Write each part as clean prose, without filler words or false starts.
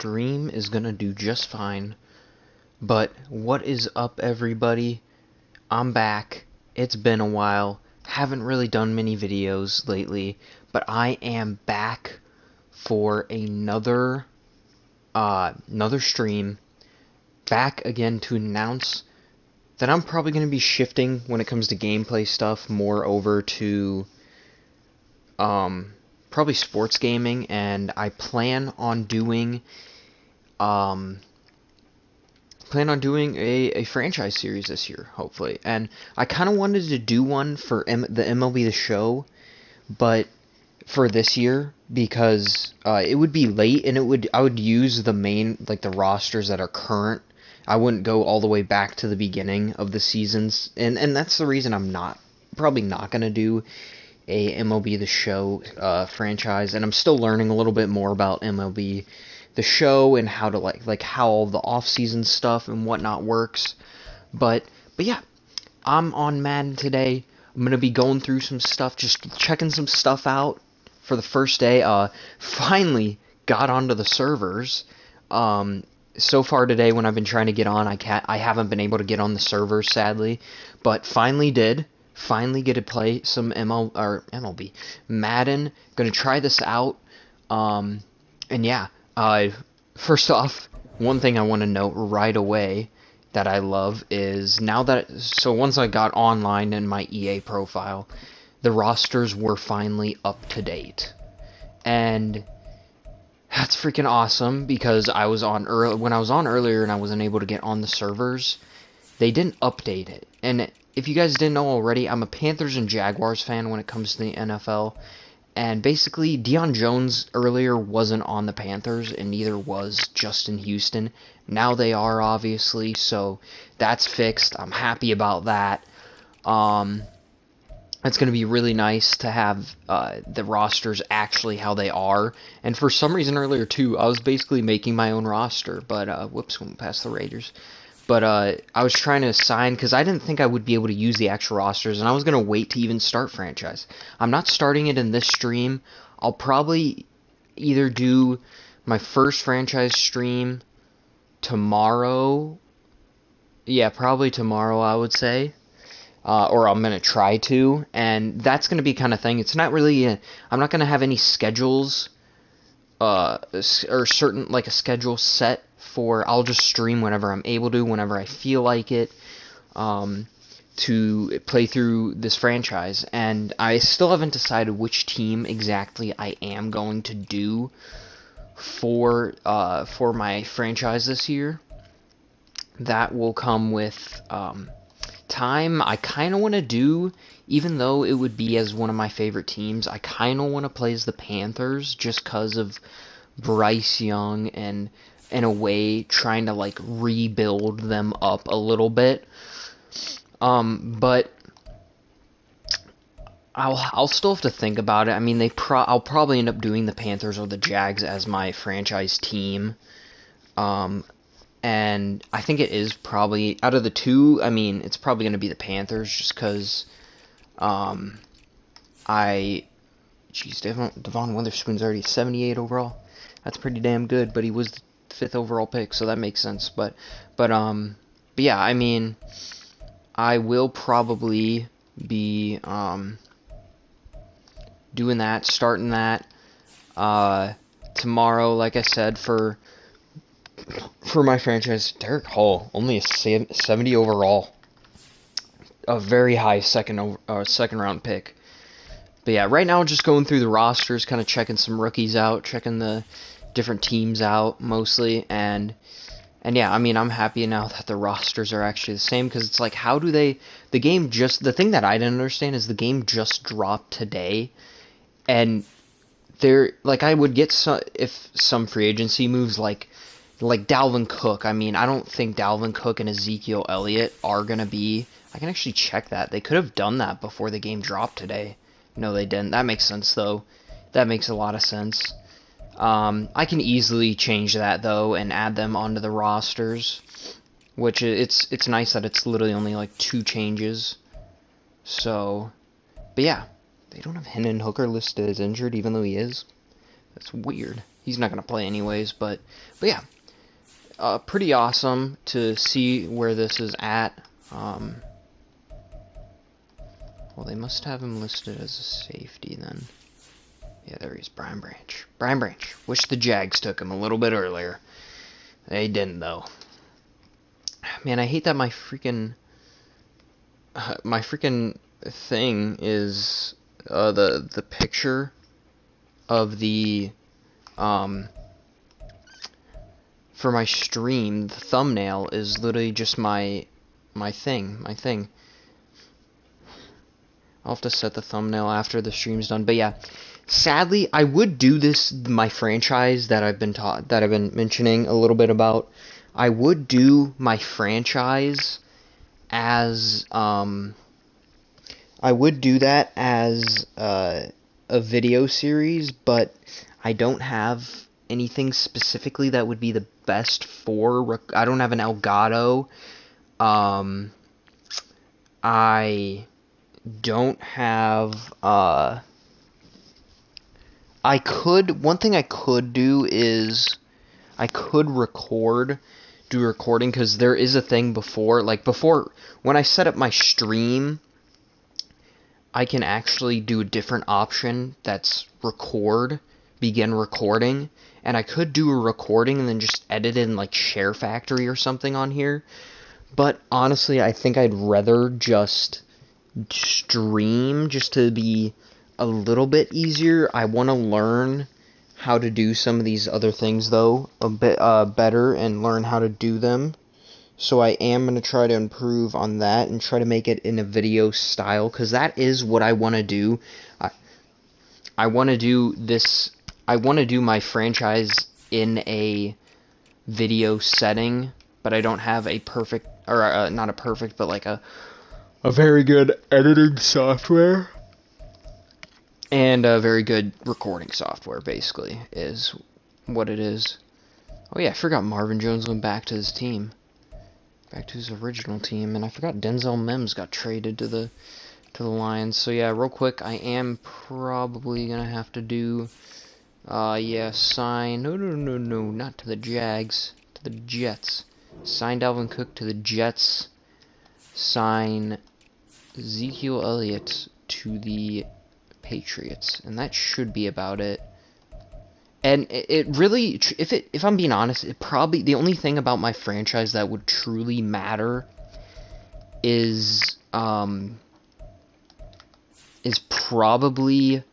stream is gonna do just fine. But what is up, everybody? I'm back. It's been a while. Haven't really done many videos lately, but I am back for another stream. Back again to announce that I'm probably going to be shifting when it comes to gameplay stuff more over to probably sports gaming, and I plan on doing a franchise series this year, hopefully. And I kind of wanted to do one for the MLB The Show, but for this year, because it would be late, and I would use the main, like, the rosters that are current. I wouldn't go all the way back to the beginning of the seasons, and that's the reason I'm probably not gonna do a MLB The Show franchise. And I'm still learning a little bit more about MLB The Show and how to like how all the off-season stuff and whatnot works. But yeah, I'm on Madden today. I'm gonna be going through some stuff, just checking some stuff out for the first day. Finally got onto the servers. So far today, when I've been trying to get on, I haven't been able to get on the servers, sadly, but finally did. Finally get to play some MLB Madden. Gonna try this out. And yeah, first off, one thing I want to note right away that I love is once I got online in my EA profile, the rosters were finally up to date. And that's freaking awesome, because when I was on earlier and I wasn't able to get on the servers, they didn't update it. And if you guys didn't know already, I'm a Panthers and Jaguars fan when it comes to the NFL. And basically, Deion Jones earlier wasn't on the Panthers, and neither was Justin Houston. Now they are, obviously, so that's fixed. I'm happy about that. It's going to be really nice to have the rosters actually how they are. And for some reason earlier, too, I was basically making my own roster. But, whoops, went past the Raiders. But I was trying to assign, because I didn't think I would be able to use the actual rosters, and I was going to wait to even start franchise. I'm not starting it in this stream. I'll probably either do my first franchise stream tomorrow. Yeah, probably tomorrow, I would say. Or I'm going to try to, and that's going to be kind of thing. It's not really, I'm not going to have any schedules, or certain, like, a schedule set for, I'll just stream whenever I'm able to, whenever I feel like it, to play through this franchise. And I still haven't decided which team exactly I am going to do for my franchise this year. That will come with time. I kind of want to do, even though it would be as one of my favorite teams, I kind of want to play as the Panthers, just because of Bryce Young, and in a way trying to like rebuild them up a little bit. But I'll still have to think about it. I mean, I'll probably end up doing the Panthers or the Jags as my franchise team. And I think it is probably, out of the two, I mean, it's probably going to be the Panthers, just because, Devon Witherspoon's already 78 overall. That's pretty damn good, but he was the 5th overall pick, so that makes sense. But yeah, I mean, I will probably be, doing that, starting that, tomorrow, like I said, for my franchise. Derek Hall, only a 70 overall, a very high second round pick. But yeah, right now just going through the rosters, kind of checking some rookies out, checking the different teams out mostly, and yeah, I mean, I'm happy now that the rosters are actually the same, because it's like, how do the thing that I didn't understand is the game just dropped today, and I would get some free agency moves, like Dalvin Cook. I mean, I don't think Dalvin Cook and Ezekiel Elliott are going to be, I can actually check that. They could have done that before the game dropped today. No, they didn't. That makes sense, though. That makes a lot of sense. I can easily change that, though, and add them onto the rosters, which it's nice that it's literally only like 2 changes. So, but yeah, they don't have Hendon Hooker listed as injured, even though he is. That's weird. he's not gonna play anyways. But yeah, pretty awesome to see where this is at. Well, they must have him listed as a safety then. Yeah, there he is, Brian Branch. Brian Branch. Wish the Jags took him a little bit earlier. They didn't, though. Man, I hate that my freaking thing is the picture of the for my stream. The thumbnail is literally just my thing. I'll have to set the thumbnail after the stream's done. But yeah, sadly, I would do this, my franchise that I've been mentioning a little bit about. I would do my franchise as I would do that as a video series, but I don't have anything specifically that would be the best for. I don't have an Elgato. I don't have one thing I could do is I could do recording, because there is a thing before when I set up my stream, I can actually do a different option that's begin recording, and I could do a recording and then just edit it in like Share Factory or something on here. But honestly, I think I'd rather just stream, just to be a little bit easier. I want to learn how to do some of these other things though a bit better, and learn how to do them. So I am going to try to improve on that and try to make it in a video style, because that is what I want to do. I want to do this. I want to do my franchise in a video setting, but I don't have a perfect, or not a perfect, but like a very good editing software and a very good recording software, basically, is what it is. Oh yeah, I forgot Marvin Jones went back to his team. Back to his original team, and I forgot Denzel Mims got traded to the Lions. So yeah, real quick, I am probably gonna have to do sign no, not to the Jags, to the Jets. Sign Dalvin Cook to the Jets. Sign Ezekiel Elliott to the Patriots, and that should be about it. And it really, if I'm being honest, it probably, the only thing about my franchise that would truly matter is probably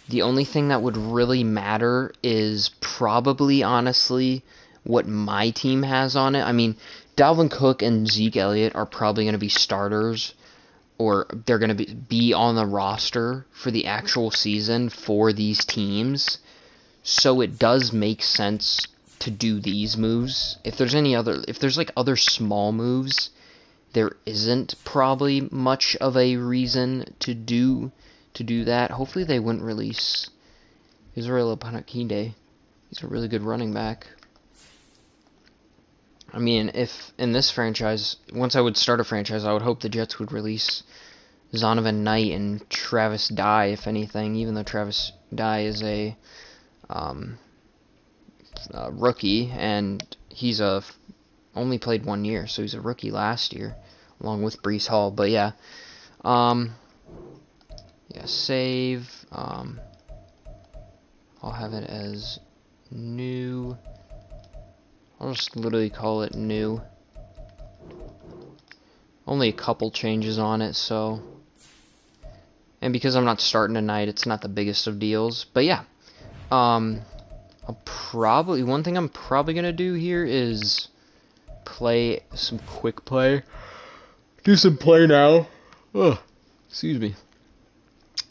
the only thing that would really matter is probably, honestly, what my team has on it. I mean, Dalvin Cook and Zeke Elliott are probably going to be starters, or they're going to be on the roster for the actual season for these teams. So it does make sense to do these moves. If there's like other small moves, there isn't probably much of a reason to do that. Hopefully they wouldn't release Israel Panakinde. He's a really good running back. I mean, if in this franchise, once I would start a franchise, I would hope the Jets would release Zonovan Knight and Travis Dye, if anything, even though Travis Dye is a rookie, and he's only played 1 year, so he's a rookie last year, along with Breece Hall. But yeah, save. I'll have it as new. I'll just literally call it new. Only a couple changes on it, so. And because I'm not starting tonight, it's not the biggest of deals. But yeah. One thing I'm probably going to do here is play some quick play. Do some play now. Ugh, excuse me.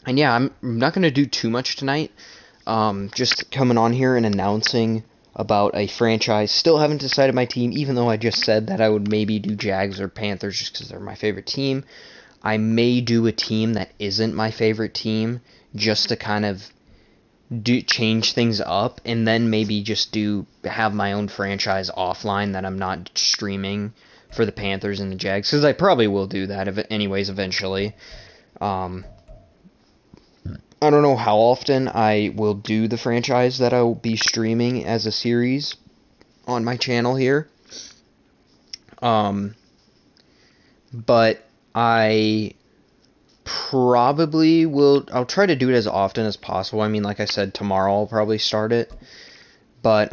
And yeah, I'm not going to do too much tonight. Just coming on here and announcing about a franchise. Still haven't decided my team, even though I just said that I would maybe do Jags or Panthers just because they're my favorite team. I may do a team that isn't my favorite team just to kind of change things up, and then maybe just have my own franchise offline that I'm not streaming for the Panthers and the Jags, because I probably will do that anyways eventually. I I don't know how often I will do the franchise that I'll be streaming as a series on my channel here. But I probably will. I'll try to do it as often as possible. I mean, like I said, tomorrow I'll probably start it. But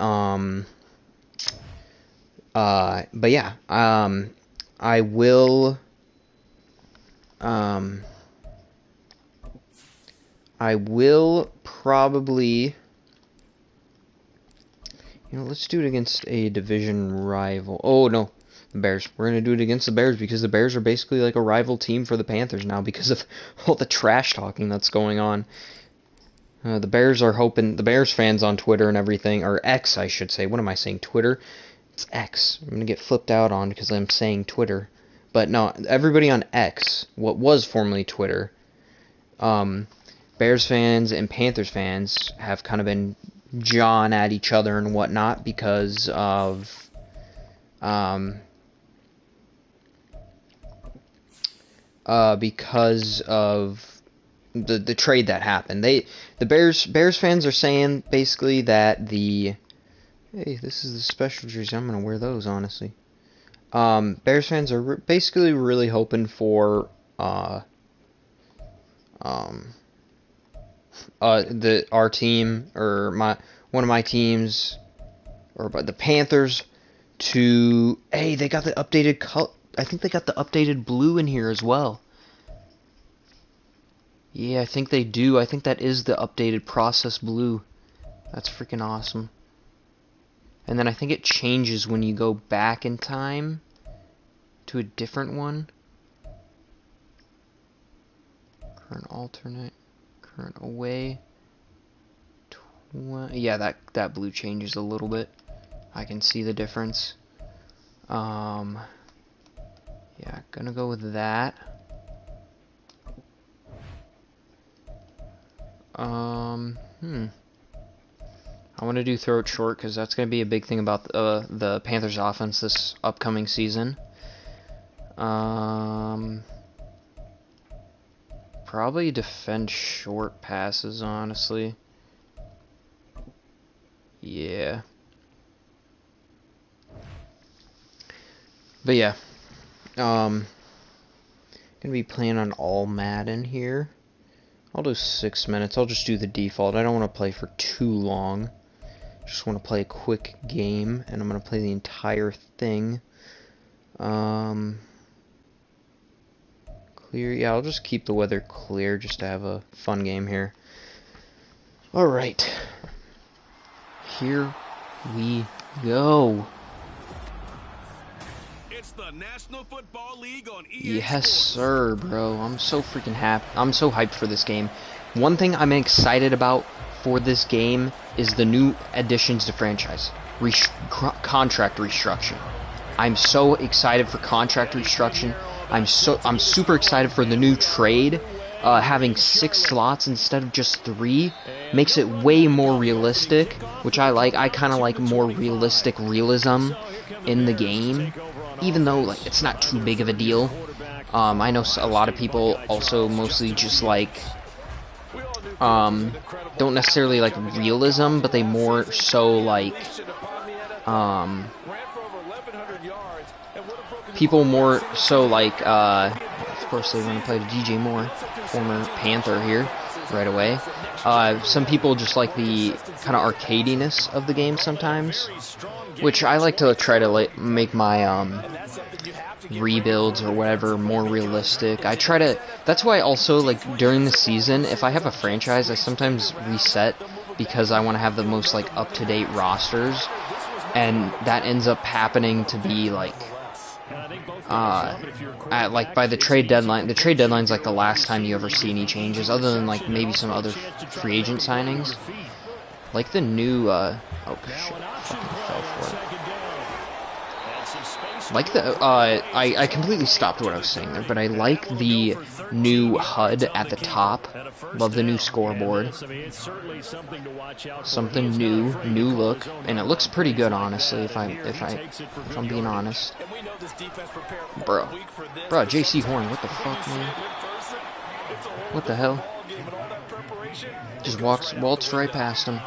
yeah, I will. I will probably. Let's do it against a division rival. Oh no, the Bears. We're gonna do it against the Bears because the Bears are basically like a rival team for the Panthers now because of all the trash talking that's going on. The Bears are hoping, the Bears fans on Twitter and everything, or X, I should say. What am I saying? Twitter? It's X. I'm going to get flipped out on because I'm saying Twitter. But no, everybody on X, what was formerly Twitter, Bears fans and Panthers fans have kind of been jawing at each other and whatnot because of the trade that happened. The Bears fans are saying basically that hey, this is the special jersey. I'm gonna wear those honestly. Bears fans are basically really hoping for our team or one of my teams or the Panthers to they got the updated I think they got the updated blue in here as well. Yeah, I think they do. I think that is the updated process blue. That's freaking awesome. And then I think it changes when you go back in time to a different one. Current alternate, current away. Yeah, that blue changes a little bit. I can see the difference. Yeah, gonna go with that. I want to do throw it short because that's going to be a big thing about the Panthers offense this upcoming season. Probably defend short passes, honestly. Yeah. But yeah. Gonna be playing on all Madden here. I'll do 6 minutes. I'll just do the default. I don't want to play for too long. Just want to play a quick game, and I'm going to play the entire thing. Clear. Yeah, I'll just keep the weather clear just to have a fun game here. Alright. Here we go. It's the National Football League on EA Yes, Sports. sir, bro. I'm so freaking happy. I'm so hyped for this game. One thing I'm excited about for this game is the new additions to franchise. Contract restructure. I'm so excited for contract restructure. I'm super excited for the new trade. Having 6 slots instead of just 3 makes it way more realistic, which I like. I kind of like more realistic realism in the game, even though like it's not too big of a deal. I know a lot of people also mostly just like don't necessarily like realism, but they more so like people more so like of course they want to play to DJ Moore, former Panther here right away. Some people just like the kind of arcadiness of the game sometimes, which I like to try to make my rebuilds or whatever more realistic. I try to. That's why also like during the season, if I have a franchise, I sometimes reset because I want to have the most like up-to-date rosters, and that ends up happening to be like by the trade deadline. The trade deadline's like the last time you ever see any changes, other than like maybe some other free agent signings, like the new. Oh shit! I fucking fell for it. Like the I completely stopped what I was saying there, but I like the new HUD at the top. Love the new scoreboard. Something new look, and it looks pretty good, honestly. If I'm being honest, bro, JC Horn, what the fuck, man? What the hell? Just waltzed right past him.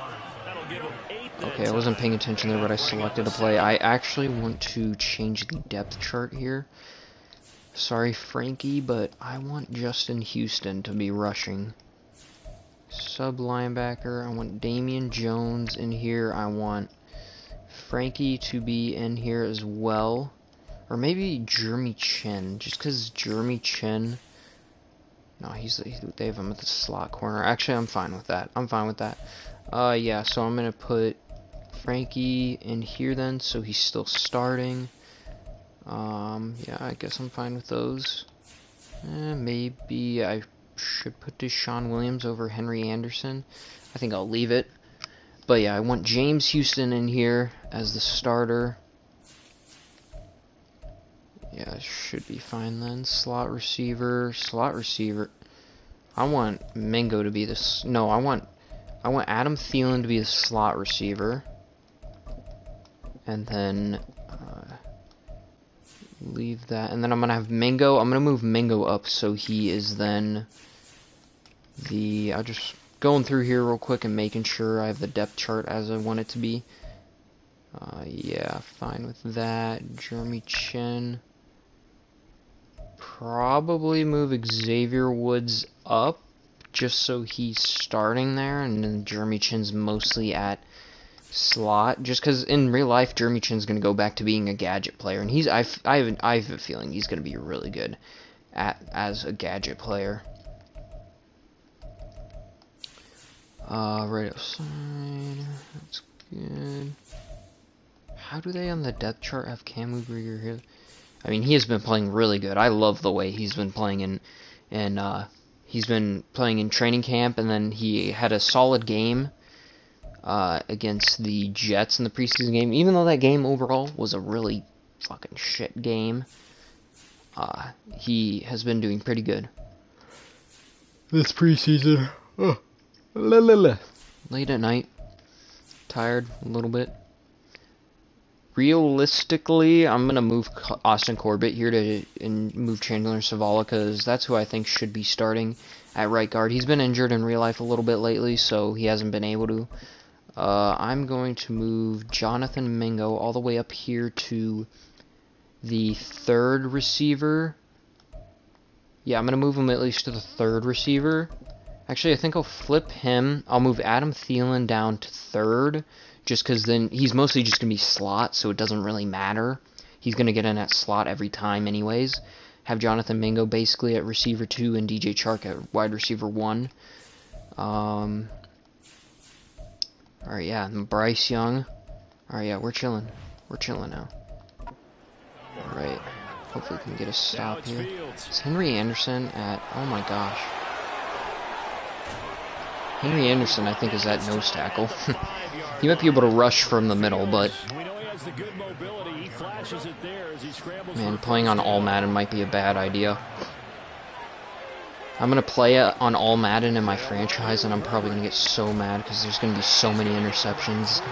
Okay, I wasn't paying attention there, but I selected a play. I actually want to change the depth chart here. Sorry, Frankie, but I want Justin Houston to be rushing. Sub linebacker. I want Damian Jones in here. I want Frankie to be in here as well. Or maybe Jeremy Chin. Just because Jeremy Chin... No, they have him at the slot corner. Actually, I'm fine with that. Yeah, so I'm going to put Frankie in here then, so he's still starting. Yeah, I guess I'm fine with those. Maybe I should put Deshaun Williams over Henry Anderson. I think I'll leave it. But yeah, I want James Houston in here as the starter. Yeah, should be fine then. Slot receiver. I want Mingo to be this. No, I want Adam Thielen to be the slot receiver. And then leave that. And then I'm gonna have Mingo. I'm gonna move Mingo up so he is then I'll just going through here real quick and making sure I have the depth chart as I want it to be. Yeah, fine with that. Jeremy Chin. Probably move Xavier Woods up just so he's starting there, and then Jeremy Chin's mostly at slot. Just because in real life, Jeremy Chin's going to go back to being a gadget player, and I have a feeling he's going to be really good as a gadget player. Right outside. That's good. How do they on the depth chart have Camu Grieger here? I mean, he has been playing really good. I love the way he's been playing he's been playing in training camp, and then he had a solid game against the Jets in the preseason game. Even though that game overall was a really fucking shit game, he has been doing pretty good this preseason. Late at night, tired a little bit. Realistically, I'm going to move Austin Corbett here and move Chandler Savala, because that's who I think should be starting at right guard. He's been injured in real life a little bit lately, so he hasn't been able to. I'm going to move Jonathan Mingo all the way up here to the third receiver. Yeah, I'm going to move him at least to the third receiver. Actually, I think I'll flip him. I'll move Adam Thielen down to third, just because then he's mostly just going to be slot, so it doesn't really matter. He's going to get in at slot every time anyways. Have Jonathan Mingo basically at receiver 2 and DJ Chark at wide receiver 1. Alright, yeah, and Bryce Young. Alright, yeah, we're chilling. We're chilling now. Alright, hopefully we can get a stop here. It's Henry Anderson at, oh my gosh. Henry Anderson, I think, is at nose tackle. He might be able to rush from the middle, but man, playing on all Madden might be a bad idea. I'm going to play on all Madden in my franchise, and I'm probably going to get so mad because there's going to be so many interceptions.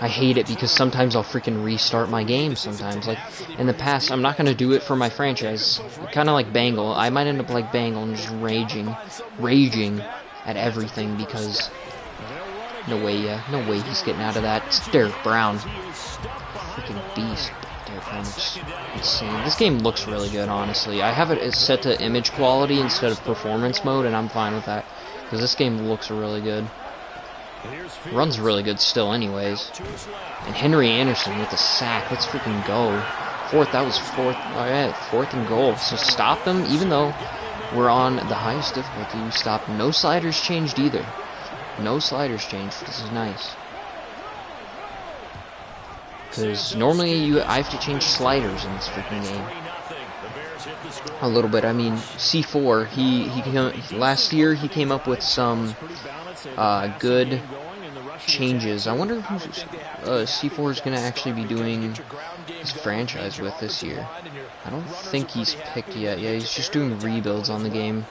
I hate it because sometimes I'll freaking restart my game sometimes. Like, in the past, I'm not going to do it for my franchise. Kind of like Bangle. I might end up like Bangle and just raging at everything because no way he's getting out of that. It's Derek Brown. Freaking beast. Derek Brown is insane. This game looks really good, honestly. I have it set to image quality instead of performance mode, and I'm fine with that because this game looks really good. Runs really good still anyways. And Henry Anderson with the sack. Let's freaking go. That was fourth. Alright, 4th and goal. So stop them, even though we're on the highest difficulty. We stopped. No sliders changed either. No sliders changed. This is nice. Because normally I have to change sliders in this freaking game. A little bit. I mean, C4, last year he came up with some good changes. I wonder who C4 is going to actually be doing his franchise with this year. I don't think he's picked yet. Yeah, he's just doing rebuilds on the game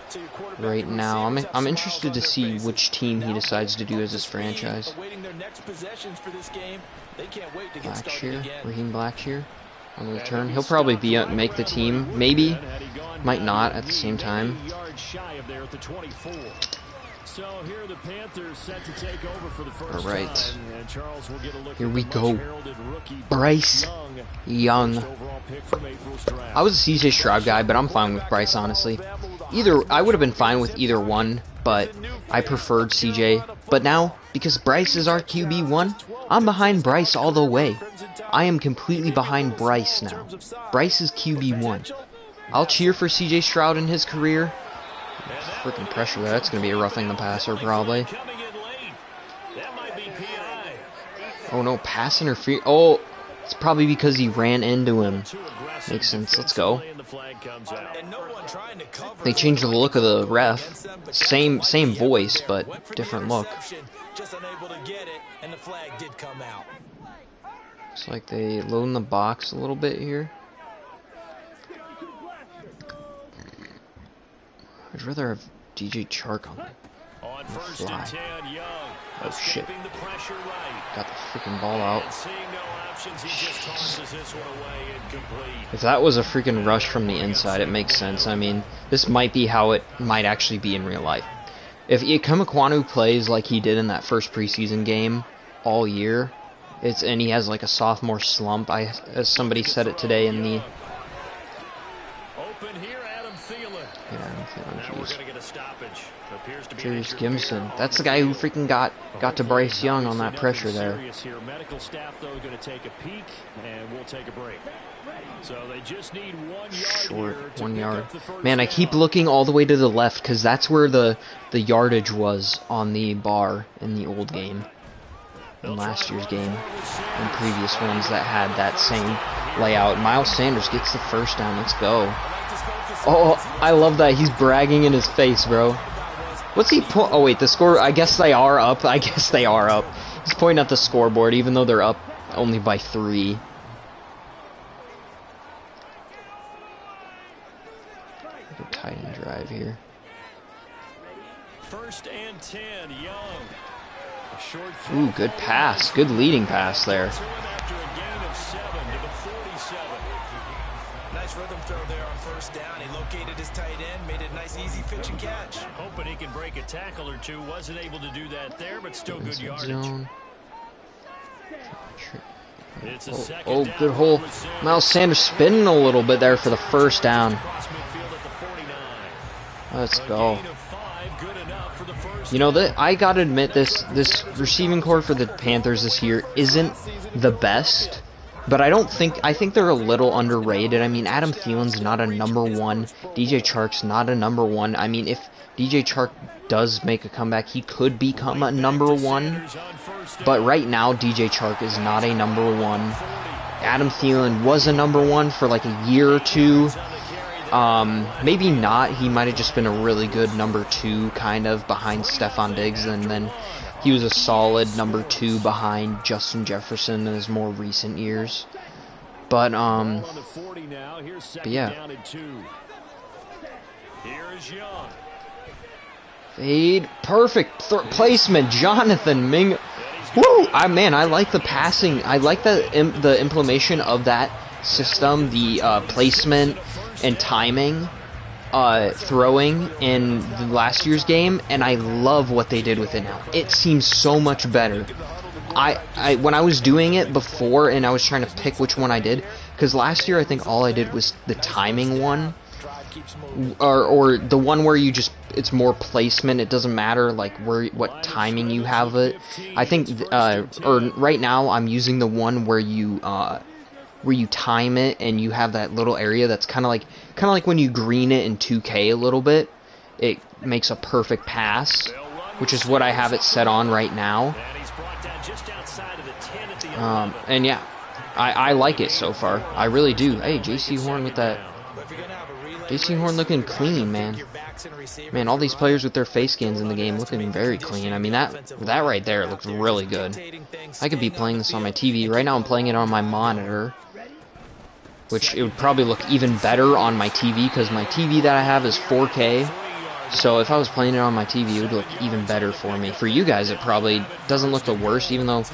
right now. I'm interested to see which team he decides to do as his franchise. Blackshear, Raheem Blackshear on the return. He'll probably make the team. Maybe, might not at the same time. So here are the Panthers set to take over for the first All right. time, and Charles will get a look Here at we the go. much-heralded rookie Bryce Young. first overall pick from April's draft. I was a CJ Stroud guy, but I'm fine with Bryce, honestly. I would have been fine with either one, but I preferred CJ. But now, because Bryce is our QB1, I'm behind Bryce all the way. I am completely behind Bryce now. Bryce is QB1. I'll cheer for CJ Stroud in his career. Freaking pressure there. That's going to be a roughing the passer, probably. Oh, no. Pass interference. Oh, it's probably because he ran into him. Makes sense. Let's go. They changed the look of the ref. Same voice, but different look. Looks like they load in the box a little bit here. I'd rather have DJ Chark on the fly. Oh shit. Got the freaking ball out. If that was a freaking rush from the inside, it makes sense. I mean, this might be how it might actually be in real life. If Ikemakwanu plays like he did in that first preseason game all year, and he has like a sophomore slump, as somebody said it today in the... Jarius Gibson. That's the guy who freaking got to Bryce Young on that pressure there. Medical staff though going to take a peek, and we'll take a break. So they just need 1 yard. Short, 1 yard. Man, I keep looking all the way to the left because that's where the yardage was on the bar in the old game, in last year's game, and previous ones that had that same layout. Miles Sanders gets the first down. Let's go. Oh, I love that. He's bragging in his face, bro. What's he oh, wait, the score... I guess they are up. I guess they are up. He's pointing at the scoreboard, even though they're up only by 3. Good tight end drive here. 1st and 10, Young. Ooh, good pass. Good leading pass there. After a gain of 7 to the 47. Nice rhythm throw there on 1st down. He located his tight end, made it a nice easy pitch and catch. Hoping he can break a tackle or two. Wasn't able to do that there, but still good yardage. Zone. It's a Oh, good hole. Miles Sanders spinning a little bit there for the 1st down. Let's go. You know, I gotta admit, this receiving core for the Panthers this year isn't the best, but I think they're a little underrated. I mean, Adam Thielen's not a #1. DJ Chark's not a #1. I mean, if DJ Chark does make a comeback, he could become a #1. But right now, DJ Chark is not a #1. Adam Thielen was a #1 for like a year or two. Maybe not. He might have just been a really good #2, kind of, behind Stephon Diggs, and then he was a solid #2 behind Justin Jefferson in his more recent years. But yeah. Fade. Perfect placement. Jonathan Mingo. Woo! Man, I like the passing. I like the implementation of that system, the placement and timing, throwing in the last year's game, and I love what they did with it now. It seems so much better. When I was doing it before and I was trying to pick which one I did, because last year I think all I did was the timing one, or the one where you just, it's more placement. It doesn't matter like what timing you have it. I think or right now I'm using the one where you time it and you have that little area that's kind of like when you green it in 2K a little bit. It makes a perfect pass, which is what I have it set on right now. And yeah, I like it so far. I really do. Hey, JC Horn with that. JC Horn looking clean, man. Man, all these players with their face scans in the game looking very clean. I mean, that right there looks really good. I could be playing this on my TV. Right now I'm playing it on my monitor, which it would probably look even better on my TV because my TV that I have is 4K. So if I was playing it on my TV, it would look even better for me. For you guys, it probably doesn't look the worst, even though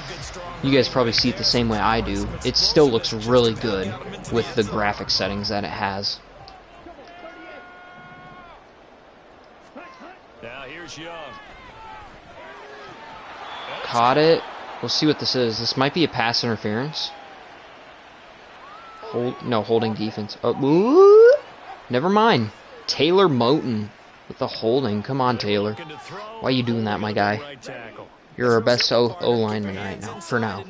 you guys probably see it the same way I do. It still looks really good with the graphic settings that it has. Now here's Young. Caught it. We'll see what this is. This might be a pass interference. Holding defense. Oh, woo! Never mind. Taylor Moton with the holding. Come on, Taylor. Why are you doing that, my guy? You're our best O-lineman right now, for now.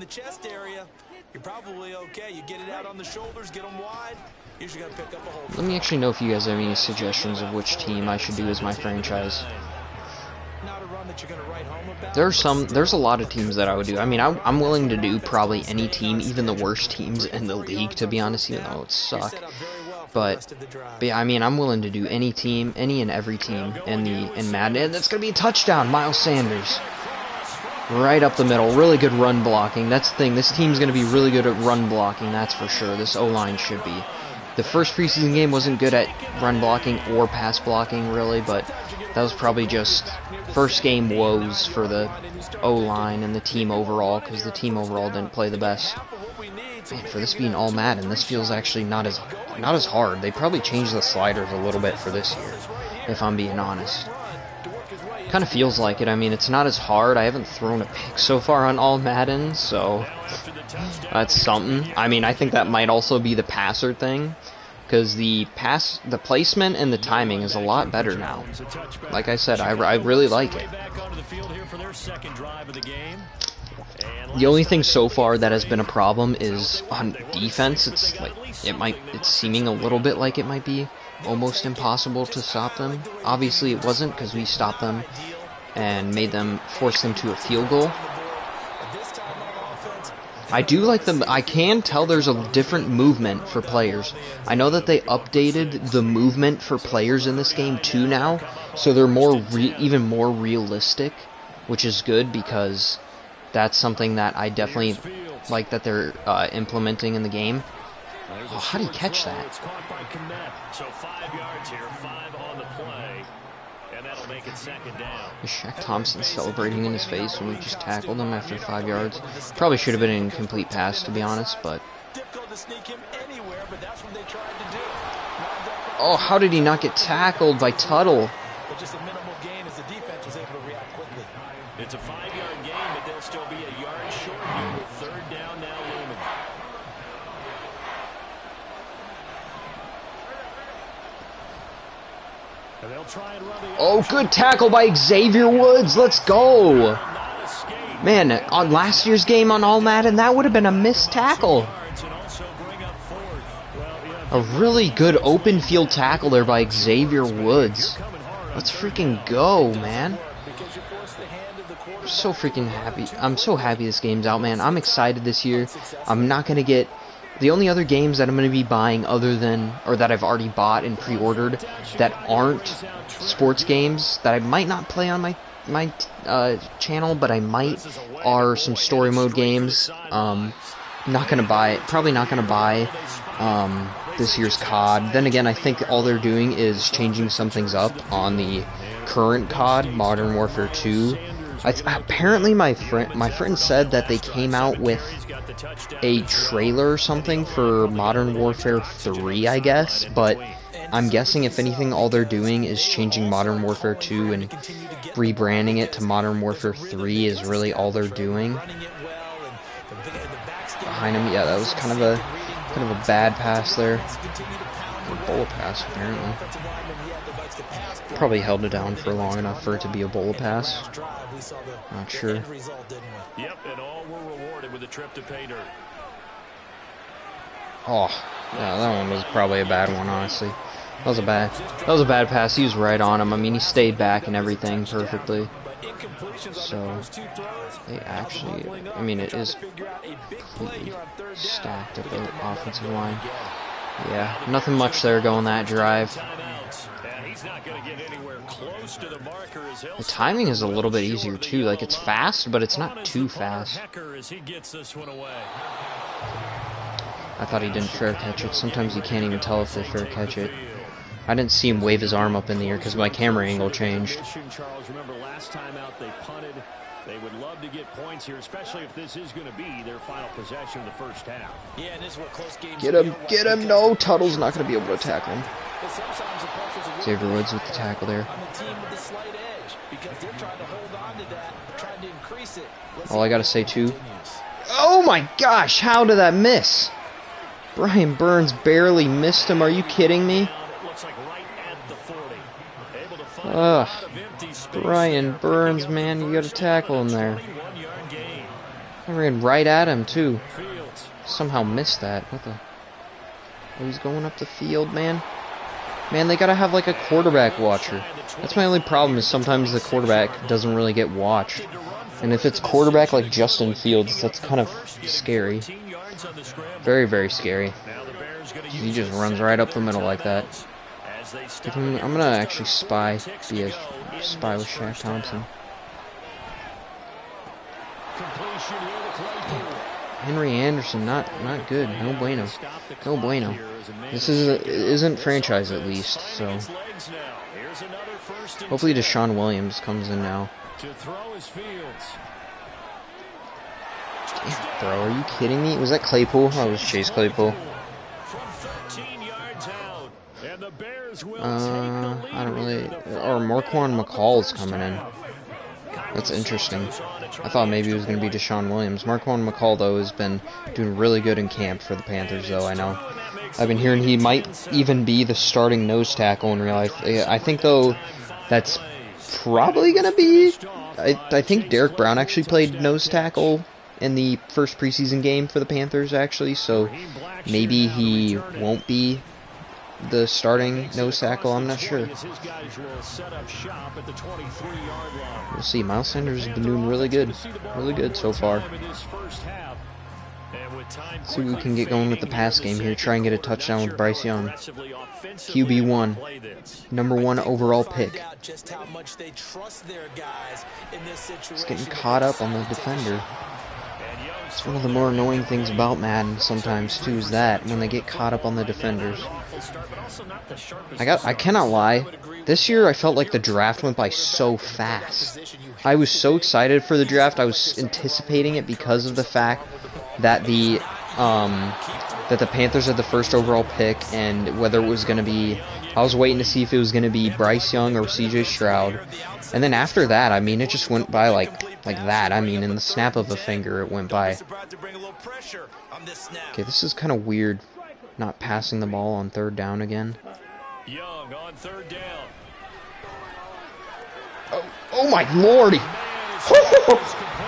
You're probably okay. You get it out on the shoulders, get them wide. Usually got to pick up a hold. Let me actually know if you guys have any suggestions of which team I should do as my franchise. Not a run that you're going to write home about. There's a lot of teams that I would do. I mean, I'm willing to do probably any team, even the worst teams in the league, to be honest, even though it suck. But yeah, I mean, I'm willing to do any team, any and every team in Madden. And that's going to be a touchdown, Miles Sanders. Right up the middle. Really good run blocking. That's the thing. This team's going to be really good at run blocking, that's for sure. This O-line should be. The first preseason game wasn't good at run blocking or pass blocking, really, but that was probably just first game woes for the O-line and the team overall, because the team overall didn't play the best. Man, for this being all Madden, this feels actually not as hard. They probably changed the sliders a little bit for this year, if I'm being honest. Kind of feels like it. I mean, it's not as hard. I haven't thrown a pick so far on all Madden, so that's something. I mean, I think that might also be the passer thing, because the placement and the timing is a lot better now. Like I said, I really like it. The only thing so far that has been a problem is on defense. It's like it's seeming a little bit like it might be almost impossible to stop them. Obviously it wasn't, because we stopped them and forced them to a field goal. I do like them. I can tell there's a different movement for players. I know that they updated the movement for players in this game too now, so they're even more realistic, which is good, because that's something that I definitely like that they're implementing in the game. Oh, how do you catch that? So 5 yards here, 5 on the play, and that'll make it second down. Is Shaq Thompson celebrating in his face when we just tackled him after 5 yards? Probably should have been an incomplete pass, to be honest, but... Oh, how did he not get tackled by Tuttle? It's a 5-yard gain, but they'll still be a yard short here with third down now looming. Oh, good tackle by Xavier Woods. Let's go. Man, on last year's game on All Madden, that would have been a missed tackle. A really good open field tackle there by Xavier Woods. Let's freaking go, man. I'm so freaking happy. I'm so happy this game's out, man. I'm excited this year. I'm not going to get... The only other games that I'm going to be buying that I've already bought and pre-ordered that aren't sports games that I might not play on my channel, but I might, are some story mode games. Probably not going to buy this year's COD. Then again, I think all they're doing is changing some things up on the current COD, Modern Warfare 2. Apparently my friend said that they came out with a trailer or something for Modern Warfare 3, I guess, but I'm guessing if anything all they're doing is changing Modern Warfare 2 and rebranding it to Modern Warfare 3 is really all they're doing. Behind him, yeah, that was kind of a bad pass there. A bowl pass, apparently. Probably held it down for long enough for it to be a bowl pass. Not sure. Yep, and all were rewarded with a trip to pay dirt. Oh, yeah, that one was probably a bad one, honestly. That was a bad pass. He was right on him. I mean, he stayed back and everything perfectly. So, they actually, I mean, it is completely stacked at the offensive line. Yeah, nothing much there going that drive. The timing is a little bit easier too. Like, it's fast, but it's not too fast. I thought he didn't fair catch it. Sometimes you can't even tell if they fair catch it. I didn't see him wave his arm up in the air because my camera angle changed. Remember last time out they punted. They would love to get points here, especially if this is going to be their final possession of the first half. Yeah, and this is where close games get him! No, Tuttle's not going to be able to tackle him. Xavier Woods with the tackle there. because they're trying to hold on to that, trying to increase it. All I gotta say too. Oh my gosh, how did that miss? Brian Burns barely missed him. Are you kidding me? Ugh. Brian Burns, man, you gotta tackle him there. I ran right at him too. Somehow missed that. What the? Oh, he's going up the field, man. Man, they gotta have like a quarterback watcher. That's my only problem, is sometimes the quarterback doesn't really get watched. And if it's quarterback like Justin Fields, that's kind of scary. Very, very scary. He just runs right up the middle like that. I'm gonna actually be a spy with Shaq Thompson. Henry Anderson, not good. No bueno. No bueno. This isn't franchise at least, so hopefully Deshaun Williams comes in now. Damn, bro, are you kidding me? Was that Claypool? Oh, it was Chase Claypool. I don't really... Or Marquand McCall's coming in. That's interesting. I thought maybe it was going to be Deshaun Williams. Marquand McCall, though, has been doing really good in camp for the Panthers, though, I know. I've been hearing he might even be the starting nose tackle in real life. I think, though, that's probably going to be... I think Derek Brown actually played nose tackle in the first preseason game for the Panthers, actually, so maybe he won't be the starting nose tackle. I'm not sure. We'll see. Miles Sanders has been doing really good so far. Let's see what we can get going with the pass game here. Try and get a touchdown with Bryce Young. QB1. #1 overall pick. He's getting caught up on the defender. It's one of the more annoying things about Madden sometimes too, is that when they get caught up on the defenders. I cannot lie. This year I felt like the draft went by so fast. I was so excited for the draft. I was anticipating it because of the fact that the Panthers had the first overall pick, and whether it was going to be, I was waiting to see if it was going to be Bryce Young or CJ Stroud. And then after that, I mean, it just went by like that. I mean, in the snap of a finger, it went by. Okay, this is kind of weird, not passing the ball on third down again. Young on third down. Oh my lordy!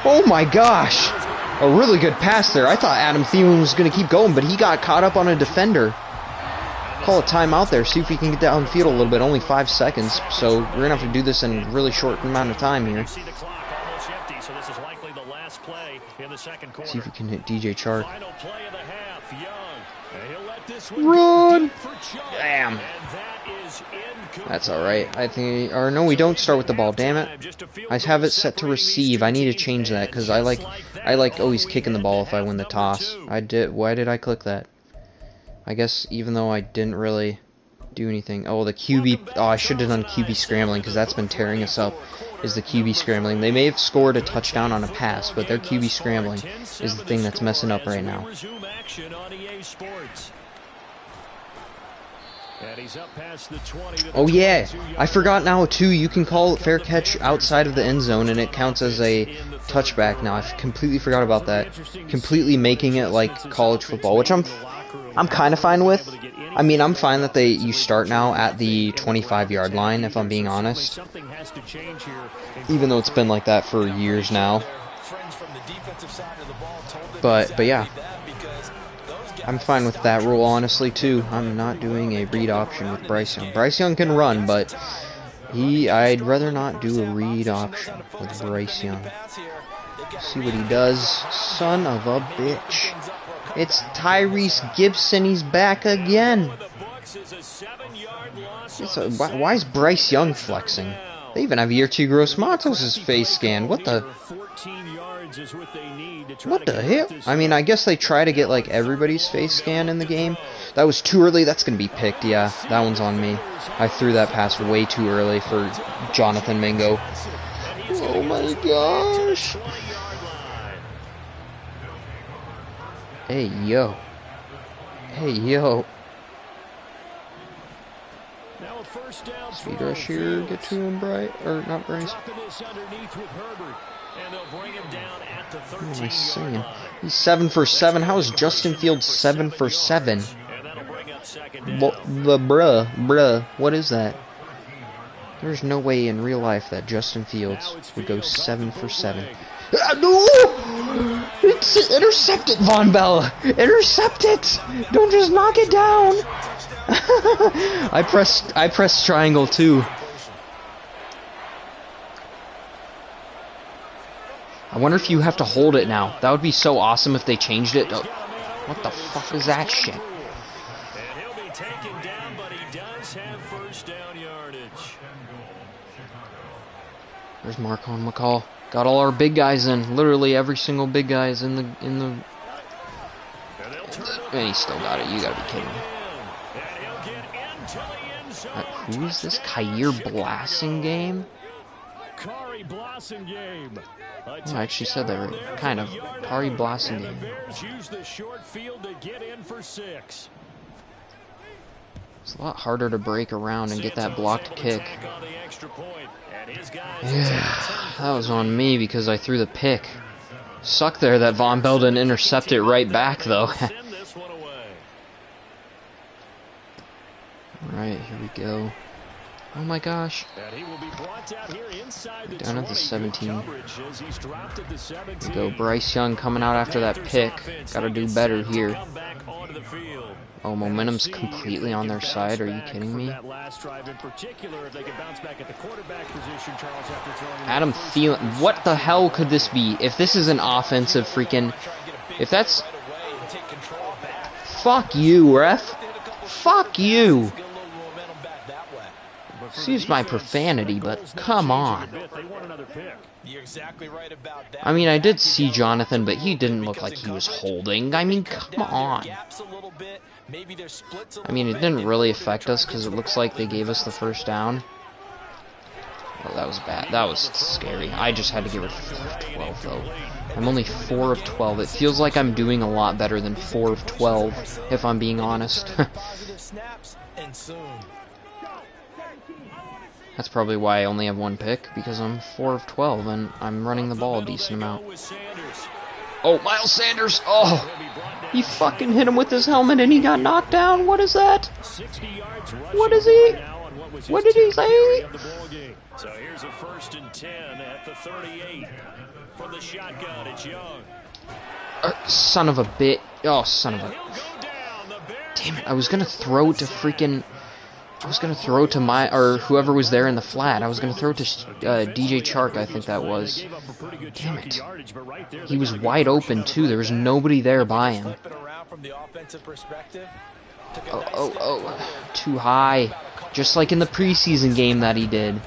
Oh my gosh! A really good pass there. I thought Adam Thielen was going to keep going, but he got caught up on a defender. Call a timeout there, see if we can get downfield a little bit. Only 5 seconds, so we're going to have to do this in a really short amount of time here. See if we can hit DJ Chark. Run! Damn. That's alright. I think... Or no, we don't start with the ball, damn it. I have it set to receive. I need to change that, because I like always kicking the ball if I win the toss. Why did I click that? I guess even though I didn't really do anything. Oh, the QB... Oh, I should have done QB scrambling, because that's been tearing us up, is the QB scrambling. They may have scored a touchdown on a pass, but their QB scrambling is the thing that's messing up right now. Oh yeah, I forgot now too, you can call fair catch outside of the end zone and it counts as a touchback now. I completely forgot about that. Completely making it like college football, which I'm kind of fine with. I mean, I'm fine that you start now at the 25-yard line, if I'm being honest. Even though it's been like that for years now. But yeah. I'm fine with that rule, honestly, too. I'm not doing a read option with Bryce Young. Bryce Young can run, but I'd rather not do a read option with Bryce Young. See what he does. Son of a bitch. It's Tyrese Gibson. He's back again. Why is Bryce Young flexing? They even have Year 2 Gross Matos' face scan. What the... What the hell? I mean, I guess they try to get, like, everybody's face scan in the game. That was too early. That's going to be picked, yeah. That one's on me. I threw that pass way too early for Jonathan Mingo. Oh, my gosh. Hey, yo. Hey, yo. Speed rush here. Get to him, Bryce. Or not Bryce. What am I saying? He's 7 for 7. How is Justin Fields 7 for 7? Bruh. What is that? There's no way in real life that Justin Fields would go 7 for 7. No! It's intercept it, Von Bella. Intercept it. Don't just knock it down. I pressed triangle too. I wonder if you have to hold it now. That would be so awesome if they changed it. Oh, what the fuck is that shit? And he'll be taken down, but he does have first down yardage. There's Marcon McCall. Got all our big guys in. Literally every single big guy is in the. And he still got it. You gotta be kidding me. Who is this? Kair Blassingame? Oh, I actually said that right. Kind of. Kari Blassingame. It's a lot harder to break around and get that blocked kick. Yeah, that was on me because I threw the pick. Suck there that Von Bell didn't intercept it right back, though. Alright, here we go. Oh my gosh. Down at the 17. Here we go. Bryce Young coming out after that pick. Gotta do better here. Oh, momentum's completely on their side. Are you kidding me? Adam Thielen. What the hell could this be? If this is an offensive freaking... If that's... Fuck you, ref. Fuck you. Excuse my profanity, but come on. I mean, I did see Jonathan, but he didn't look like he was holding. I mean, come on. I mean, it didn't really affect us because it looks like they gave us the first down. Oh, that was bad. That was scary. I just had to get rid of 4 of 12, though. I'm only 4 of 12. It feels like I'm doing a lot better than 4 of 12, if I'm being honest. That's probably why I only have 1 pick, because I'm 4 of 12, and I'm running the ball a decent amount. Oh, Miles Sanders! Oh! He fucking hit him with his helmet, and he got knocked down? What is that? What is he? What did he say? So here's a 1st and 10 at the 38. From the shotgun, it's Young. Son of a bit. Oh, son of a... Damn it, I was gonna throw to freaking... I was going to throw to my, or whoever was there in the flat. I was going to throw to DJ Chark, I think that was. Damn it. He was wide open, too. There was nobody there by him. Oh. Too high. Just like in the preseason game that he did.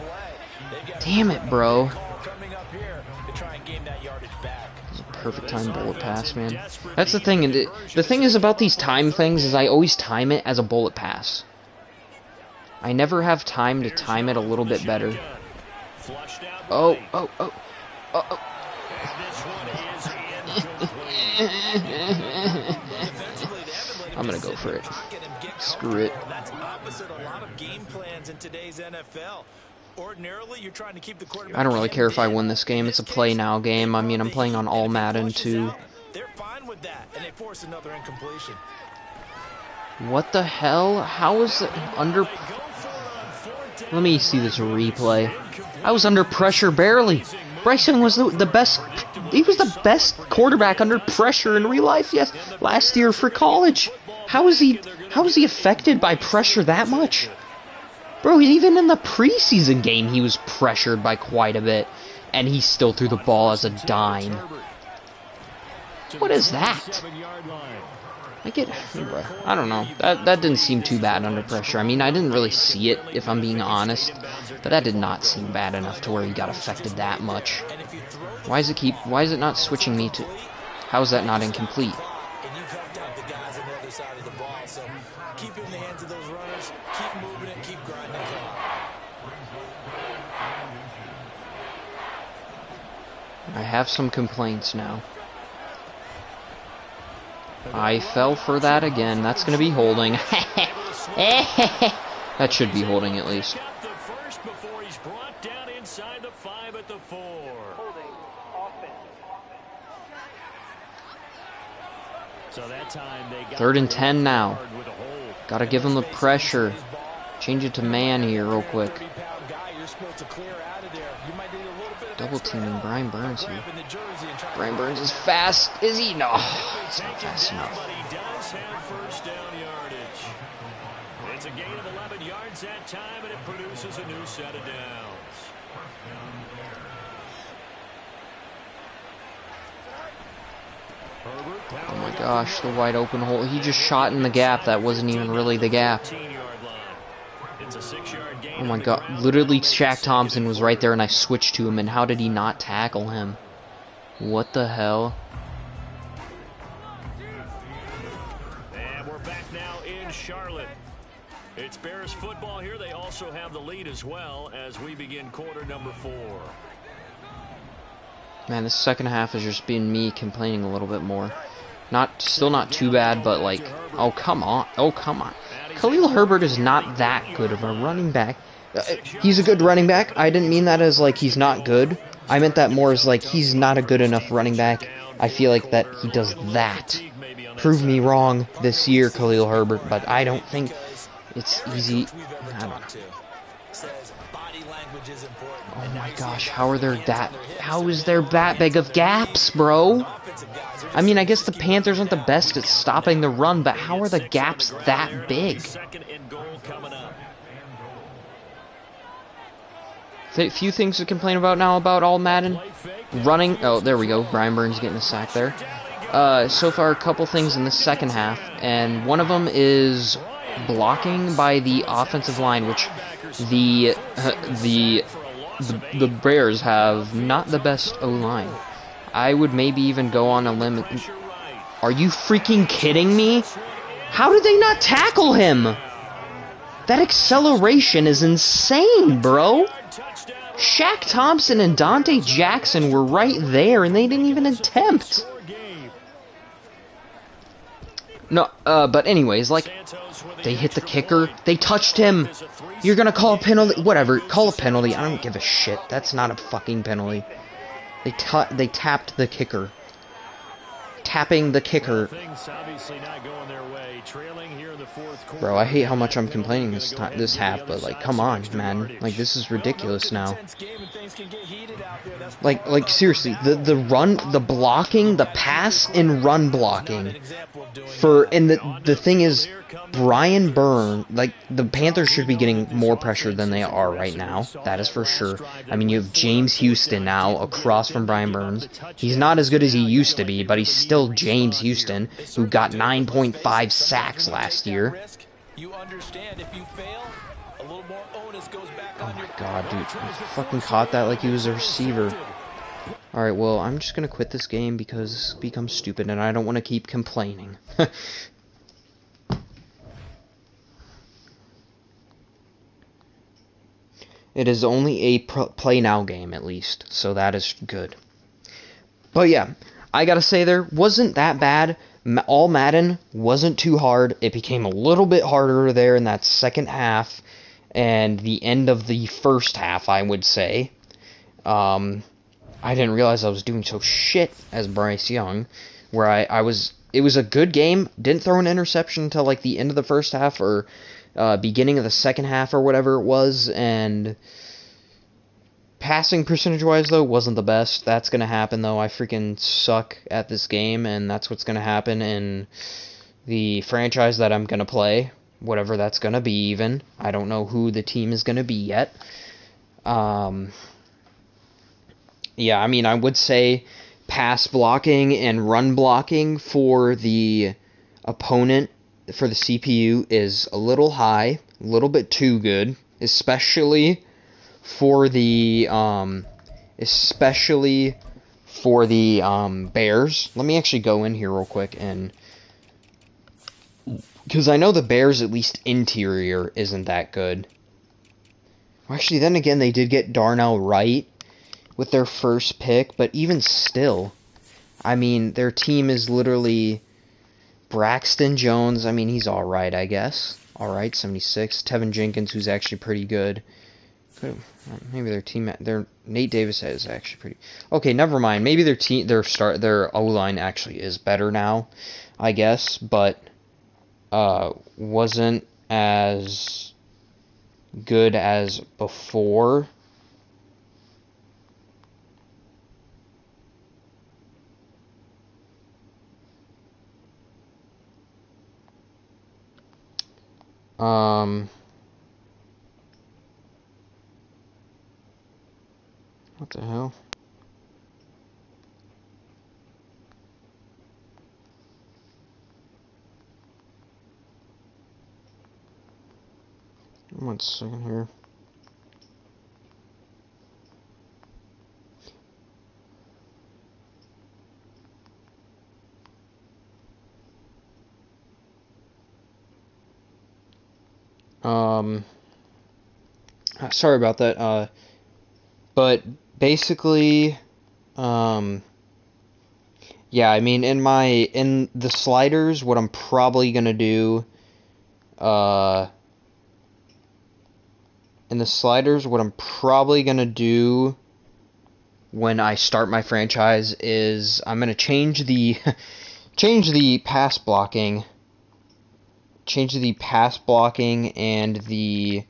Damn it, bro. Perfect time bullet pass, man. That's the thing. And the thing is about these time things is I always time it as a bullet pass. I never have time to time it a little bit better. Oh. I'm gonna go for it. Screw it. That's opposite a lot of game plans in today's NFL. Ordinarily, you're trying to keep the quarterback. I don't really care if I win this game. It's a play now game. I mean, I'm playing on all Madden too. They're fine with that, and they force another incompletion. What the hell? How is it under... Let me see this replay. I was under pressure barely. Bryce Young was the best... He was the best quarterback under pressure in real life, yes. Last year for college. How is he affected by pressure that much? Bro, even in the preseason game, he was pressured by quite a bit. And he still threw the ball as a dime. What is that? I don't know. That didn't seem too bad under pressure. I mean, I didn't really see it, if I'm being honest. But that did not seem bad enough to where he got affected that much. Why is it not switching me to... How is that not incomplete? I have some complaints now. I fell for that again. That's going to be holding. That should be holding at least. Got the first before he's brought down inside the 5 at the 4. So that time they got 3rd and 10 now. with a hold. Gotta give him the pressure. Change it to man here real quick. Double teaming Brian Burns here. Brian Burns is fast. Is he? No. It's not fast enough. But he does have first down yardage. It's a gain of 11 yards that time, and it produces a new set of downs. Oh my gosh, the wide open hole. He just shot in the gap. That wasn't even really the gap. Oh my god. Literally, Shaq Thompson was right there and I switched to him. And how did he not tackle him? What the hell? And we're back now in Charlotte. It's Bears football here. They also have the lead as well as we begin quarter number 4. Man, this second half is just being me complaining a little bit more. Still not too bad, but like, oh come on, oh come on. Khalil Herbert is not that good of a running back. He's a good running back. I didn't mean that as like he's not good. I meant that more as like he's not a good enough running back. I feel like that he does that. Prove me wrong this year, Khalil Herbert, but I don't think it's easy. I don't know. Oh my gosh, how is there that big of gaps, bro? I mean, I guess the Panthers aren't the best at stopping the run, but how are the gaps that big? Few things to complain about now about all Madden. Running, oh, there we go, Brian Burns getting a sack there. So far, a couple things in the second half, and one of them is blocking by the offensive line, which the Bears have not the best O-line. I would maybe even go on a limb. Are you freaking kidding me? How did they not tackle him? That acceleration is insane, bro. Shaq Thompson and Dante Jackson were right there, and they didn't even attempt. No, but anyways, like, they hit the kicker. They touched him. You're gonna call a penalty? Whatever, call a penalty. I don't give a shit. That's not a fucking penalty. They tapped the kicker. Tapping the kicker. Bro, I hate how much I'm complaining this half, but like, come on, man. Like, this is ridiculous now. Like seriously, the run, the blocking, the pass and run blocking and the thing is, Brian Byrne, like, the Panthers should be getting more pressure than they are right now. That is for sure. I mean, you have James Houston now across from Brian Burns. He's not as good as he used to be, but he's still James Houston, who got 9.5 sacks last year. Oh my god, dude. He fucking caught that like he was a receiver. Alright, well, I'm just gonna quit this game because it's become stupid and I don't want to keep complaining. It is only a play now game, at least, so that is good. But yeah, I gotta say, there wasn't that bad. All Madden wasn't too hard. It became a little bit harder there in that second half and the end of the first half, I would say. I didn't realize I was doing so shit as Bryce Young, where it was a good game. Didn't throw an interception until like the end of the first half or beginning of the second half or whatever it was, and passing percentage-wise, though, wasn't the best. That's going to happen, though. I freaking suck at this game, and that's what's going to happen in the franchise that I'm going to play, whatever that's going to be even. I don't know who the team is going to be yet. Yeah, I mean, I would say pass blocking and run blocking for the opponent, for the CPU, is a little high, a little bit too good, especially for the Bears. Let me actually go in here real quick, and because I know the Bears, at least interior, isn't that good. Actually, then again, they did get Darnell Wright with their first pick, but even still, I mean, their team is literally Braxton Jones. I mean, he's alright, I guess. Alright, 76. Tevin Jenkins, who's actually pretty good. Maybe their Nate Davis is actually pretty. Okay, never mind. Maybe their O-line actually is better now, I guess, but wasn't as good as before. What the hell? One second here. Sorry about that. But basically, yeah, I mean, in the sliders, what I'm probably gonna do, in the sliders, what I'm probably gonna do when I start my franchise is I'm gonna change the change the pass blocking, and the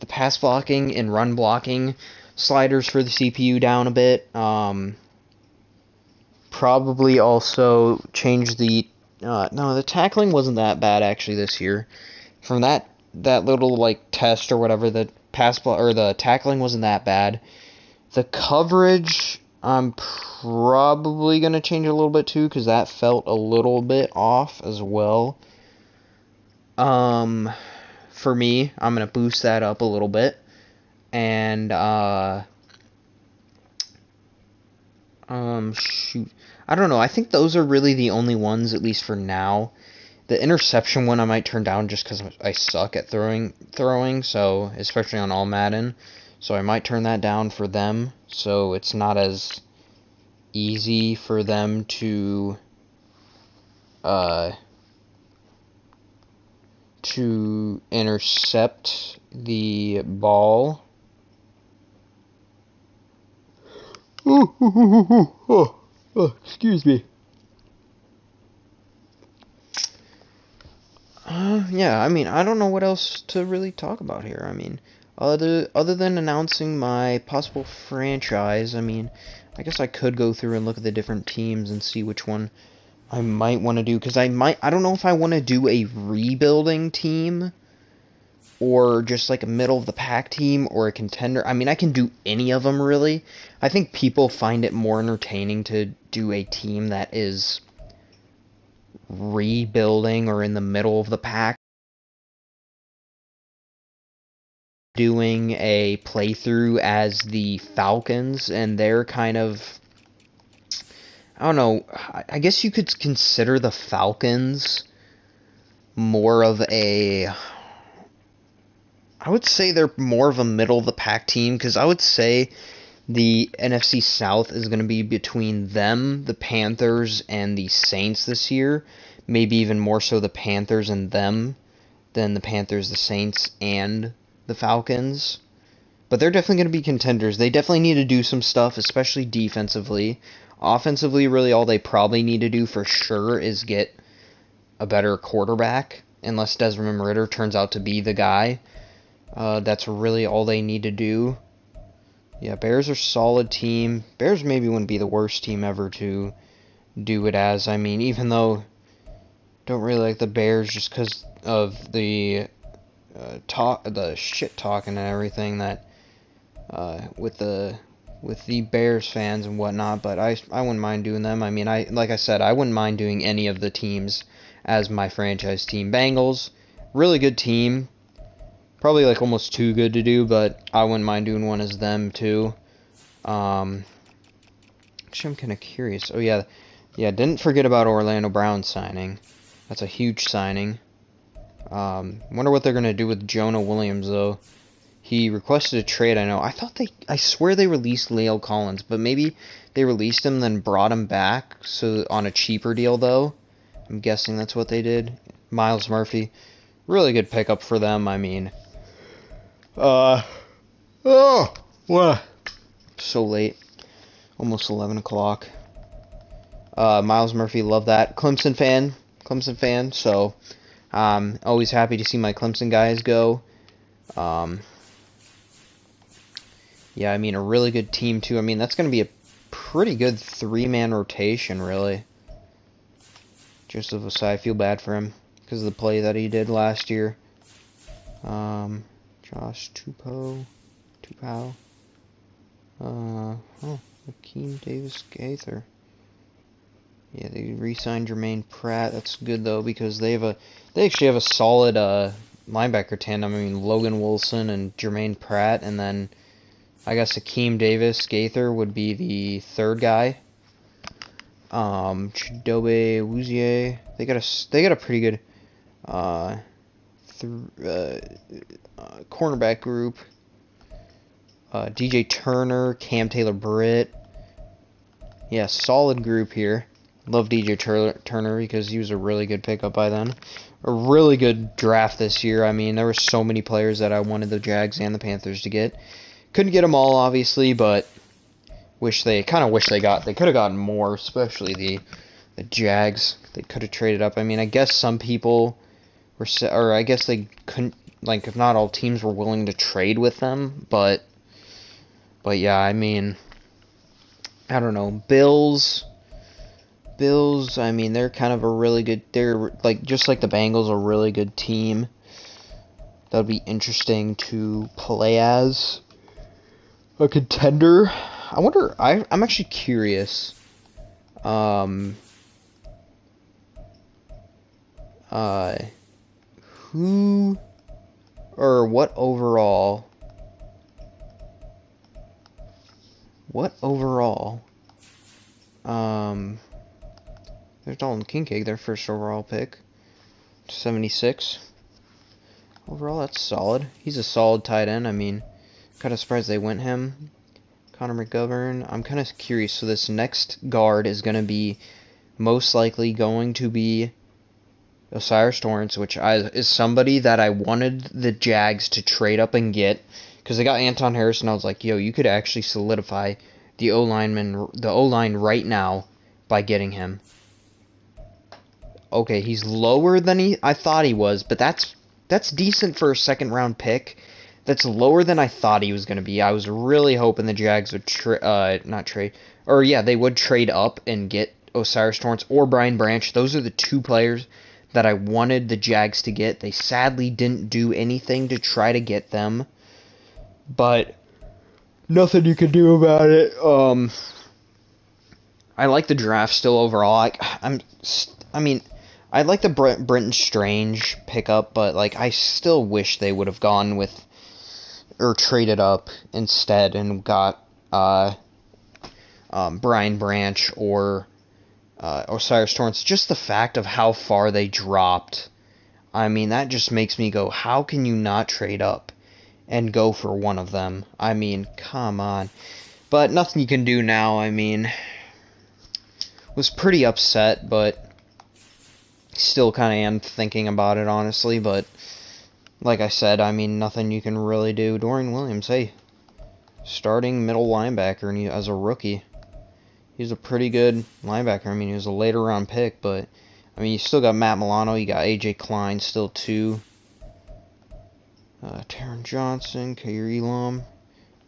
pass blocking and run blocking sliders for the CPU down a bit. Probably also change the no, the tackling wasn't that bad actually this year. From that little like test or whatever, the the tackling wasn't that bad. The coverage I'm probably gonna change a little bit too, because that felt a little bit off as well. For me, I'm gonna boost that up a little bit, and shoot, I don't know. I think those are really the only ones, at least for now. The interception one I might turn down just because I suck at throwing, so especially on all Madden. So I might turn that down for them, so it's not as easy for them to intercept the ball. Oh, excuse me. Yeah, I mean, I don't know what else to really talk about here. I mean, other than announcing my possible franchise, I mean, I guess I could go through and look at the different teams and see which one I might want to do, because I don't know if I want to do a rebuilding team or just like a middle of the pack team or a contender. I mean, I can do any of them really. I think people find it more entertaining to do a team that is rebuilding or in the middle of the pack, doing a playthrough as the Falcons, and they're kind of, I don't know, I guess you could consider the Falcons more of a, I would say they're more of a middle of the pack team, because I would say the NFC South is going to be between them, the Panthers, and the Saints this year. Maybe even more so the Panthers and them than the Panthers, the Saints, and the Falcons. But they're definitely going to be contenders. They definitely need to do some stuff, especially defensively. Offensively, really all they probably need to do for sure is get a better quarterback, unless Desmond Ridder turns out to be the guy. That's really all they need to do. Yeah, Bears are a solid team. Bears maybe wouldn't be the worst team ever to do it as. I mean, even though don't really like the Bears just because of the the shit talking and everything that with the Bears fans and whatnot, but I wouldn't mind doing them. I mean, like I said, I wouldn't mind doing any of the teams as my franchise team. Bengals, really good team. Probably like almost too good to do, but I wouldn't mind doing one as them too. Actually, I'm kind of curious. Oh yeah, didn't forget about Orlando Brown signing. That's a huge signing. Wonder what they're gonna do with Jonah Williams though. He requested a trade, I know. I swear they released La'el Collins, but maybe they released him then brought him back so on a cheaper deal, though. I'm guessing that's what they did. Miles Murphy. Really good pickup for them, I mean. Oh, what? So late. Almost 11 o'clock. Miles Murphy, love that. Clemson fan, so always happy to see my Clemson guys go. Yeah, I mean, a really good team, too. I mean, that's going to be a pretty good three-man rotation, really. Joseph Osai, I feel bad for him because of the play that he did last year. Josh Tupou. Akeem Davis-Gaither. Yeah, they re-signed Jermaine Pratt. That's good, though, because they actually have a solid linebacker tandem. I mean, Logan Wilson and Jermaine Pratt, and then I guess Akeem Davis-Gaither would be the third guy. Chidobe Awuzie. They got a pretty good cornerback group. DJ Turner, Cam Taylor-Britt. Yeah, solid group here. Love DJ Turner because he was a really good pickup by then. A really good draft this year. I mean, there were so many players that I wanted the Jags and the Panthers to get. Couldn't get them all, obviously, but they could have gotten more, especially the Jags. They could have traded up. I mean, I guess some people were, or I guess they couldn't, like, if not all teams were willing to trade with them, but yeah, I mean, I don't know. Bills, I mean, they're kind of a really good, they're like, just like the Bengals, a really good team. That would be interesting to play as a contender. I wonder, I'm actually curious. Who or what overall there's Dalton Kincaid, their first overall pick, 76 overall. That's solid. He's a solid tight end. I mean, kind of surprised they went him. Connor McGovern. I'm kind of curious. So this next guard is going to be most likely going to be Osiris Torrance, which is somebody that I wanted the Jags to trade up and get, because they got Anton Harrison. I was like, yo, you could actually solidify the O-line right now by getting him. Okay, he's lower than I thought he was, but that's decent for a second round pick. That's lower than I thought he was going to be. I was really hoping the Jags would they would trade up and get Osiris Torrance or Brian Branch. Those are the two players that I wanted the Jags to get. They sadly didn't do anything to try to get them, but nothing you can do about it. I like the draft still overall. I like the Brenton Strange pickup, but like I still wish they would have gone with or traded up instead and got Brian Branch or Osiris Torrance. Just the fact of how far they dropped, I mean, that just makes me go, how can you not trade up and go for one of them? I mean, come on. But nothing you can do now. I mean, was pretty upset, but still kind of am thinking about it, honestly. But like I said, I mean, nothing you can really do. Dorian Williams, hey, starting middle linebacker, and as a rookie, he's a pretty good linebacker. I mean, he was a later round pick, but I mean, you still got Matt Milano, you got AJ Klein still too. Taron Johnson, Kair Elam.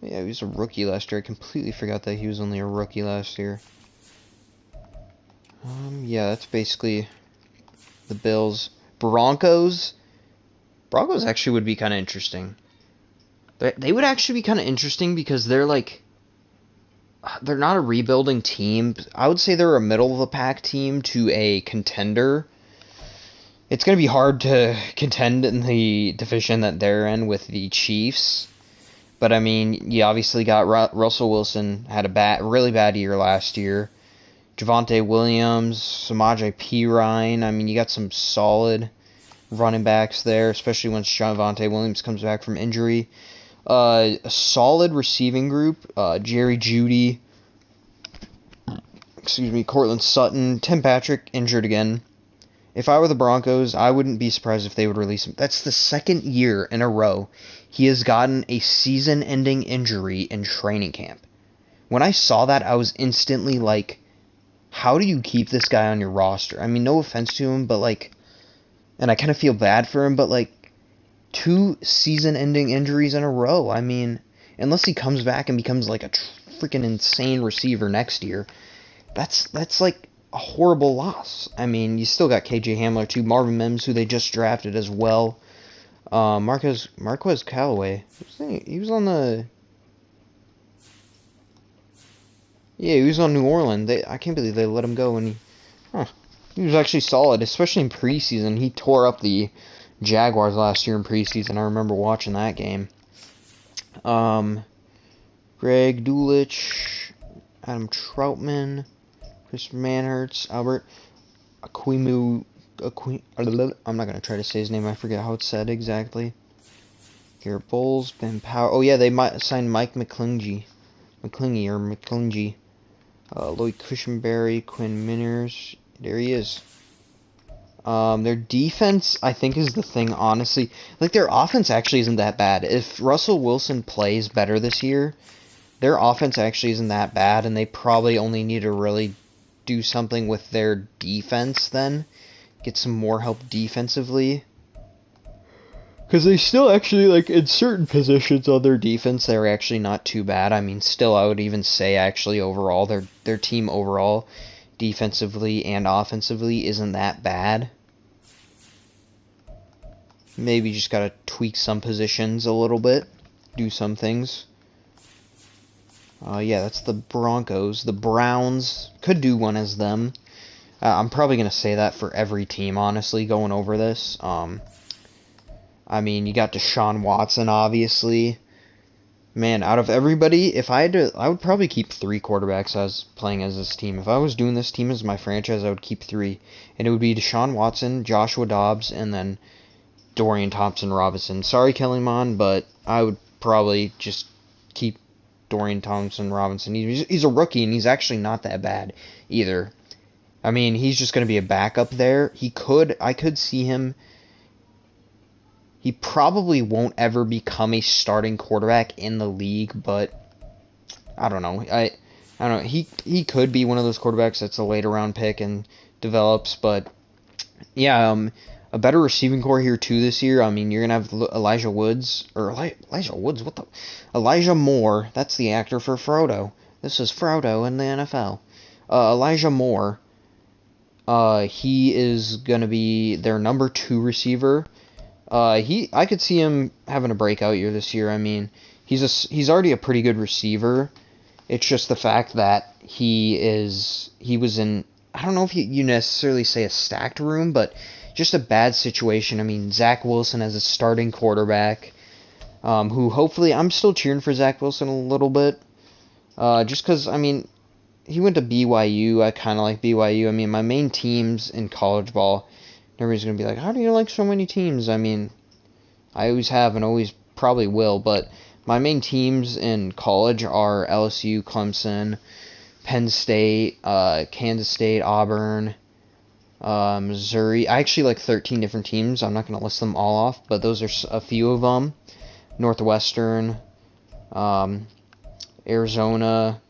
Yeah, he was a rookie last year. I completely forgot that he was only a rookie last year. Yeah, that's basically the Bills. Broncos actually would be kind of interesting. They would actually be kind of interesting because they're not a rebuilding team. I would say they're a middle of the pack team to a contender. It's going to be hard to contend in the division that they're in with the Chiefs. But I mean, you obviously got Russell Wilson, had a really bad year last year. Javonte Williams, Samaje Perine. I mean, you got some solid running backs there, especially once Javonte Williams comes back from injury. A solid receiving group. Jerry Jeudy, Cortland Sutton, Tim Patrick injured again. If I were the Broncos, I wouldn't be surprised if they would release him. That's the second year in a row he has gotten a season-ending injury in training camp. When I saw that, I was instantly like, how do you keep this guy on your roster? I mean, no offense to him, but like, and I kind of feel bad for him, but like, 2 season-ending injuries in a row. I mean, unless he comes back and becomes like a freaking insane receiver next year, that's like a horrible loss. I mean, you still got KJ Hamler too, Marvin Mims, who they just drafted as well. Marquez Callaway, he was on the... Yeah, he was on New Orleans. I can't believe they let him go, and he was actually solid, especially in preseason. He tore up the Jaguars last year in preseason. I remember watching that game. Greg Dulcich, Adam Troutman, Chris Manhertz, Albert Aquinu. I'm not gonna try to say his name. I forget how it's said exactly. Garrett Bowles, Ben Power. Oh yeah, they might sign Mike McClingy. Lloyd Cushenberry, Quinn Miniers. There he is. Their defense, I think, is the thing, honestly. Like, their offense actually isn't that bad. If Russell Wilson plays better this year, their offense actually isn't that bad, and they probably only need to really do something with their defense then. Get some more help defensively. Because they still actually, like, in certain positions on their defense, they're actually not too bad. I mean, still, I would even say, actually, overall, their team overall, defensively and offensively, isn't that bad. Maybe just gotta tweak some positions a little bit. Do some things. Yeah, that's the Broncos. The Browns could do one as them. I'm probably gonna say that for every team, honestly, going over this. I mean, you got Deshaun Watson, obviously. Man, out of everybody, if I had to, I would probably keep 3 quarterbacks I was playing as this team. If I was doing this team as my franchise, I would keep 3. And it would be Deshaun Watson, Joshua Dobbs, and then Dorian Thompson-Robinson. Sorry, Kellen Mond, but I would probably just keep Dorian Thompson-Robinson. He's a rookie, and he's actually not that bad either. I mean, he's just going to be a backup there. I could see him... He probably won't ever become a starting quarterback in the league, but I don't know. I don't know. He could be one of those quarterbacks that's a later round pick and develops, but yeah, a better receiving core here too this year. I mean, you're gonna have Elijah Moore. That's the actor for Frodo. This is Frodo in the NFL. Elijah Moore. He is gonna be their number 2 receiver. I could see him having a breakout year this year. I mean, he's already a pretty good receiver. It's just the fact that he was in, I don't know if you necessarily say a stacked room, but just a bad situation. I mean, Zach Wilson as a starting quarterback, who hopefully, I'm still cheering for Zach Wilson a little bit, just because, I mean, he went to BYU. I kind of like BYU. I mean, my main teams in college ball, everybody's going to be like, how do you like so many teams? I mean, I always have and always probably will, but my main teams in college are LSU, Clemson, Penn State, Kansas State, Auburn, Missouri. I actually like 13 different teams. I'm not going to list them all off, but those are a few of them. Northwestern, Arizona,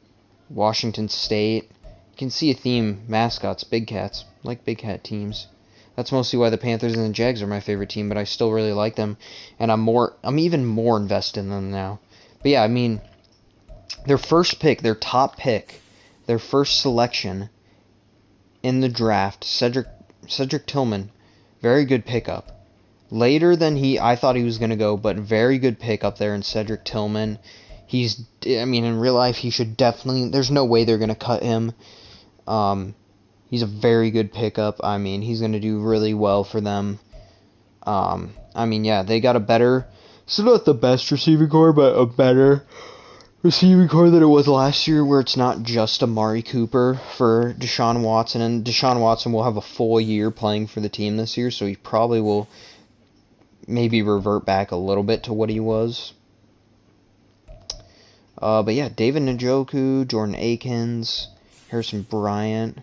Washington State. You can see a theme, mascots, Big Cats. I like Big Cat teams. That's mostly why the Panthers and the Jags are my favorite team, but I still really like them, and I'm even more invested in them now. But yeah, I mean, their first pick, their top pick, their first selection in the draft, Cedric Tillman, very good pickup. Later than I thought he was going to go, but very good pickup there in Cedric Tillman. I mean, in real life, he should definitely, there's no way they're going to cut him. He's a very good pickup. I mean, he's going to do really well for them. I mean, yeah, they got still not the best receiving core, but a better receiving core than it was last year, where it's not just Amari Cooper for Deshaun Watson. And Deshaun Watson will have a full year playing for the team this year, so he probably will maybe revert back a little bit to what he was. But yeah, David Njoku, Jordan Akins, Harrison Bryant.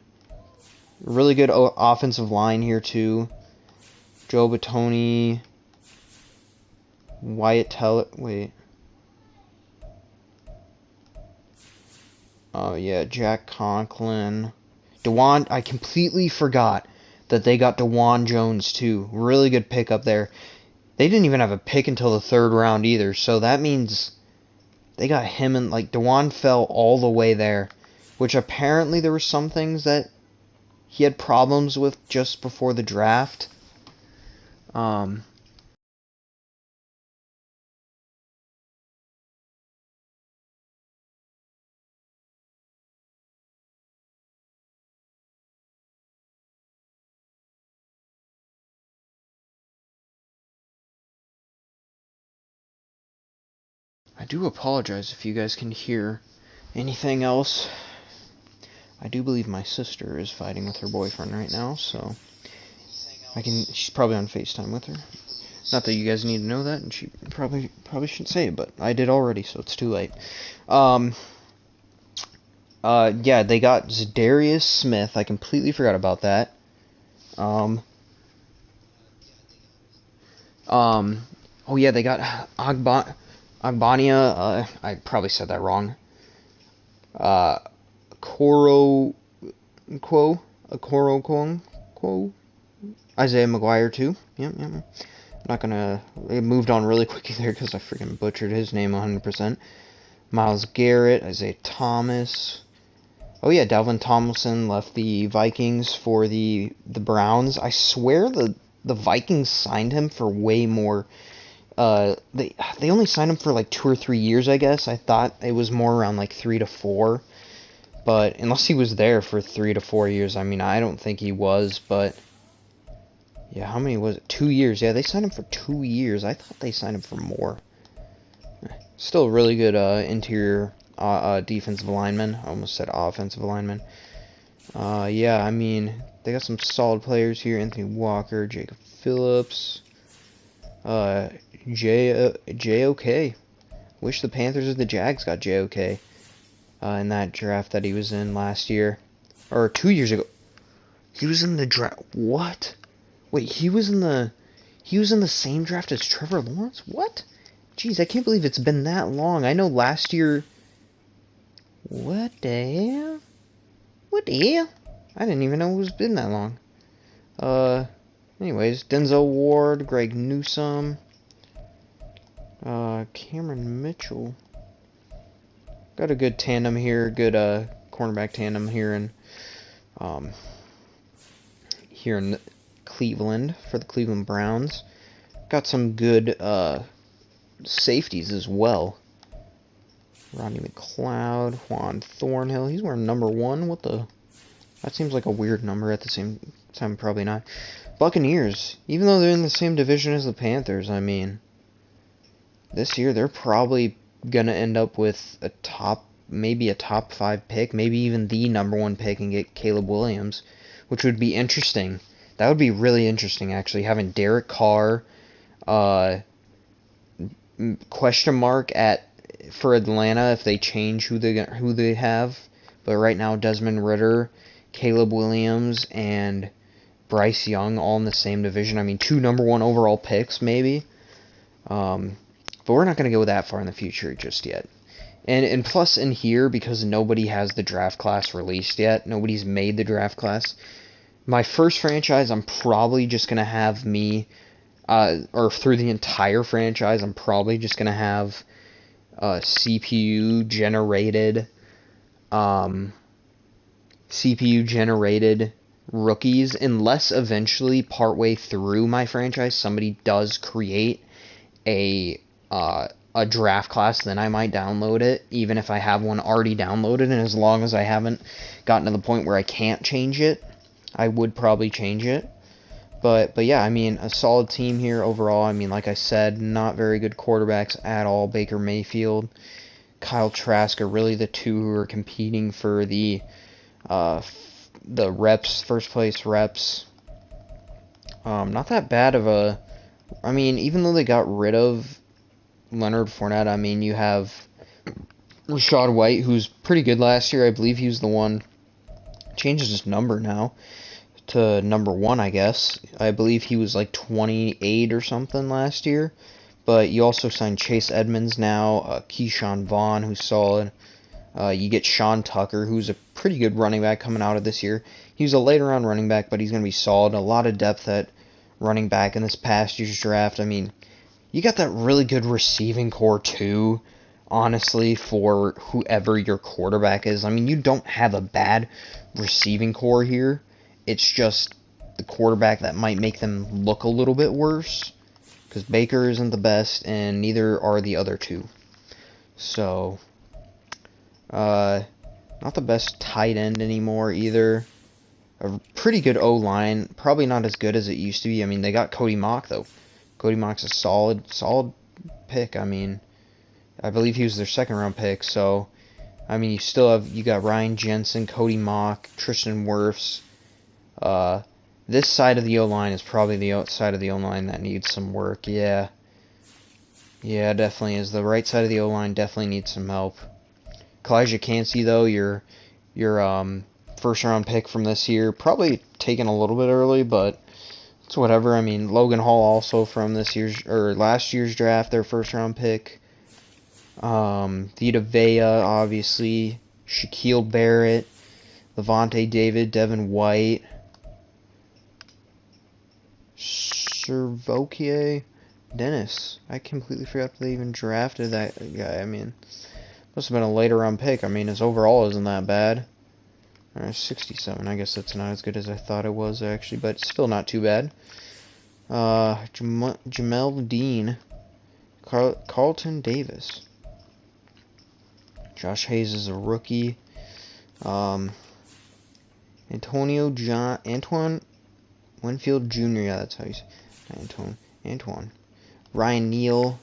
Really good offensive line here, too. Joe Batoni, Wyatt Teller. Wait. Oh, yeah, Jack Conklin. DeJuan, I completely forgot that they got DeJuan Jones, too. Really good pick up there. They didn't even have a pick until the 3rd round either, so that means they got him, and like DeJuan fell all the way there, which apparently there were some things that he had problems with just before the draft. I do apologize if you guys can hear anything else. I do believe my sister is fighting with her boyfriend right now, so she's probably on FaceTime with her. Not that you guys need to know that, and she probably shouldn't say it, but I did already, so it's too late. Yeah, they got Zadarius Smith. I completely forgot about that. Oh yeah, they got Agbania. I probably said that wrong. Okoro Quo. Isaiah McGuire too. Yep. I'm not gonna. It moved on really quickly there because I freaking butchered his name 100%. Myles Garrett, Isaiah Thomas. Oh yeah, Dalvin Tomlinson left the Vikings for the Browns. I swear the Vikings signed him for way more. They only signed him for like 2 or 3 years, I guess. I thought it was more around like 3 to 4. But unless he was there for 3 to 4 years, I mean, I don't think he was. But yeah, how many was it? 2 years. Yeah, they signed him for 2 years. I thought they signed him for more. Still really good interior defensive lineman. I almost said offensive lineman. Yeah, I mean, they got some solid players here. Anthony Walker, Jacob Phillips, JOK. Wish the Panthers or the Jags got JOK in that draft that he was in last year. Or 2 years ago. He was in the draft. What? Wait, he was in the same draft as Trevor Lawrence? What? Jeez, I can't believe it's been that long. I know last year... What the hell? What the hell? I didn't even know it was been that long. Anyways, Denzel Ward, Greg Newsome, Cameron Mitchell. Got a good tandem here, good cornerback tandem here in Cleveland for the Cleveland Browns. Got some good safeties as well. Rodney McLeod, Juan Thornhill. He's wearing number 1. What the? That seems like a weird number. At the same time, probably not. Buccaneers, even though they're in the same division as the Panthers, I mean, this year they're probably gonna end up with maybe a top 5 pick, maybe even the number 1 pick, and get Caleb Williams, which would be interesting. That would be really interesting, actually, having Derek Carr, question mark for Atlanta if they change who they have. But right now, Desmond Ridder, Caleb Williams, and Bryce Young all in the same division. I mean, 2 number 1 overall picks, maybe. But we're not going to go that far in the future just yet. And plus in here, because nobody has the draft class released yet, nobody's made the draft class, my first franchise, I'm probably just going to have or through the entire franchise, I'm probably just going to have CPU generated rookies, unless eventually partway through my franchise somebody does create a draft class. Then I might download it, even if I have one already downloaded, and as long as I haven't gotten to the point where I can't change it, I would probably change it. But yeah, I mean, a solid team here overall. I mean, like I said, not very good quarterbacks at all. Baker Mayfield, Kyle Trask are really the two who are competing for the reps, first place reps. Not that bad of a... I mean, even though they got rid of Leonard Fournette, I mean, you have Rashad White, who's pretty good last year. I believe he was the one. Changes his number now to number 1, I guess. I believe he was like 28 or something last year. But you also signed Chase Edmonds now, Keyshawn Vaughn, who's solid. You get Sean Tucker, who's a pretty good running back coming out of this year. He was a later round running back, but he's going to be solid. A lot of depth at running back in this past year's draft. I mean, you got that really good receiving core too, honestly, for whoever your quarterback is. I mean, you don't have a bad receiving core here. It's just the quarterback that might make them look a little bit worse, because Baker isn't the best, and neither are the other two. So, not the best tight end anymore either. A pretty good O-line, probably not as good as it used to be. I mean, they got Cody Mock, though. Cody Mock's a solid pick. I mean, I believe he was their second-round pick, so, I mean, you got Ryan Jensen, Cody Mock, Tristan Wirfs. This side of the O-line is probably the side of the O-line that needs some work, yeah. Yeah, it definitely is. The right side of the O-line definitely needs some help. Kalijah Cansey, though, your first-round pick from this year, probably taken a little bit early, but it's whatever. I mean, Logan Hall also from last year's draft, their first-round pick. Vita Vea, obviously. Shaquille Barrett, Levante David, Devin White, Servokier, Dennis. I completely forgot they even drafted that guy. I mean, must have been a later round pick. I mean, his overall isn't that bad. 67. I guess that's not as good as I thought it was, actually, but still not too bad. Jamel Dean, Carlton Davis. Josh Hayes is a rookie. Antoine Winfield Jr. Yeah, that's how you say Antoine. Ryan Neal.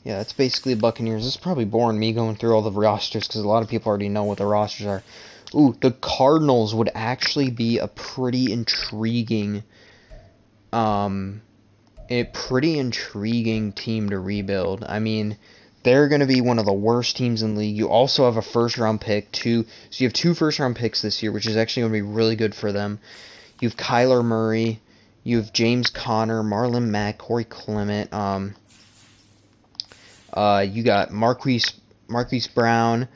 Yeah, that's basically Buccaneers. This is probably boring, me going through all the rosters, because a lot of people already know what the rosters are. Ooh, the Cardinals would actually be a pretty intriguing team to rebuild. I mean, they're going to be one of the worst teams in the league. You also have a first-round pick, too. So you have 2 first-round picks this year, which is actually going to be really good for them. You have Kyler Murray. You have James Conner, Marlon Mack, Corey Clement. You got Marquise Brown,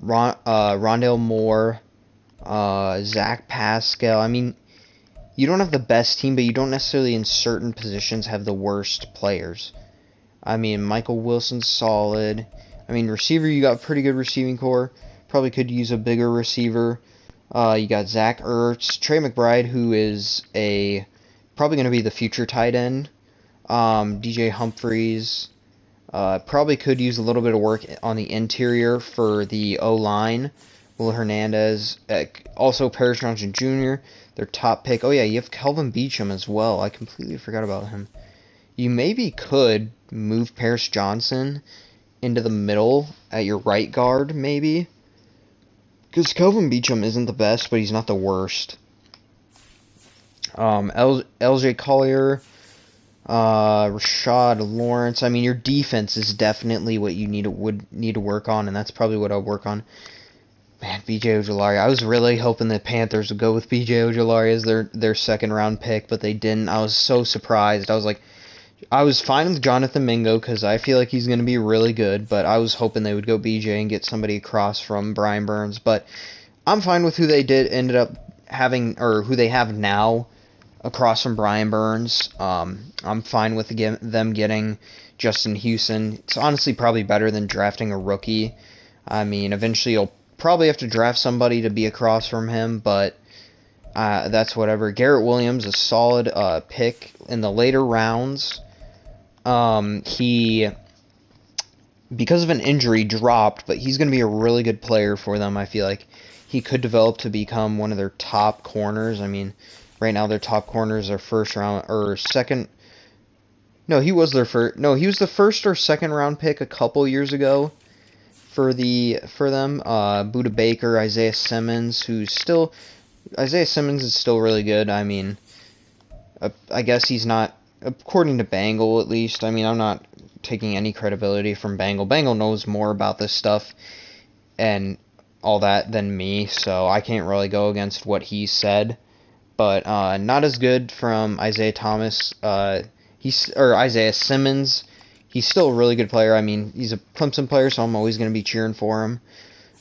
Rondale Moore, Zach Pascal. I mean, you don't have the best team, but you don't necessarily in certain positions have the worst players. I mean, Michael Wilson's solid. I mean, receiver, you got pretty good receiving core. Probably could use a bigger receiver. You got Zach Ertz, Trey McBride, who is probably going to be the future tight end. DJ Humphries. Probably could use a little bit of work on the interior for the O-line. Will Hernandez. Also, Paris Johnson Jr., their top pick. Oh, yeah, you have Kelvin Beachum as well. I completely forgot about him. You maybe could move Paris Johnson into the middle at your right guard, maybe. Because Kelvin Beachum isn't the best, but he's not the worst. LJ Collier, Rashad Lawrence. I mean, your defense is definitely what you would need to work on, and that's probably what I'll work on. Man, B.J. Ojulari. I was really hoping the Panthers would go with B.J. Ojulari as their second-round pick, but they didn't. I was so surprised. I was fine with Jonathan Mingo because I feel like he's going to be really good, but I was hoping they would go BJ and get somebody across from Brian Burns. But I'm fine with who they ended up having, or who they have now across from Brian Burns. I'm fine with them getting Justin Houston. It's honestly probably better than drafting a rookie. I mean, eventually you'll probably have to draft somebody to be across from him, but that's whatever. Garrett Williams, a solid pick in the later rounds. He, because of an injury, dropped, but he's going to be a really good player for them. I feel like he could develop to become one of their top corners. I mean, right now their top corners are first round or second. No, he was he was the first or second round pick a couple years ago for them. Budda Baker, Isaiah Simmons is still really good. I mean, I guess he's not, according to Bangle at least. I mean, I'm not taking any credibility from Bangle. Bangle knows more about this stuff and all that than me, so I can't really go against what he said. But not as good from Isaiah Thomas. Or Isaiah Simmons. He's still a really good player. I mean, he's a Clemson player, so I'm always going to be cheering for him.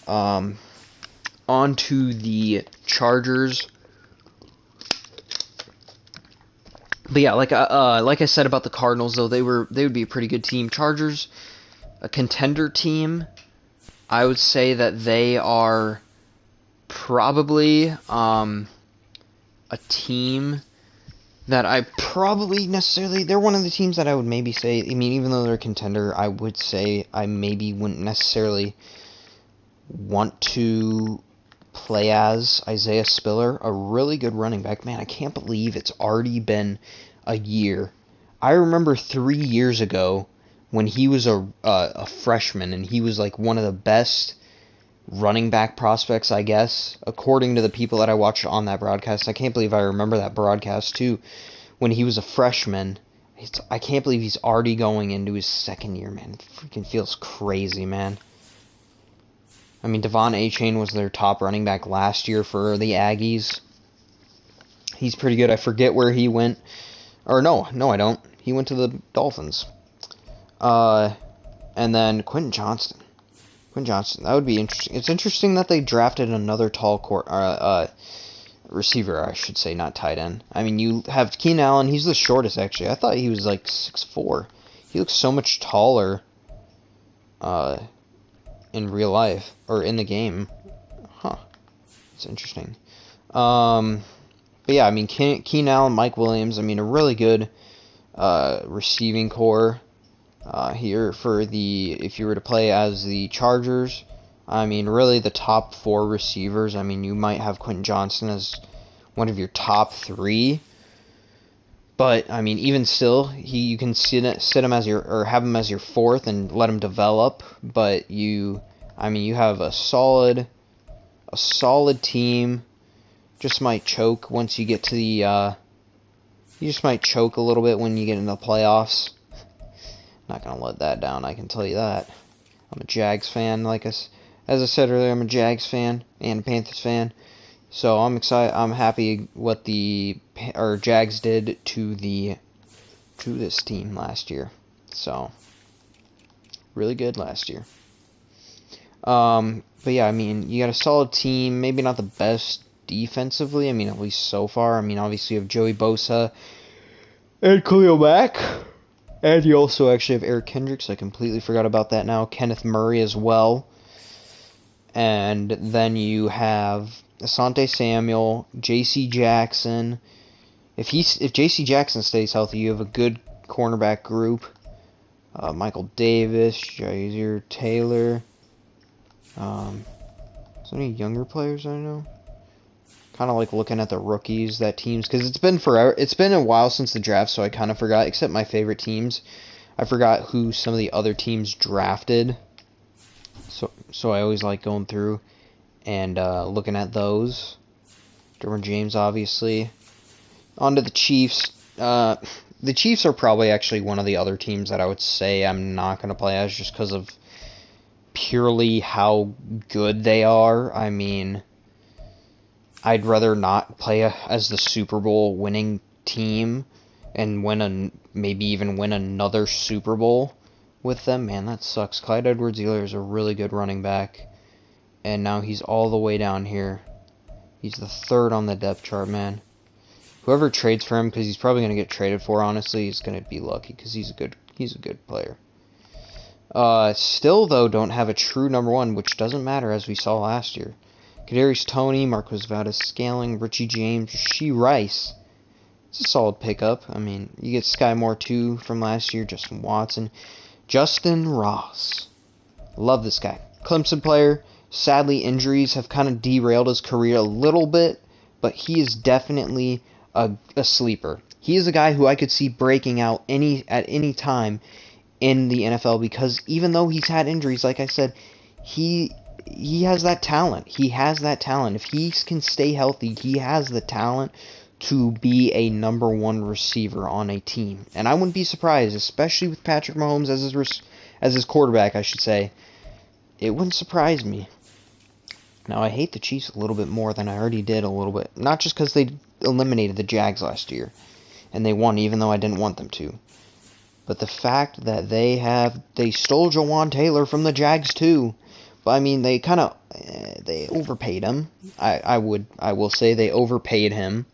On to the Chargers. But yeah, like I said about the Cardinals, though, they would be a pretty good team. Chargers, a contender team. I would say that they are probably a team that I probably necessarily... They're one of the teams that I would maybe say... I mean, even though they're a contender, I would say I maybe wouldn't necessarily want to play as Isaiah Spiller, a really good running back. Man, I can't believe it's already been a year. I remember 3 years ago when he was a freshman, and he was like one of the best running back prospects, I guess, according to the people that I watched on that broadcast. I can't believe I remember that broadcast, too, when he was a freshman. I can't believe he's already going into his second year, man. It freaking feels crazy, man. I mean, Devon Achane was their top running back last year for the Aggies. He's pretty good. I forget where he went. Or no, I don't. He went to the Dolphins. And then Quentin Johnston. That would be interesting. It's interesting that they drafted another tall receiver, I should say, not tight end. I mean, you have Keenan Allen. He's the shortest, actually. I thought he was like 6'4". He looks so much taller in real life, or in the game. Huh. It's interesting. But yeah, I mean, Keenan Allen, Mike Williams, I mean, a really good receiving core here for if you were to play as the Chargers. I mean, really the top 4 receivers. I mean, you might have Quentin Johnston as one of your top 3. But, I mean, even still, you can sit him as have him as your 4th and let him develop. But you have a solid team. Just might choke once you get to the, you just might choke a little bit when you get into the playoffs. Not going to let that down, I can tell you that. I'm a Jags fan, as I said earlier, I'm a Jags fan and a Panthers fan. So I'm excited. I'm happy what the Jags did to this team last year. So really good last year. But yeah, I mean, you got a solid team. Maybe not the best defensively. I mean, at least so far. I mean, obviously you have Joey Bosa and Khalil Mack. And you also actually have Eric Kendricks. I completely forgot about that now. Kenneth Murray as well. And then you have Asante Samuel, J.C. Jackson. If J.C. Jackson stays healthy, you have a good cornerback group. Michael Davis, Jair Taylor. Is there any younger players I know? Kind of like looking at the rookies, that teams, because it's been forever. It's been a while since the draft, so I kind of forgot, except my favorite teams. I forgot who some of the other teams drafted. So I always like going through and looking at those. Derwin James, obviously. On to the Chiefs. The Chiefs are probably actually one of the other teams that I would say I'm not going to play as just because of purely how good they are. I mean, I'd rather not play as the Super Bowl winning team and maybe even win another Super Bowl with them. Man, that sucks. Clyde Edwards-Helaire is a really good running back, and now he's all the way down here. He's the 3rd on the depth chart, man. Whoever trades for him, because he's probably going to get traded for, honestly, is going to be lucky, because he's a good player. Still, though, don't have a true number 1, which doesn't matter, as we saw last year. Kadarius Toney, Marquez Valdes-Scantling, Richie James, Rashee Rice. It's a solid pickup. I mean, you get Sky Moore, too, from last year, Justin Watson. Justin Ross. Love this guy. Clemson player. Sadly, injuries have kind of derailed his career a little bit, but he is definitely a sleeper. He is a guy who I could see breaking out at any time in the NFL, because even though he's had injuries, like I said, he has that talent. He has that talent. If he can stay healthy, he has the talent to be a number 1 receiver on a team. And I wouldn't be surprised, especially with Patrick Mahomes as his quarterback, I should say. It wouldn't surprise me. Now, I hate the Chiefs a little bit more than I already did a little bit. Not just because they eliminated the Jags last year, and they won even though I didn't want them to. But the fact that they stole Jawan Taylor from the Jags too. But I mean, they kind of, they overpaid him. I will say they overpaid him.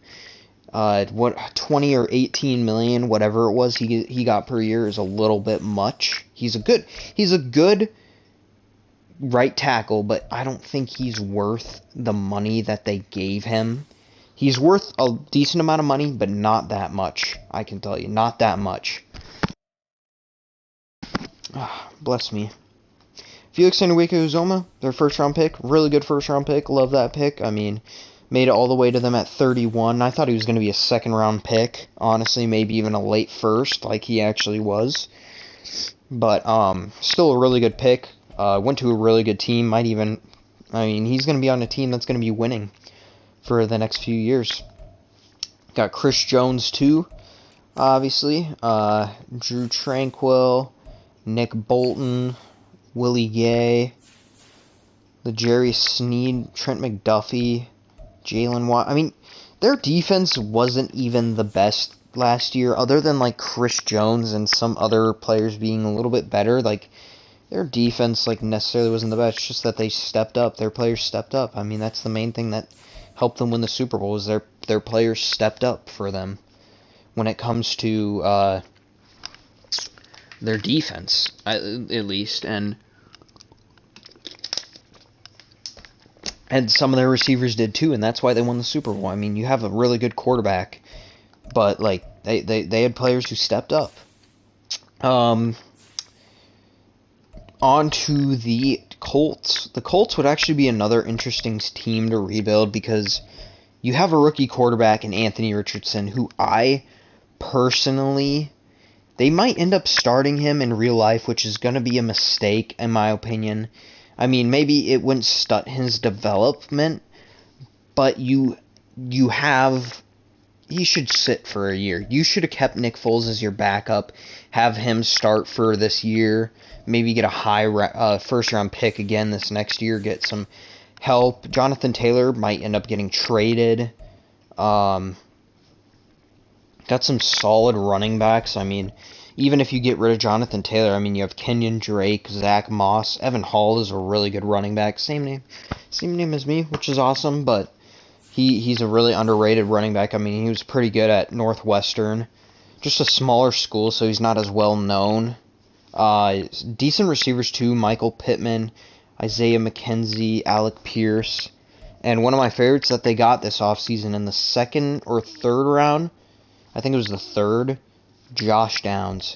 What 20 or 18 million, whatever it was he got per year is a little bit much. He's a good right tackle, but I don't think he's worth the money that they gave him. He's worth a decent amount of money, but not that much. I can tell you, not that much. Bless me. Felix Uzoma, their first-round pick. Really good first-round pick. Love that pick. I mean, made it all the way to them at 31. I thought he was going to be a second-round pick. Honestly, maybe even a late first, like he actually was. But still a really good pick. Went to a really good team. He's going to be on a team that's going to be winning for the next few years. Got Chris Jones, too, obviously. Drew Tranquill, Nick Bolton, Willie Gay, the Jerry Sneed, Trent McDuffie, Jalen Watt. I mean, their defense wasn't even the best last year, other than like Chris Jones and some other players being a little bit better. Like, their defense necessarily wasn't the best. It's just that they stepped up. Their players stepped up. I mean, that's the main thing that helped them win the Super Bowl, is their players stepped up for them when it comes to their defense, at least, and some of their receivers did too, and that's why they won the Super Bowl. I mean, you have a really good quarterback, but they had players who stepped up. On to the Colts. The Colts would actually be another interesting team to rebuild, because you have a rookie quarterback in Anthony Richardson, who I personally, they might end up starting him in real life, which is going to be a mistake, in my opinion. I mean, maybe it wouldn't stunt his development, but he should sit for a year. You should have kept Nick Foles as your backup, have him start for this year, maybe get a high first-round pick again this next year, get some help. Jonathan Taylor might end up getting traded. Got some solid running backs. I mean, even if you get rid of Jonathan Taylor, I mean, you have Kenyon Drake, Zach Moss, Evan Hall is a really good running back. Same name as me, which is awesome, but he's a really underrated running back. I mean, he was pretty good at Northwestern. Just a smaller school, so he's not as well known. Decent receivers too, Michael Pittman, Isaiah McKenzie, Alec Pierce, and one of my favorites that they got this offseason in the second or third round, I think it was the third, Josh Downs.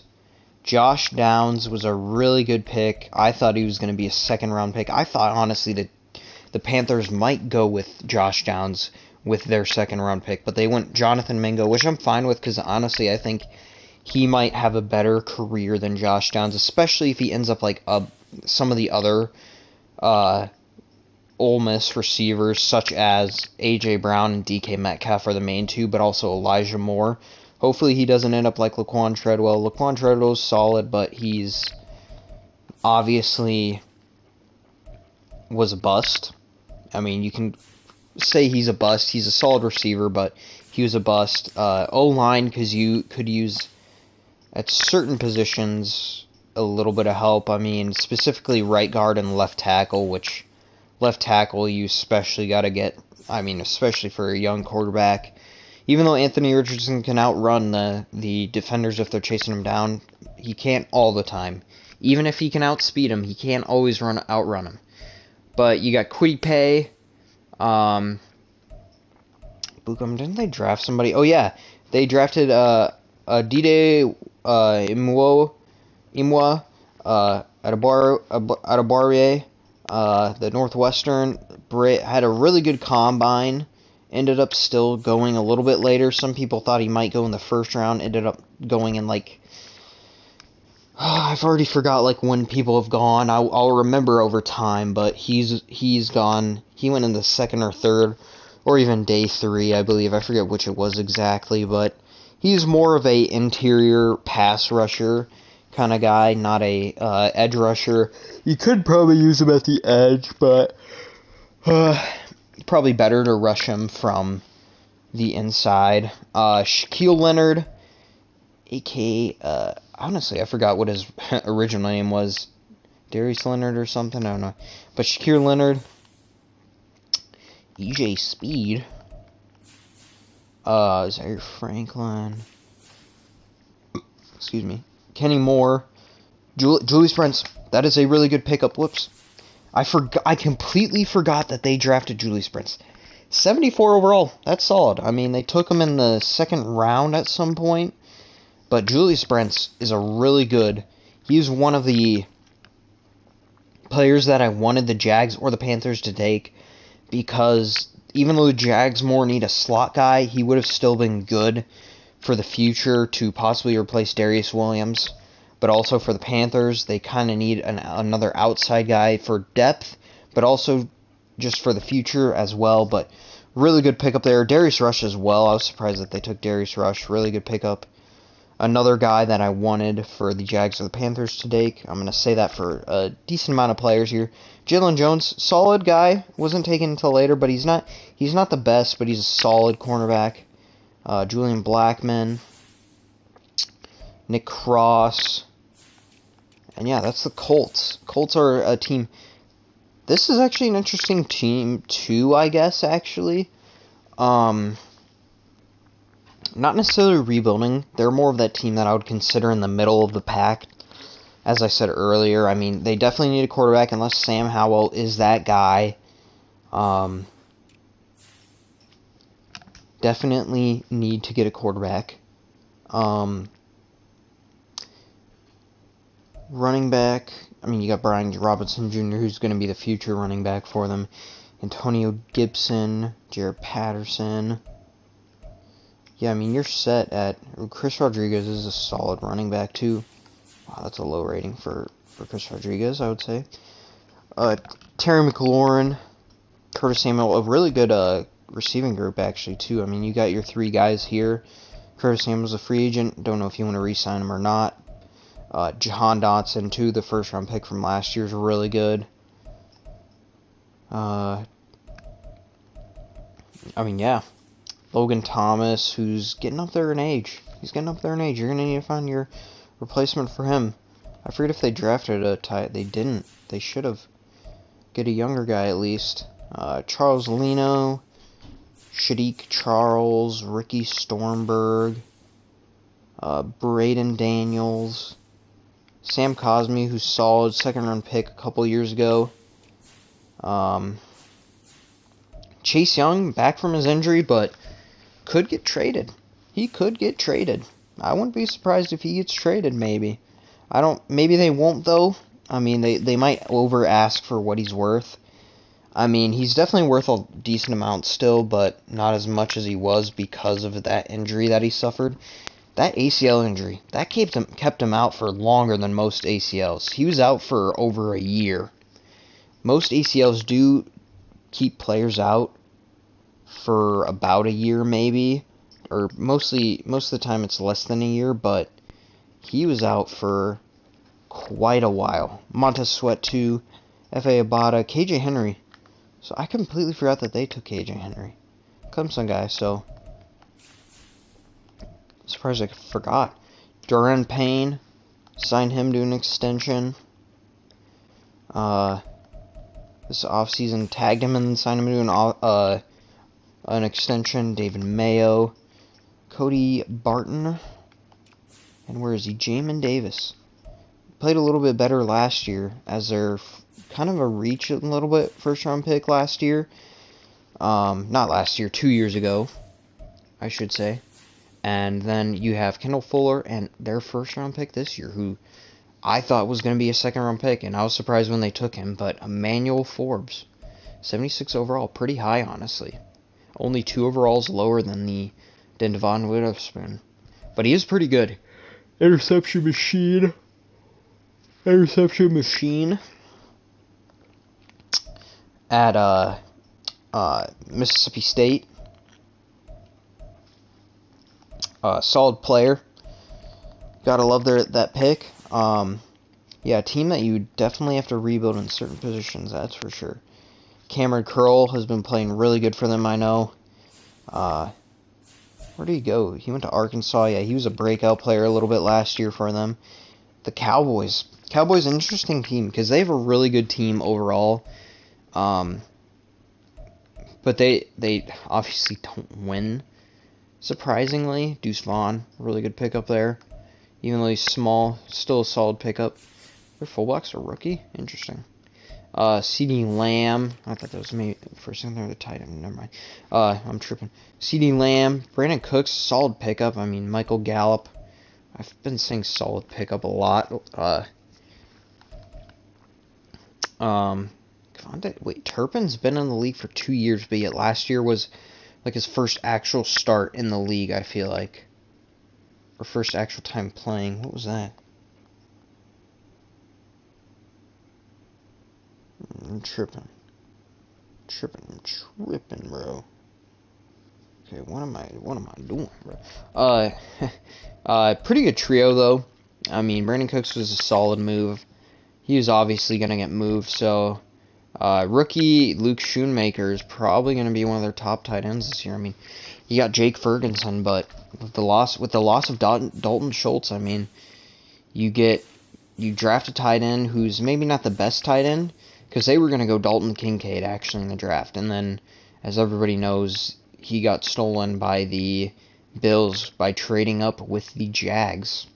Josh Downs was a really good pick. I thought he was going to be a second-round pick. I thought, honestly, that the Panthers might go with Josh Downs with their second-round pick, but they went Jonathan Mingo, which I'm fine with, because honestly, I think he might have a better career than Josh Downs, especially if he ends up like some of the other Ole Miss receivers, such as A.J. Brown and D.K. Metcalf are the main two, but also Elijah Moore. Hopefully he doesn't end up like Laquan Treadwell. Laquan Treadwell's solid, but he's obviously was a bust. I mean, you can say he's a bust. He's a solid receiver, but he was a bust. O-line, because you could use, at certain positions, a little bit of help. I mean, specifically right guard and left tackle, which left tackle you especially got to get, I mean, especially for a young quarterback. Even though Anthony Richardson can outrun the defenders if they're chasing him down, he can't all the time. Even if he can outspeed him, he can't always outrun him. But you got Kwity Paye. Bukum, didn't they draft somebody? Oh, yeah. They drafted Dide Imwa Adebawore, the Northwestern Brit, had a really good combine. Ended up still going a little bit later. Some people thought he might go in the first round. Ended up going in I've already forgot when people have gone. I'll remember over time, but he's gone. He went in the second or third, or even day 3, I believe. I forget which it was exactly, but he's more of a interior pass rusher kind of guy, not a edge rusher. You could probably use him at the edge, but Probably better to rush him from the inside. Shaquille Leonard, a.k.a. Honestly, I forgot what his original name was. Darius Leonard or something, I don't know. But Shaquille Leonard, EJ Speed, Zaire Franklin, excuse me, Kenny Moore, Julius Prince. That is a really good pickup. Whoops. I completely forgot that they drafted Julius Prince. 74 overall. That's solid. I mean, they took him in the second round at some point. But Julius Prince is a really good... He's one of the players that I wanted the Jags or the Panthers to take. Because even though the Jags more need a slot guy, he would have still been good for the future to possibly replace Darius Williams. But also for the Panthers, they kind of need another outside guy for depth, but also just for the future as well. But really good pickup there. Darius Rush as well. I was surprised that they took Darius Rush. Really good pickup. Another guy that I wanted for the Jags or the Panthers to take. I'm going to say that for a decent amount of players here. Jalen Jones, solid guy. Wasn't taken until later, but he's not the best, but he's a solid cornerback. Julian Blackman. Nick Cross. And yeah, that's the Colts. Colts are a team. This is actually an interesting team too, I guess, actually. Not necessarily rebuilding. They're more of that team that I would consider in the middle of the pack. As I said earlier, I mean, they definitely need a quarterback unless Sam Howell is that guy. Definitely need to get a quarterback. Running back, I mean, you got Brian Robinson Jr., who's going to be the future running back for them. Antonio Gibson, Jared Patterson. Yeah, I mean, you're set at... Chris Rodriguez is a solid running back, too. Wow, that's a low rating for Chris Rodriguez, I would say. Terry McLaurin, Curtis Samuel, a really good receiving group, actually, too. I mean, you got your three guys here. Curtis Samuel's a free agent. Don't know if you want to re-sign him or not. Jahan Dotson, too, the first-round pick from last year, is really good. I mean, yeah. Logan Thomas, who's getting up there in age. He's getting up there in age. You're going to need to find your replacement for him. I forget if they drafted a tight. They didn't. They should have. Get a younger guy, at least. Charles Leno, Shadiq Charles, Ricky Stormberg, Braden Daniels, Sam Cosmi, who's solid, second-round pick a couple years ago. Chase Young, back from his injury, but could get traded. He could get traded. I wouldn't be surprised if he gets traded, maybe. Maybe they won't, though. I mean, they might over-ask for what he's worth. I mean, he's definitely worth a decent amount still, but not as much as he was because of that injury that he suffered. That ACL injury, that kept him out for longer than most ACLs. He was out for over a year. Most ACLs do keep players out for about a year, maybe. Or most of the time it's less than a year, but he was out for quite a while. Montez Sweat, too. F.A. Abada, KJ Henry. So I completely forgot that they took KJ Henry. Clemson guy, so... Surprised I forgot. Duran Payne. Signed him to an extension. This offseason tagged him and signed him to an extension. David Mayo. Cody Barton. And where is he? Jamin Davis. Played a little bit better last year as their kind of a reach a little bit first round pick last year. Not last year, 2 years ago, I should say. And then you have Kendall Fuller and their first round pick this year, who I thought was going to be a second round pick, and I was surprised when they took him. But Emmanuel Forbes, 76 overall, pretty high, honestly. Only 2 overalls lower than Devon Witherspoon. But he is pretty good. Interception machine. At Mississippi State. Solid player. Gotta love that pick. Yeah, a team that you definitely have to rebuild in certain positions, that's for sure. Cameron Curl has been playing really good for them, I know. Where did he go? He went to Arkansas. Yeah, he was a breakout player a little bit last year for them. The Cowboys. Cowboys, an interesting team because they have a really good team overall. But they obviously don't win. Surprisingly, Deuce Vaughn, really good pickup there. Even though he's small, still a solid pickup. Their fullback's a rookie? Interesting. CeeDee Lamb. I thought that was me for a second there, the tight end. Never mind. I'm tripping. CeeDee Lamb. Brandon Cooks, solid pickup. I mean, Michael Gallup. I've been saying solid pickup a lot. Turpin's been in the league for 2 years, but yet last year was like his first actual start in the league, I feel like. Or first actual time playing. What was that? I'm tripping, bro. Okay, what am I doing, bro? Pretty good trio, though. I mean, Brandon Cooks was a solid move. He was obviously going to get moved, so... rookie Luke Schoonmaker is probably going to be one of their top tight ends this year. I mean, you got Jake Ferguson, but with the loss of Dalton Schultz, I mean, you draft a tight end who's maybe not the best tight end, because they were going to go Dalton Kincaid actually in the draft, and then, as everybody knows, he got stolen by the Bills by trading up with the Jags.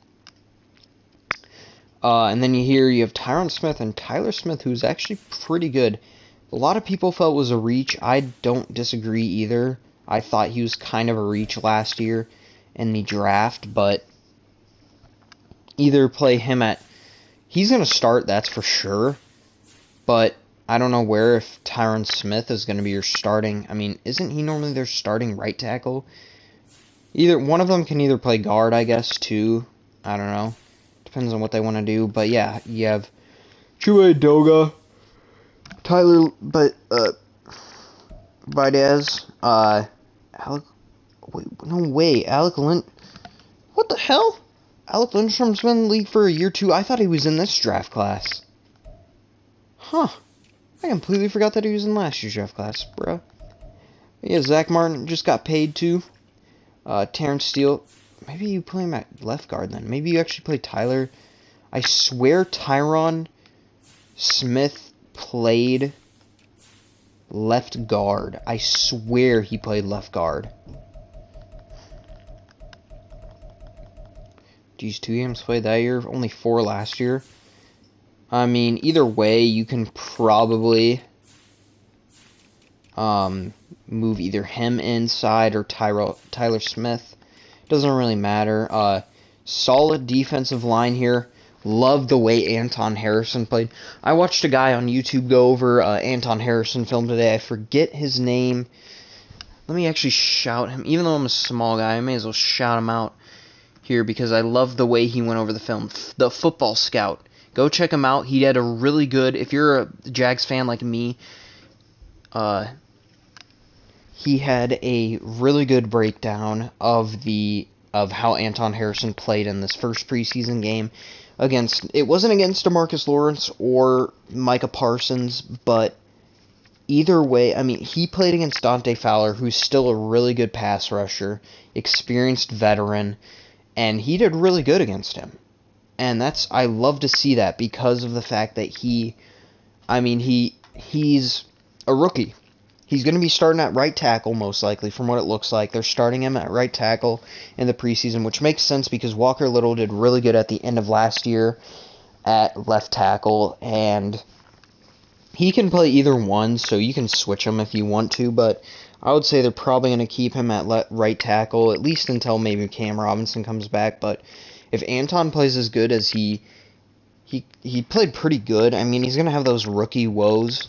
And then you have Tyron Smith and Tyler Smith, who's actually pretty good. A lot of people felt it was a reach. I don't disagree either. I thought he was kind of a reach last year in the draft, but either play him at... He's going to start, that's for sure, but I don't know where if Tyron Smith is going to be your starting... I mean, isn't he normally their starting right tackle? Either one of them can either play guard, I guess, too. I don't know. Depends on what they want to do, but yeah, you have Chua Doga, Tyler, Videz, Alec, wait, no way, Alec Lynn, what the hell? Alec Lindstrom's been in the league for a year too. I thought he was in this draft class. Huh. I completely forgot that he was in last year's draft class, bruh. Yeah, Zach Martin just got paid too. Terrence Steele. Maybe you play him at left guard then. Maybe you actually play Tyler. I swear Tyron Smith played left guard. I swear he played left guard. Geez, 2 games played that year. Only 4 last year. I mean, either way, you can probably move either him inside or Tyler Smith. Doesn't really matter. Solid defensive line here. Love the way Anton Harrison played. I watched a guy on YouTube go over Anton Harrison film today. I forget his name. Let me actually shout him. Even though I'm a small guy, I may as well shout him out here because I love the way he went over the film. The Football Scout. Go check him out. He had a really good... If you're a Jags fan like me, he had a really good breakdown of how Anton Harrison played in this first preseason game against... It wasn't against DeMarcus Lawrence or Micah Parsons, but either way, I mean, he played against Dante Fowler, who's still a really good pass rusher, experienced veteran, and he did really good against him. And I love to see that because of the fact that he's a rookie. He's going to be starting at right tackle, most likely, from what it looks like. They're starting him at right tackle in the preseason, which makes sense because Walker Little did really good at the end of last year at left tackle, and he can play either one, so you can switch him if you want to, but I would say they're probably going to keep him at right tackle, at least until maybe Cam Robinson comes back, but if Anton plays as good as he played pretty good, I mean, he's going to have those rookie woes,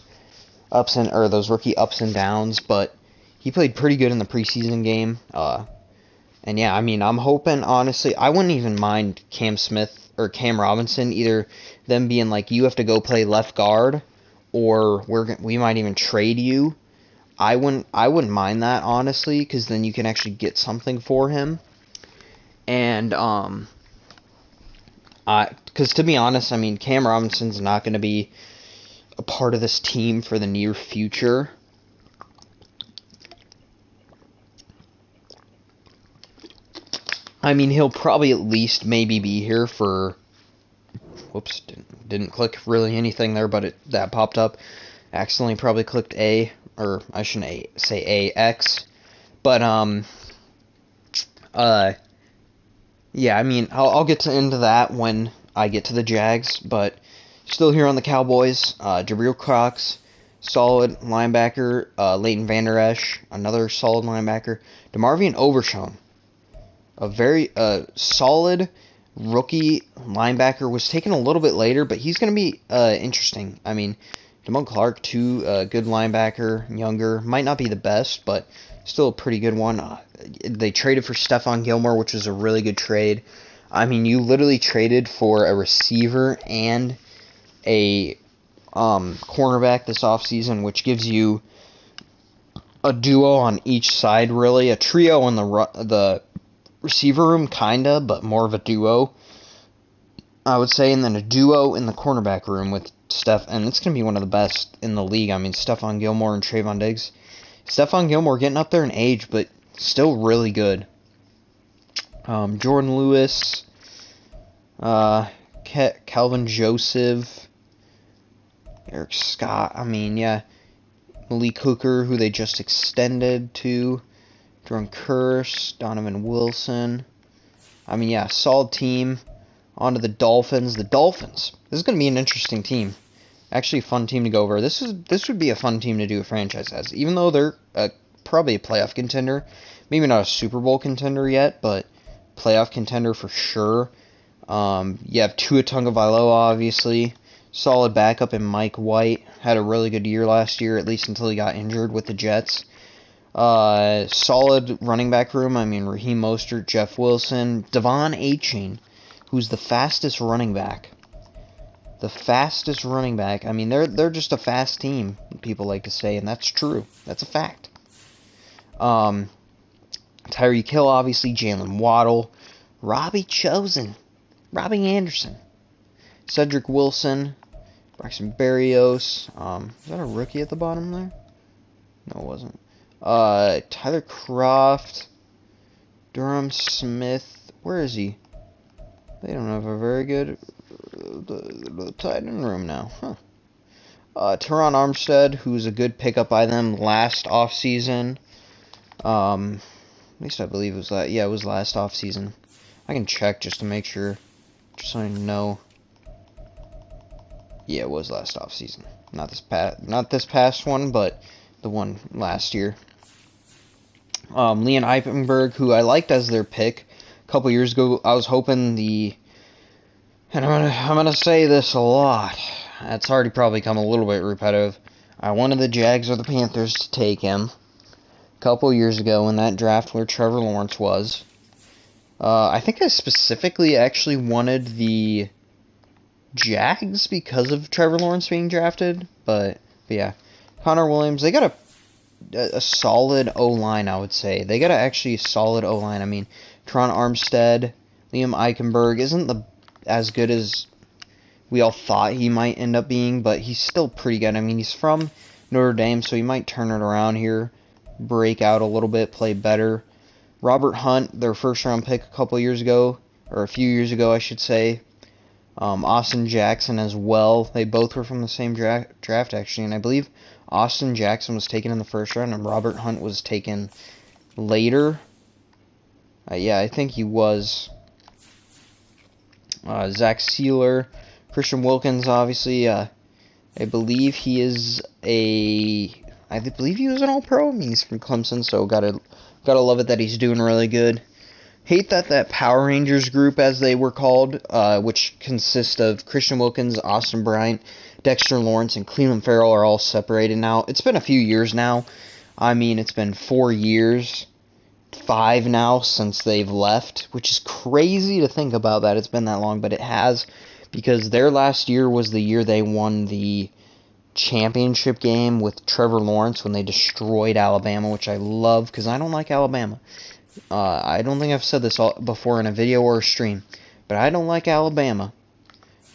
those rookie ups and downs, but he played pretty good in the preseason game. And yeah, I mean, I'm hoping, honestly, I wouldn't even mind Cam Smith or Cam Robinson, either them being like, you have to go play left guard, or we might even trade you. I wouldn't mind that, honestly, because then you can actually get something for him. And because to be honest, I mean, Cam Robinson's not going to be a part of this team for the near future. I mean, he'll probably at least maybe be here for... Whoops, didn't click really anything there, but that popped up. Accidentally probably clicked A, or I shouldn't say AX. But, yeah, I mean, I'll get into that when I get to the Jags, but still here on the Cowboys, Jabril Cox, solid linebacker, Leighton Vander Esch, another solid linebacker, DeMarvion Overshown, a very solid rookie linebacker, was taken a little bit later, but he's going to be interesting. I mean, Damone Clark, too, good linebacker, younger, might not be the best, but still a pretty good one. They traded for Stephon Gilmore, which was a really good trade. I mean, you literally traded for a receiver and a cornerback this offseason, which gives you a duo on each side, really. A trio in the receiver room, kinda, but more of a duo, I would say, and then a duo in the cornerback room with Steph, and it's going to be one of the best in the league. I mean, Stephon Gilmore and Trayvon Diggs. Stephon Gilmore getting up there in age, but still really good. Jordan Lewis, Calvin Joseph, Eric Scott, I mean, yeah, Malik Hooker, who they just extended to, Jerome Kearse, Donovan Wilson. I mean, yeah, solid team. On to the Dolphins. The Dolphins. This is going to be an interesting team. Actually, a fun team to go over. This would be a fun team to do a franchise as, even though they're probably a playoff contender. Maybe not a Super Bowl contender yet, but playoff contender for sure. You have Tua Tagovailoa, obviously. Solid backup in Mike White. Had a really good year last year, at least until he got injured with the Jets. Solid running back room. I mean, Raheem Mostert, Jeff Wilson, Devon Achane, who's the fastest running back. The fastest running back. I mean, they're just a fast team, people like to say, and that's true. That's a fact. Tyreek Hill, obviously, Jalen Waddle, Robbie Chosen, Robbie Anderson, Cedric Wilson, Braxton Berrios. Is that a rookie at the bottom there? No, it wasn't. Tyler Kroft, Durham Smith. Where is he? They don't have a very good tight end room now, huh? Teron Armstead, who's a good pickup by them last offseason. At least I believe it was that. Yeah, it was last offseason. I can check just to make sure, just so I know. Yeah, it was last offseason. Not this past one, but the one last year. Leon Eichenberg, who I liked as their pick a couple years ago. I was hoping and I'm gonna say this a lot. It's already probably become a little bit repetitive. I wanted the Jags or the Panthers to take him a couple years ago in that draft where Trevor Lawrence was. I think I specifically actually wanted the Jags because of Trevor Lawrence being drafted. But yeah, Connor Williams, they got a solid O-line, I would say. They got actually a solid O-line. I mean, Teron Armstead, Liam Eichenberg isn't as good as we all thought he might end up being, but he's still pretty good. I mean, he's from Notre Dame, so he might turn it around here, break out a little bit, play better. Robert Hunt, their first-round pick a couple years ago, or a few years ago, I should say. Austin Jackson as well. They both were from the same draft, actually, and I believe Austin Jackson was taken in the first round, and Robert Hunt was taken later. Yeah, I think he was. Zach Sealer, Christian Wilkins, obviously. I believe he is I believe he was an All-Pro. I mean, he's from Clemson, so gotta love it that he's doing really good. Hate that Power Rangers group, as they were called, which consists of Christian Wilkins, Austin Bryant, Dexter Lawrence, and Cleveland Farrell, are all separated now. It's been a few years now. I mean, it's been 4 years, 5 now since they've left, which is crazy to think about that it's been that long, but it has, because their last year was the year they won the championship game with Trevor Lawrence when they destroyed Alabama, which I love, because I don't like Alabama. I don't think I've said this before in a video or a stream, but I don't like Alabama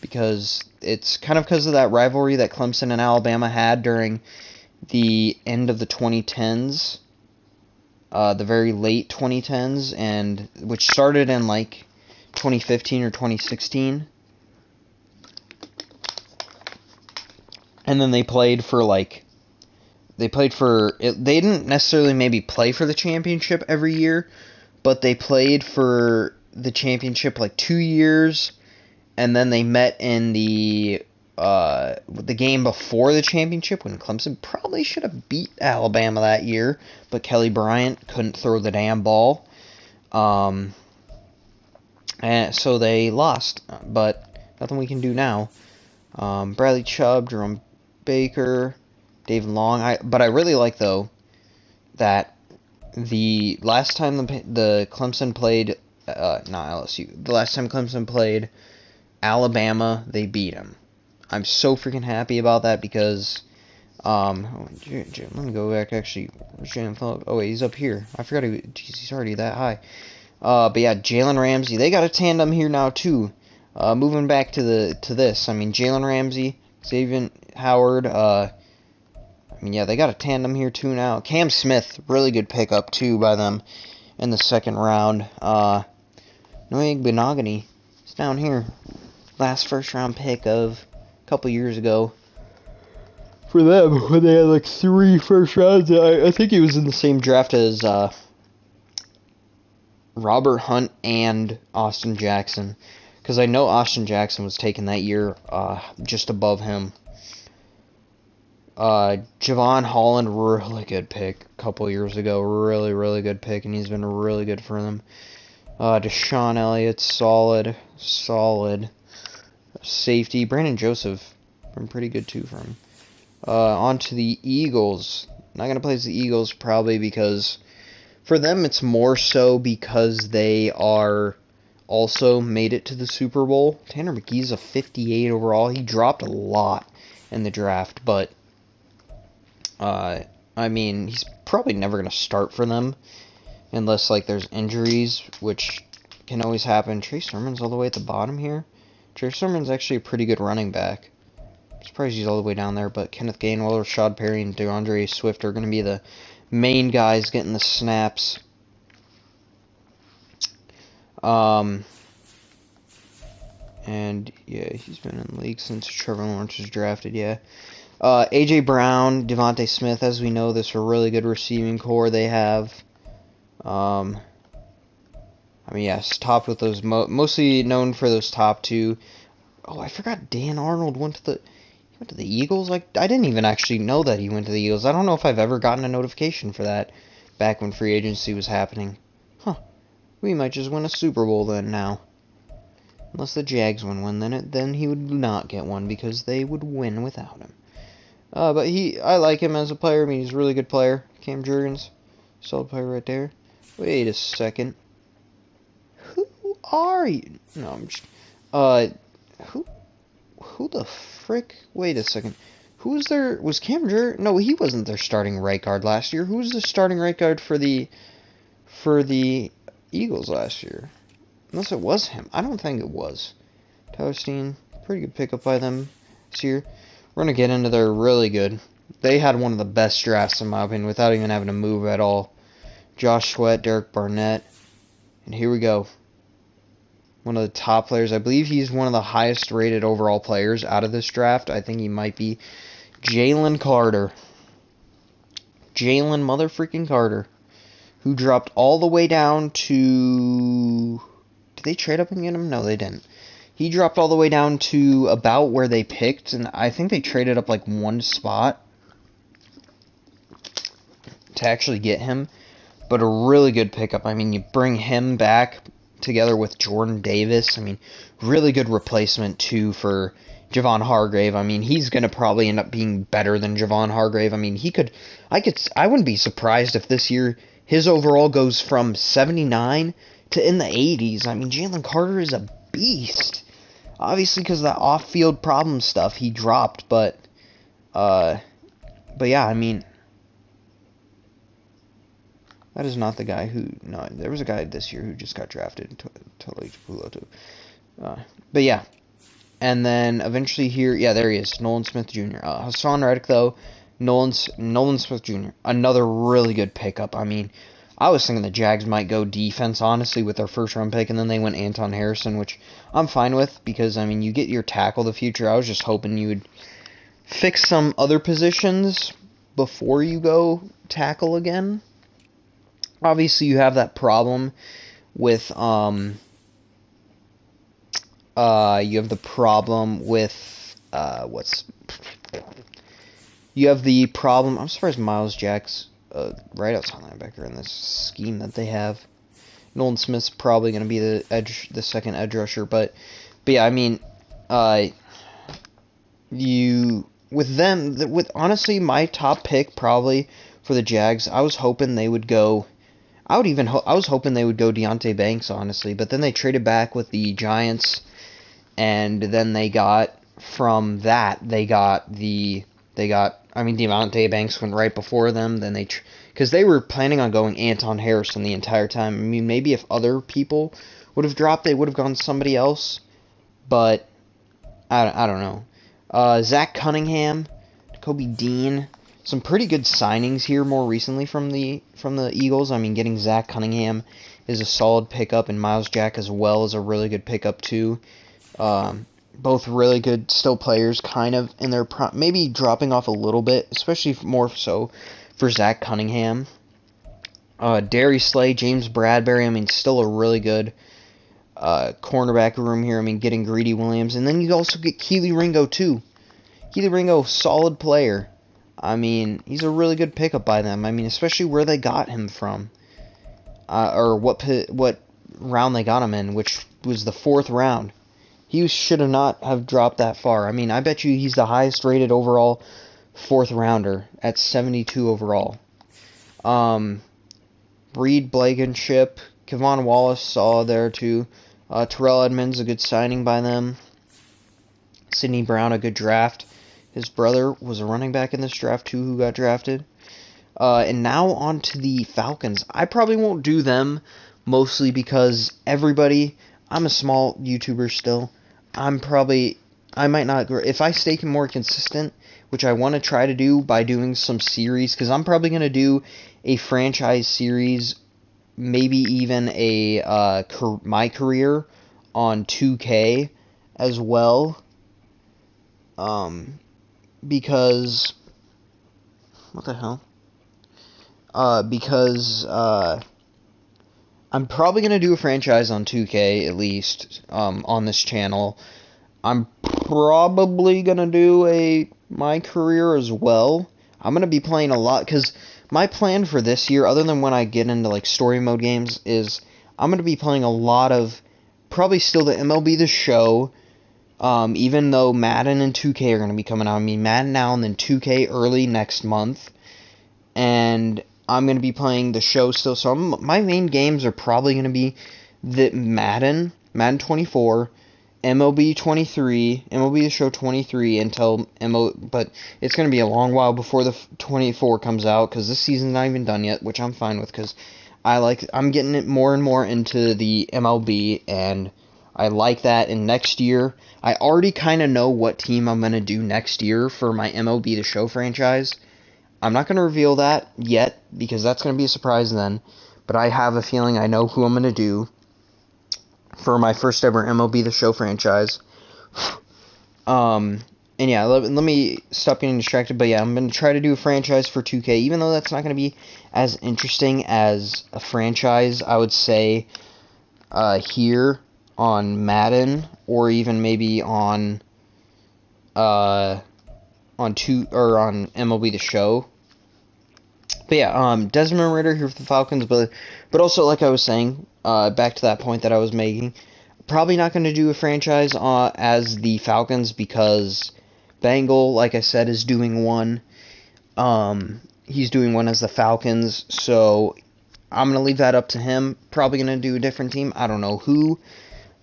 because it's kind of because of that rivalry that Clemson and Alabama had during the end of the 2010s, the very late 2010s, and which started in like 2015 or 2016. And then they played for they didn't necessarily maybe play for the championship every year, but they played for the championship like 2 years, and then they met in the game before the championship when Clemson probably should have beat Alabama that year, but Kelly Bryant couldn't throw the damn ball. And so they lost, but nothing we can do now. Bradley Chubb, Jerome Baker, David Long. But I really like, though, that the last time the Clemson played, not LSU, the last time Clemson played Alabama, they beat them. I'm so freaking happy about that because, let me go back, actually. Where's Jalen Phillips? Oh, wait, he's up here. I forgot he's already that high. But yeah, Jalen Ramsey, they got a tandem here now, too. Moving back to this, I mean, Jalen Ramsey, Xavier Howard, yeah, they got a tandem here, too, now. Cam Smith, really good pickup, too, by them in the second round. Noah Benogany, he's down here. Last first-round pick of a couple years ago. For them, when they had like 3 first rounds, I think he was in the same draft as Robert Hunt and Austin Jackson. Because I know Austin Jackson was taken that year just above him. Javon Holland, really good pick a couple years ago. Really, really good pick, and he's been really good for them. Deshaun Elliott, solid. Safety, Brandon Joseph, been pretty good too for him. On to the Eagles. Not going to place the Eagles probably because for them it's more so because they are also made it to the Super Bowl. Tanner McKee's a 58 overall. He dropped a lot in the draft, but I mean, he's probably never going to start for them unless like there's injuries, which can always happen. Trey Sermon's all the way at the bottom here. Trey Sermon's actually a pretty good running back. I'm surprised he's all the way down there, but Kenneth Gainwell, Rashad Perry, and DeAndre Swift are going to be the main guys getting the snaps. And yeah, he's been in the league since Trevor Lawrence was drafted, yeah. A.J. Brown, Devontae Smith, as we know, this is a really good receiving core they have. I mean, yes, topped with those, mostly known for those top 2. Oh, I forgot Dan Arnold went to the Eagles. Like, I didn't even actually know that he went to the Eagles. I don't know if I've ever gotten a notification for that back when free agency was happening. Huh. We might just win a Super Bowl then now. Unless the Jags win, then he would not get one because they would win without him. But I like him as a player. I mean, he's a really good player. Cam Jurgens, solid player right there. Wait a second. Who are you? No, I'm just, who the frick? Wait a second. Was Cam Jurgens? No, he wasn't their starting right guard last year. Who was the starting right guard for the Eagles last year? Unless it was him. I don't think it was. Tyler Steen, pretty good pickup by them this year. We're going to get into their really good. They had one of the best drafts, in my opinion, without even having to move at all. Josh Sweat, Derek Barnett. And here we go. One of the top players. I believe he's one of the highest rated overall players out of this draft. I think he might be Jalen Carter. Jalen motherfreaking Carter. Who dropped all the way down to... Did they trade up and get him? No, they didn't. He dropped all the way down to about where they picked, and I think they traded up like 1 spot to actually get him. But a really good pickup. I mean, you bring him back together with Jordan Davis. I mean, really good replacement, too, for Javon Hargrave. I mean, he's going to probably end up being better than Javon Hargrave. I mean, I wouldn't be surprised if this year his overall goes from 79 to in the 80s. I mean, Jalen Carter is a beast. Obviously, because of that off-field problem stuff he dropped, but yeah, I mean, that is not the guy who, no, there was a guy this year who just got drafted, totally Pulo too. But yeah, And then eventually here, yeah, there he is, Nolan Smith Jr. Hassan Reddick, though, Nolan Smith Jr., another really good pickup. I mean, I was thinking the Jags might go defense, honestly, with their first-round pick, and then they went Anton Harrison, which I'm fine with, because, I mean, you get your tackle of the future. I was just hoping you would fix some other positions before you go tackle again. Obviously, you have that problem with, you have the problem with, you have the problem, I'm surprised Miles Jack's, right outside linebacker in this scheme that they have. Nolan Smith's probably going to be the second edge rusher, but yeah, I mean, with honestly my top pick probably for the Jags, I was hoping they would go. I was hoping they would go Deonte Banks, honestly, but then they traded back with the Giants, and then they got from that I mean, Deonte Banks went right before them. Then because they were planning on going Anton Harrison the entire time. I mean, maybe if other people would have dropped, they would have gone somebody else. But I don't know. Zach Cunningham, Kobe Dean, some pretty good signings here more recently from the Eagles. I mean, getting Zach Cunningham is a solid pickup, and Miles Jack as well is a really good pickup too. Both really good still players, kind of in their maybe dropping off a little bit, especially more so for Zach Cunningham. Darius Slay, James Bradbury, I mean, still a really good cornerback room here. I mean, getting Greedy Williams, and then you also get Keely Ringo too. Keely Ringo, solid player. I mean, he's a really good pickup by them. I mean, especially where they got him from, or what round they got him in, which was the 4th round. He should have not have dropped that far. I mean, I bet you he's the highest rated overall 4th rounder at 72 overall. Reed Blankenship, Kevon Wallace saw there too. Terrell Edmonds, a good signing by them. Sidney Brown, a good draft. His brother was a running back in this draft too who got drafted. And now on to the Falcons. I probably won't do them, mostly because I'm a small YouTuber still. I might not, if I stay more consistent, which I want to try to do by doing some series, because I'm probably going to do a franchise series, maybe even my career on 2K as well, because, what the hell, because, I'm probably going to do a franchise on 2K, at least, on this channel. I'm probably going to do my career as well. I'm going to be playing a lot, because my plan for this year, other than when I get into, like, story mode games, is I'm going to be playing a lot of, probably still the MLB The Show, even though Madden and 2K are going to be coming out. I mean, Madden now and then 2K early next month, and I'm going to be playing the show still, so my main games are probably going to be the Madden 24, MLB 23, MLB The Show 23 but it's going to be a long while before the 24 comes out, because this season's not even done yet, which I'm fine with, because I'm getting it more and more into the MLB, and I like that. And next year, I already kind of know what team I'm going to do next year for my MLB The Show franchise. I'm not going to reveal that yet, because that's going to be a surprise then, but I have a feeling I know who I'm going to do for my first ever MLB The Show franchise. And yeah, let me stop getting distracted, but yeah, I'm going to try to do a franchise for 2K, even though that's not going to be as interesting as a franchise, I would say, here on Madden, or even maybe on MLB The Show. But yeah, Desmond Ridder here for the Falcons, but also, like I was saying, back to that point that I was making, probably not going to do a franchise as the Falcons, because Bengal, like I said, is doing one. He's doing one as the Falcons, so I'm going to leave that up to him. Probably going to do a different team. I don't know who,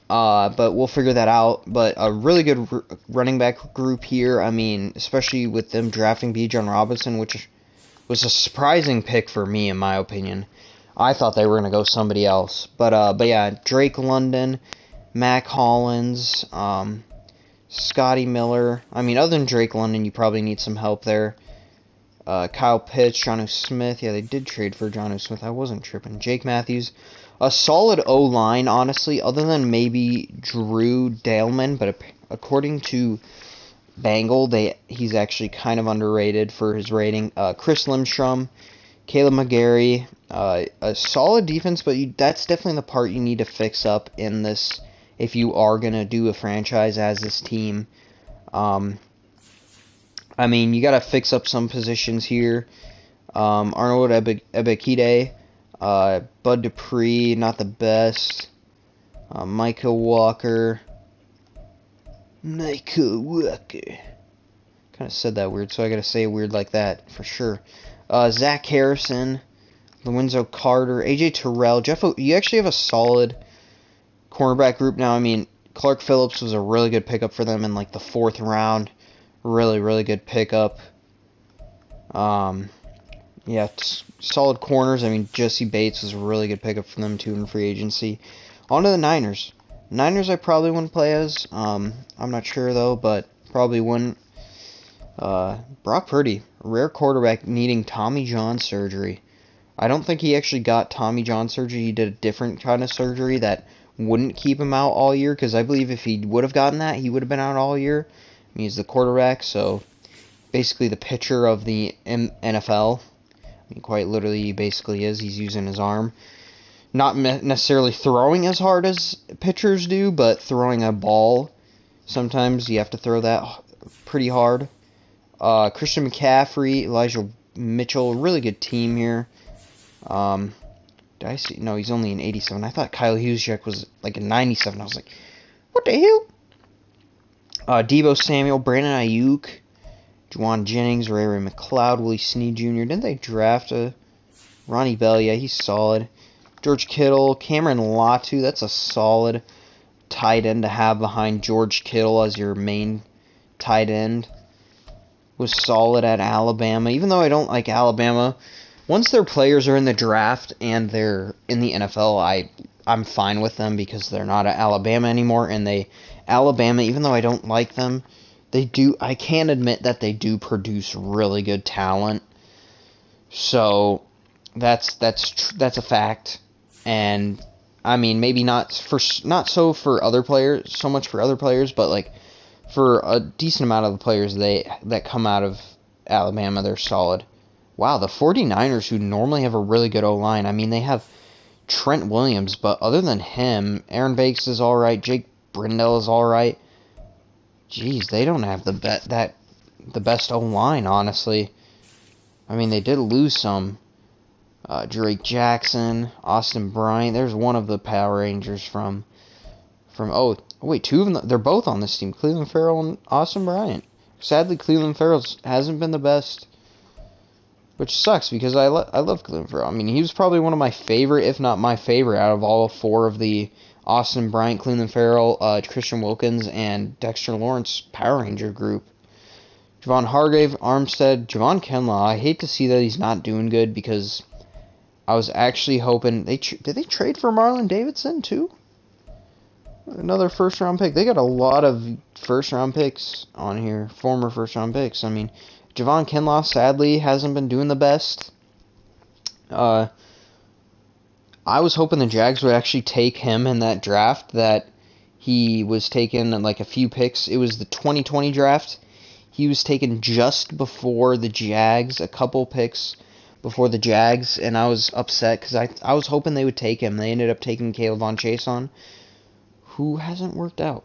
but we'll figure that out. But a really good running back group here. I mean, especially with them drafting Bijan Robinson, which was a surprising pick for me, in my opinion. I thought they were going to go somebody else. But yeah, Drake London, Mac Hollins, Scotty Miller. I mean, other than Drake London, you probably need some help there. Kyle Pitts, Jonnu Smith. Yeah, they did trade for Jonnu Smith. I wasn't tripping. Jake Matthews. A solid O-line, honestly, other than maybe Drew Daleman. But according to Bengal, he's actually kind of underrated for his rating. Chris Lindstrom, Caleb McGarry. A solid defense, but that's definitely the part you need to fix up in this if you are going to do a franchise as this team. I mean, you got to fix up some positions here. Arnold Ebekide, Bud Dupree, not the best. Micah Walker. Kind of said that weird, so I got to say it weird like that for sure. Zach Harrison, Lorenzo Carter, AJ Terrell, you actually have a solid cornerback group now. I mean, Clark Phillips was a really good pickup for them in like the 4th round. Really, really good pickup. Yeah, solid corners. I mean, Jesse Bates was a really good pickup for them too in free agency. On to the Niners. Niners I probably wouldn't play as. I'm not sure though, but probably wouldn't. Brock Purdy, rare quarterback needing Tommy John surgery. I don't think he actually got Tommy John surgery. He did a different kind of surgery that wouldn't keep him out all year, because I believe if he would have gotten that, he would have been out all year. I mean, he's the quarterback, so basically the pitcher of the NFL. I mean, quite literally, he basically is. He's using his arm. Not necessarily throwing as hard as pitchers do, but throwing a ball. Sometimes you have to throw that pretty hard. Christian McCaffrey, Elijah Mitchell, really good team here. Did I see? No, he's only an 87. I thought Kyle Juszczyk was like a 97. I was like, what the hell? Deebo Samuel, Brandon Ayuk, Juwan Jennings, Ray McLeod, Willie Snead Jr. Didn't they draft Ronnie Bell? Yeah, he's solid. George Kittle, Cameron Latu, that's a solid tight end to have behind George Kittle as your main tight end. Was solid at Alabama, even though I don't like Alabama. Once their players are in the draft and they're in the NFL, I'm fine with them because they're not at Alabama anymore, and Alabama, even though I don't like them, I can admit that they do produce really good talent. So that's a fact. And I mean, maybe not so much for other players, but like for a decent amount of the players that come out of Alabama, they're solid. Wow, the 49ers, who normally have a really good O-line, I mean, they have Trent Williams, but other than him, Aaron Banks is alright, Jake Brindle is alright. Jeez, they don't have the best O-line, honestly. I mean, they did lose some. Drake Jackson, Austin Bryant. There's one of the Power Rangers from oh, wait, two of them, they're both on this team, Cleveland Farrell and Austin Bryant. Sadly, Cleveland Farrell hasn't been the best, which sucks because I love Cleveland Farrell. I mean, he was probably one of my favorite, if not my favorite, out of all 4 of the Austin Bryant, Cleveland Farrell, Christian Wilkins, and Dexter Lawrence Power Ranger group. Javon Hargrave, Armstead, Javon Kinlaw. I hate to see that he's not doing good because I was actually hoping did they trade for Marlon Davidson too? Another first-round pick. They got a lot of first-round picks on here, former first-round picks. I mean, Javon Kinlaw, sadly, hasn't been doing the best. I was hoping the Jags would actually take him in that draft that he was taken in like a few picks. It was the 2020 draft. He was taken just before the Jags, a couple picks before the Jags, and I was upset because I was hoping they would take him. They ended up taking Caleb Von Chason, who hasn't worked out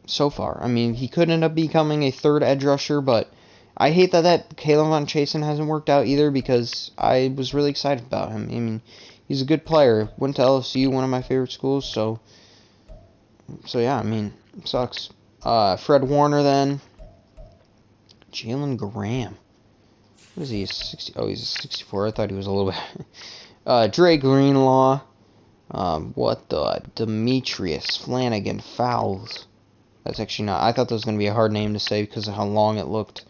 so far. I mean, he could end up becoming a 3rd edge rusher, but I hate that Caleb Von Chason hasn't worked out either because I was really excited about him. I mean, he's a good player. Went to LSU, one of my favorite schools, so yeah, I mean, it sucks. Fred Warner then. Jalen Graham. What is he, 60? Oh, he's a 64. I thought he was a little bit. Dre Greenlaw. Demetrius Flanagan Fowles. That's actually not. I thought that was going to be a hard name to say because of how long it looked.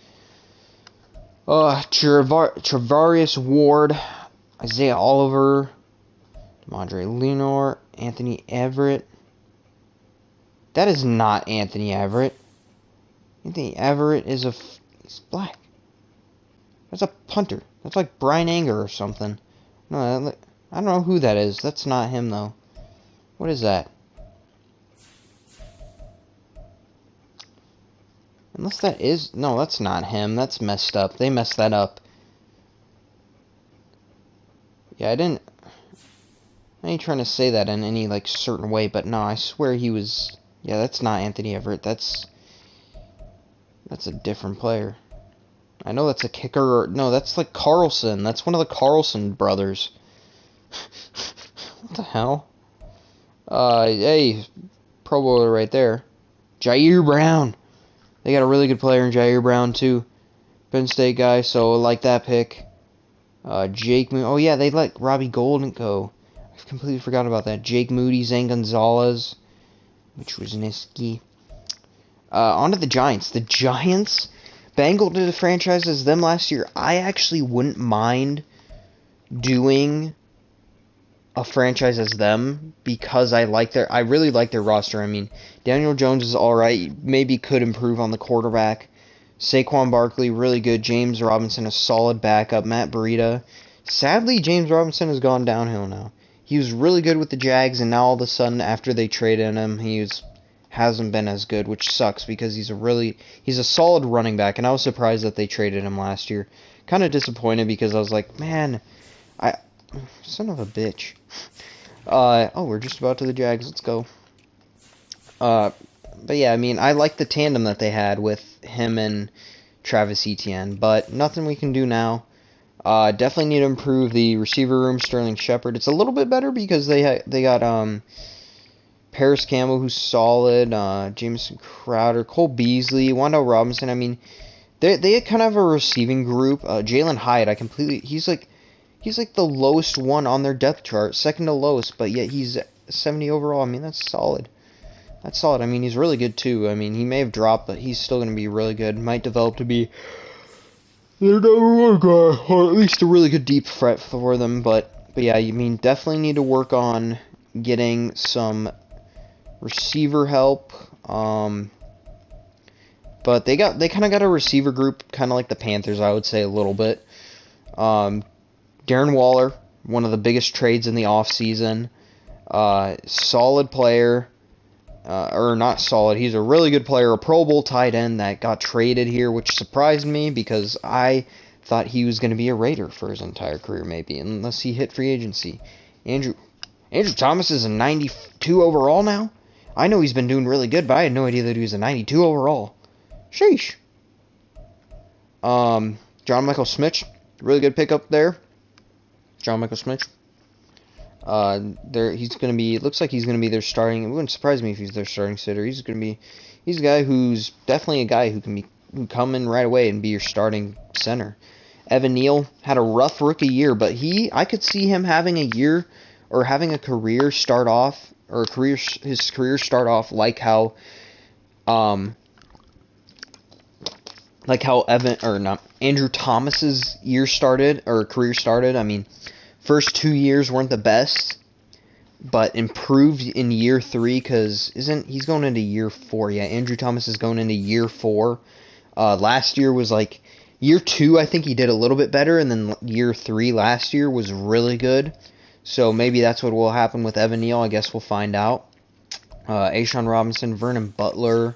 Travarius Ward. Isaiah Oliver. Demondre Lenore. Anthony Everett. That is not Anthony Everett. Anthony Everett is he's black. That's a punter. That's like Brian Anger or something. No, I don't know who that is. That's not him, though. What is that? Unless that is... No, that's not him. That's messed up. They messed that up. Yeah, I ain't trying to say that in any, like, certain way, but no, I swear he was... Yeah, that's not Anthony Everett. That's a different player. I know that's a kicker. No, that's like Carlson. That's one of the Carlson brothers. What the hell? Hey, Pro Bowler right there. Jair Brown. They got a really good player in Jair Brown, too. Penn State guy, so I like that pick. Jake Moody. Oh, yeah, they let Robbie Golden go. I completely forgot about that. Jake Moody, Zane Gonzalez, which was Niski. On to the Giants. The Giants, Bengal did a franchise as them last year. I actually wouldn't mind doing a franchise as them because I really like their roster. I mean, Daniel Jones is alright. Maybe could improve on the quarterback. Saquon Barkley, really good. James Robinson, a solid backup. Matt Breida. Sadly, James Robinson has gone downhill now. He was really good with the Jags, and now all of a sudden, after they traded him, hasn't been as good, which sucks because he's a solid running back, and I was surprised that they traded him last year. Kind of disappointed because I was like, man, son of a bitch. Oh, we're just about to the Jags. Let's go. But yeah, I mean, I like the tandem that they had with him and Travis Etienne, but nothing we can do now. Definitely need to improve the receiver room. Sterling Shepard. It's a little bit better because they got Paris Campbell, who's solid. Jameson Crowder, Cole Beasley, Wandale Robinson. I mean, they kind of have a receiving group. Jalen Hyatt, he's like the lowest one on their depth chart, second to lowest, but yet he's 70 overall. I mean, that's solid. That's solid. I mean, he's really good too. I mean, he may have dropped, but he's still going to be really good. Might develop to be their number one guy, or at least a really good deep threat for them. But yeah, I mean, definitely need to work on getting some receiver help. But they kind of got a receiver group, kind of like the Panthers, I would say a little bit. Darren Waller, one of the biggest trades in the offseason. Solid player. Or not solid, he's a really good player, a Pro Bowl tight end that got traded here, which surprised me because I thought he was going to be a Raider for his entire career, maybe, unless he hit free agency. Andrew Thomas is a 92 overall now? I know he's been doing really good, but I had no idea that he was a 92 overall. Sheesh. John Michael Smith, really good pickup there. John Michael Smith. Looks like he's gonna be their starting. It wouldn't surprise me if he's their starting sitter. He's a guy who's definitely a guy who can come in right away and be your starting center. Evan Neal had a rough rookie year, but I could see him having a year or having a career start off, or his career start off like how Andrew Thomas's year started, or career started. I mean, first 2 years weren't the best, but improved in year 3 because he's going into year 4. Yeah, Andrew Thomas is going into year 4. Last year was like year 2. I think he did a little bit better, and then year 3 last year was really good. So maybe that's what will happen with Evan Neal. I guess we'll find out. Ashawn Robinson, Vernon Butler,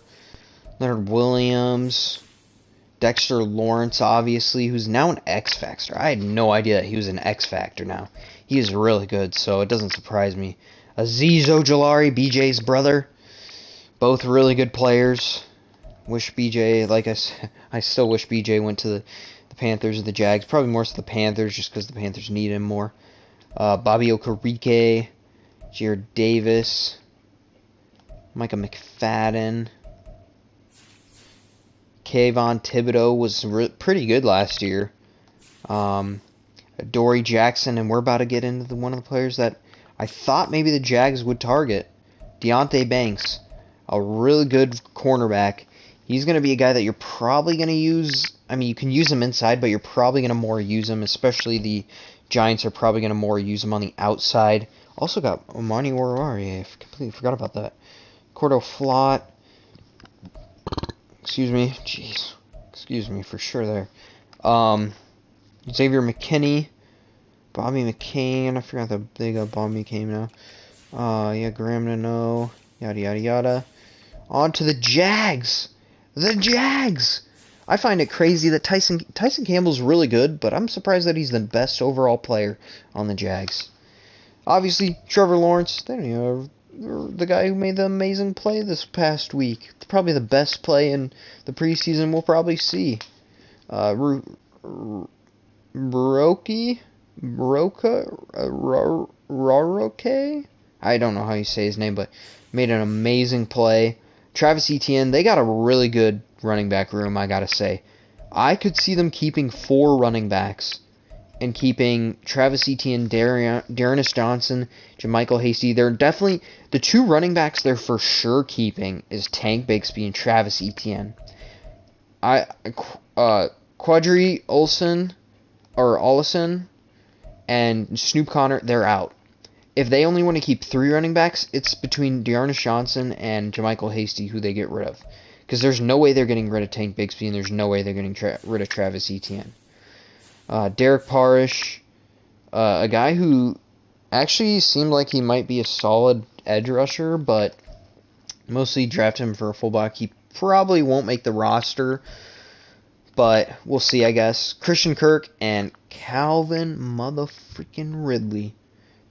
Leonard Williams, Dexter Lawrence, obviously, who's now an X Factor. I had no idea that he was an X Factor now. He is really good, so it doesn't surprise me. Azeez Ojulari, BJ's brother. Both really good players. Wish BJ, like I said, I still wish BJ went to the Panthers or the Jags. Probably more so the Panthers, just because the Panthers need him more. Bobby Okereke, Jared Davis, Micah McFadden. Kayvon Thibodeau was pretty good last year. Dory Jackson, and we're about to get into one of the players that I thought maybe the Jags would target. Deonte Banks, a really good cornerback. He's going to be a guy that you're probably going to use. I mean, you can use him inside, but you're probably going to more use him, especially the Giants are probably going to more use him on the outside. Also got Omani Oruwariye. I completely forgot about that. Cordell Flott. Excuse me. Jeez. Excuse me for sure there. Xavier McKinney. Bobby McCain. I forgot that they got Bobby McCain now. Yeah, Graham Nano. Yada, yada, yada. On to the Jags. The Jags! I find it crazy that Tyson Campbell's really good, but I'm surprised that he's the best overall player on the Jags. Obviously, Trevor Lawrence, they don't even have the guy who made the amazing play this past week. Probably the best play in the preseason we'll probably see. Roroke? I don't know how you say his name, but made an amazing play. Travis Etienne, they got a really good running back room, I gotta say. I could see them keeping 4 running backs and keeping Travis Etienne, Darnus Johnson, JaMychal Hasty. They're definitely the 2 running backs they're for sure keeping is Tank Bigsby and Travis Etienne. Quadri Ollison and Snoop Connor, they're out. If they only want to keep 3 running backs, it's between Darnus Johnson and JaMychal Hasty who they get rid of. Because there's no way they're getting rid of Tank Bigsby, and there's no way they're getting rid of Travis Etienne. Derek Parrish, a guy who actually seemed like he might be a solid edge rusher, but mostly drafted him for a fullback. He probably won't make the roster, but we'll see, I guess. Christian Kirk and Calvin motherfucking Ridley.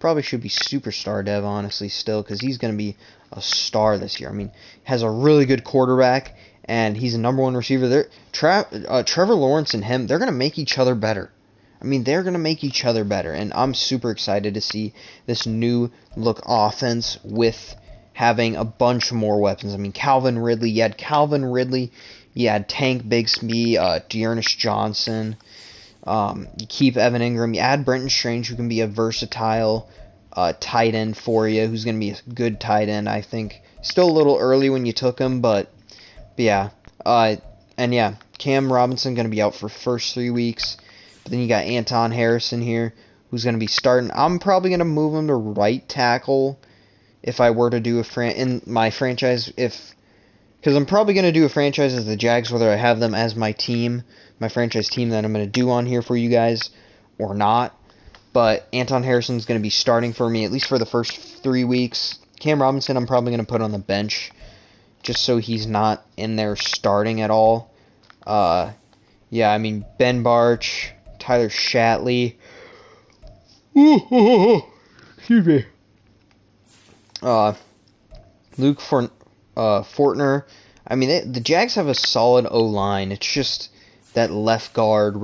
Probably should be superstar dev, honestly, still, because he's going to be a star this year. I mean, has a really good quarterback, and he's a number 1 receiver. Trevor Lawrence and him, they're going to make each other better. I mean, they're going to make each other better, and I'm super excited to see this new look offense with having a bunch more weapons. I mean, Calvin Ridley, you had Tank Bigsby, Dearness Johnson. You keep Evan Ingram. You add Brenton Strange, who can be a versatile tight end for you, who's going to be a good tight end, I think. Still a little early when you took him, but yeah. And yeah, Cam Robinson going to be out for first 3 weeks. But then you got Anton Harrison here, who's going to be starting. I'm probably going to move him to right tackle if I were to do in my franchise. Because I'm probably going to do a franchise as the Jags, whether I have them as my team, my franchise team that I'm going to do on here for you guys or not. But Anton Harrison's going to be starting for me, at least for the first 3 weeks. Cam Robinson I'm probably going to put on the bench, just so he's not in there starting at all. Yeah, I mean, Ben Barch, Tyler Shatley. Excuse me. Luke Fortner. I mean, the Jags have a solid O-line. It's just that left guard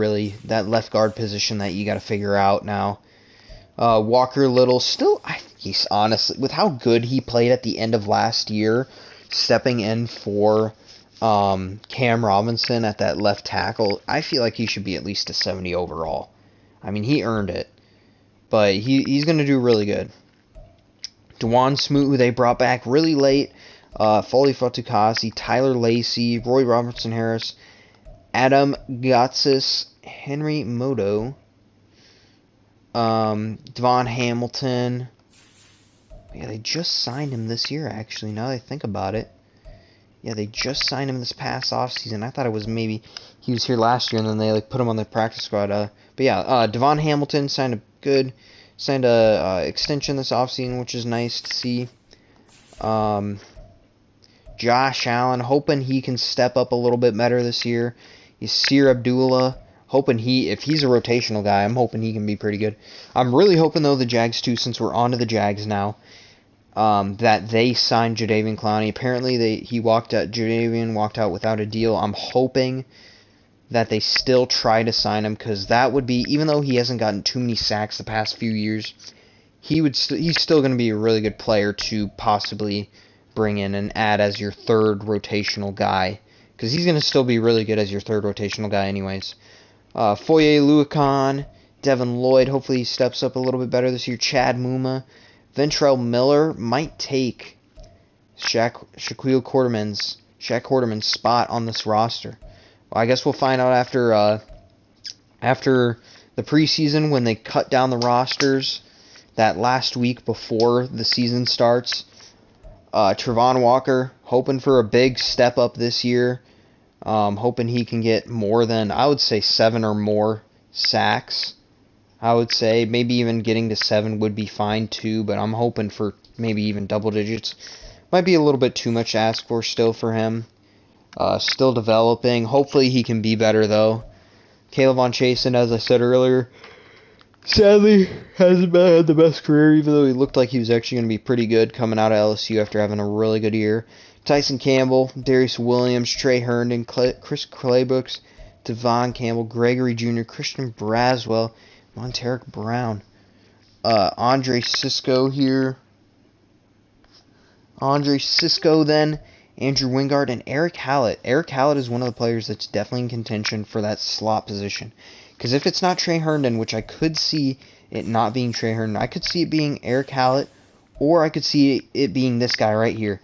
position that you got to figure out now. Walker Little, still, I think he's honestly, with how good he played at the end of last year, stepping in for Cam Robinson at that left tackle, I feel like he should be at least a 70 overall. I mean, he earned it. But he's going to do really good. Dewan Smoot, who they brought back really late. Foley Fatukasi, Tyler Lacey, Roy Robertson Harris, Adam Gotsis, Henry Moto, Devon Hamilton. Yeah, they just signed him this year, actually, now that I think about it. Yeah, they just signed him this past offseason. I thought it was maybe he was here last year, and then they put him on the practice squad. But yeah, Devon Hamilton signed a extension this offseason, which is nice to see. Josh Allen, hoping he can step up a little bit better this year. Yasir Abdullah, if he's a rotational guy, I'm hoping he can be pretty good. I'm really hoping, though, the Jags, too, since we're on to the Jags now, that they signed Jadeveon Clowney. Apparently, Jadeveon walked out without a deal. I'm hoping that they still try to sign him, because that would be, even though he hasn't gotten too many sacks the past few years, he's still going to be a really good player to possibly bring in and add as your third rotational guy, because he's going to still be really good as your third rotational guy anyways. Foye Luakon, Devin Lloyd, hopefully he steps up a little bit better this year. Chad Muma, Ventrell Miller might take Shaquille Quarterman's spot on this roster. Well, I guess we'll find out after the preseason, when they cut down the rosters that last week before the season starts. Trevon Walker, hoping for a big step up this year. Hoping he can get more than, I would say, 7 or more sacks. I would say maybe even getting to 7 would be fine too, but I'm hoping for maybe even double digits. Might be a little bit too much to ask for still for him. Still developing. Hopefully he can be better though. Caleb Von Chasen, as I said earlier, sadly hasn't had the best career, even though he looked like he was actually going to be pretty good coming out of LSU after having a really good year. Tyson Campbell, Darius Williams, Trey Herndon, Chris Claybooks, Devon Campbell, Gregory Jr., Christian Braswell, Monteric Brown, Andre Cisco here. Andre Cisco then, Andrew Wingard, and Eric Hallett. Eric Hallett is one of the players that's definitely in contention for that slot position. Because if it's not Trey Herndon, which I could see it not being Trey Herndon, I could see it being Eric Hallett, or I could see it being this guy right here.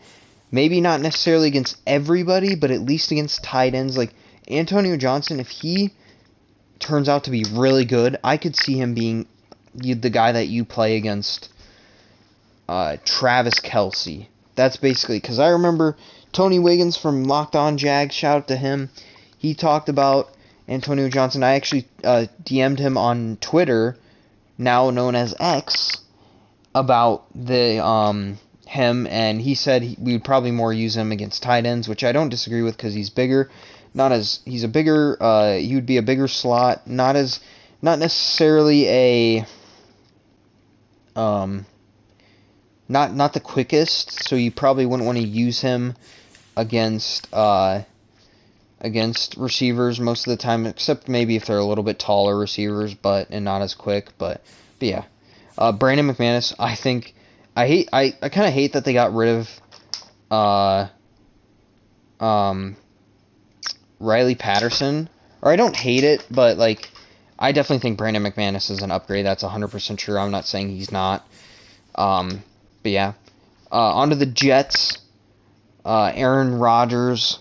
Maybe not necessarily against everybody, but at least against tight ends. Like Antonio Johnson, if he turns out to be really good, I could see him being the guy that you play against Travis Kelce. That's basically, because I remember Tony Wiggins from Locked On Jags, shout out to him. He talked about Antonio Johnson. I actually DM'd him on Twitter, now known as X, about the him, and he said we would probably more use him against tight ends, which I don't disagree with because he's bigger. He's a bigger, he would be a bigger slot, not necessarily a, not the quickest, so you probably wouldn't want to use him against receivers most of the time, except maybe if they're a little bit taller receivers, and not as quick, but yeah. Brandon McManus, I kind of hate that they got rid of Riley Patterson. Or I don't hate it, but like I definitely think Brandon McManus is an upgrade. That's 100% true. I'm not saying he's not. But yeah. Onto the Jets. Aaron Rodgers,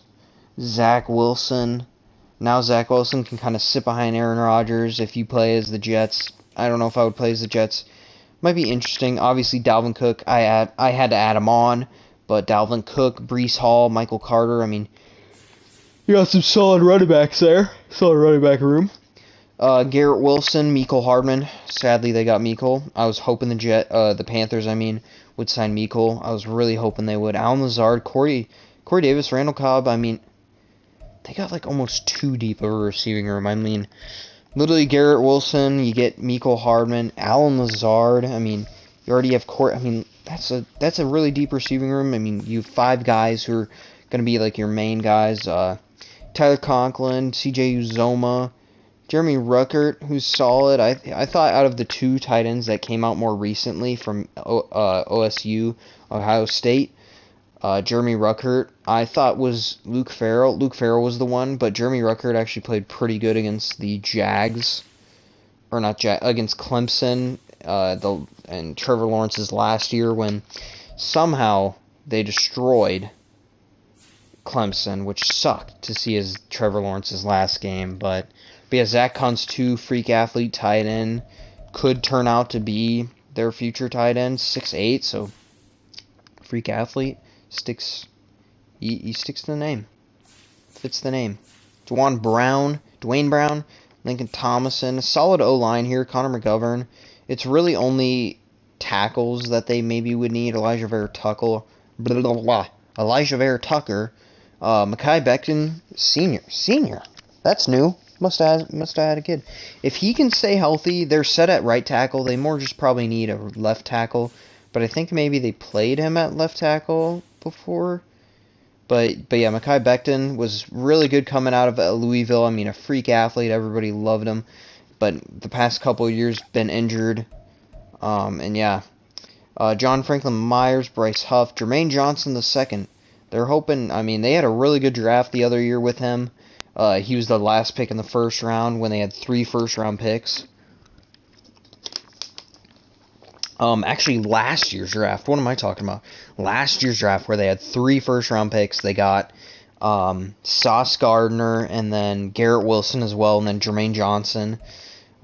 Zach Wilson. Now Zach Wilson can kind of sit behind Aaron Rodgers if you play as the Jets. I don't know if I would play as the Jets. Might be interesting. Obviously, Dalvin Cook, I had to add him on, but Dalvin Cook, Breece Hall, Michael Carter, I mean, you got some solid running backs there. Solid running back room. Garrett Wilson, Mecole Hardman. Sadly, they got Mecole. I was hoping the Panthers, would sign Mecole. I was really hoping they would. Allen Lazard, Corey Davis, Randall Cobb. I mean, they got like almost too deep of a receiving room. I mean, literally Garrett Wilson, you get Mecole Hardman, Allen Lazard. I mean, you already have I mean, that's a really deep receiving room. I mean, you have 5 guys who are going to be like your main guys. Tyler Conklin, CJ Uzoma, Jeremy Ruckert, who's solid. I thought out of the 2 tight ends that came out more recently from OSU, Ohio State, Jeremy Ruckert, I thought was Luke Farrell. Luke Farrell was the one, but Jeremy Ruckert actually played pretty good against the Jags, or not against Clemson, and Trevor Lawrence's last year when somehow they destroyed Clemson, which sucked to see as Trevor Lawrence's last game. But yeah, Zach Kuntz, 2 freak athlete tight end, could turn out to be their future tight end, 6'8", so freak athlete. He sticks to the name. Fits the name. Dwayne Brown, Lincoln Thomason. A solid O-line here. Connor McGovern. It's really only tackles that they maybe would need. Elijah Vera Tucker. Mekhi Becton, senior. That's new. Must have had a kid. If he can stay healthy, they're set at right tackle. They more just probably need a left tackle. But I think maybe they played him at left tackle before. But yeah, Mekhi Becton was really good coming out of Louisville. I mean, a freak athlete. Everybody loved him. But the past couple of years been injured. And yeah. John Franklin Myers, Bryce Huff, Jermaine Johnson II. They're hoping, I mean, they had a really good draft the other year with him. He was the last pick in the first round when they had 3 first-round picks. Actually, last year's draft. What am I talking about? Last year's draft where they had 3 first-round picks. They got Sauce Gardner and then Garrett Wilson as well, and then Jermaine Johnson.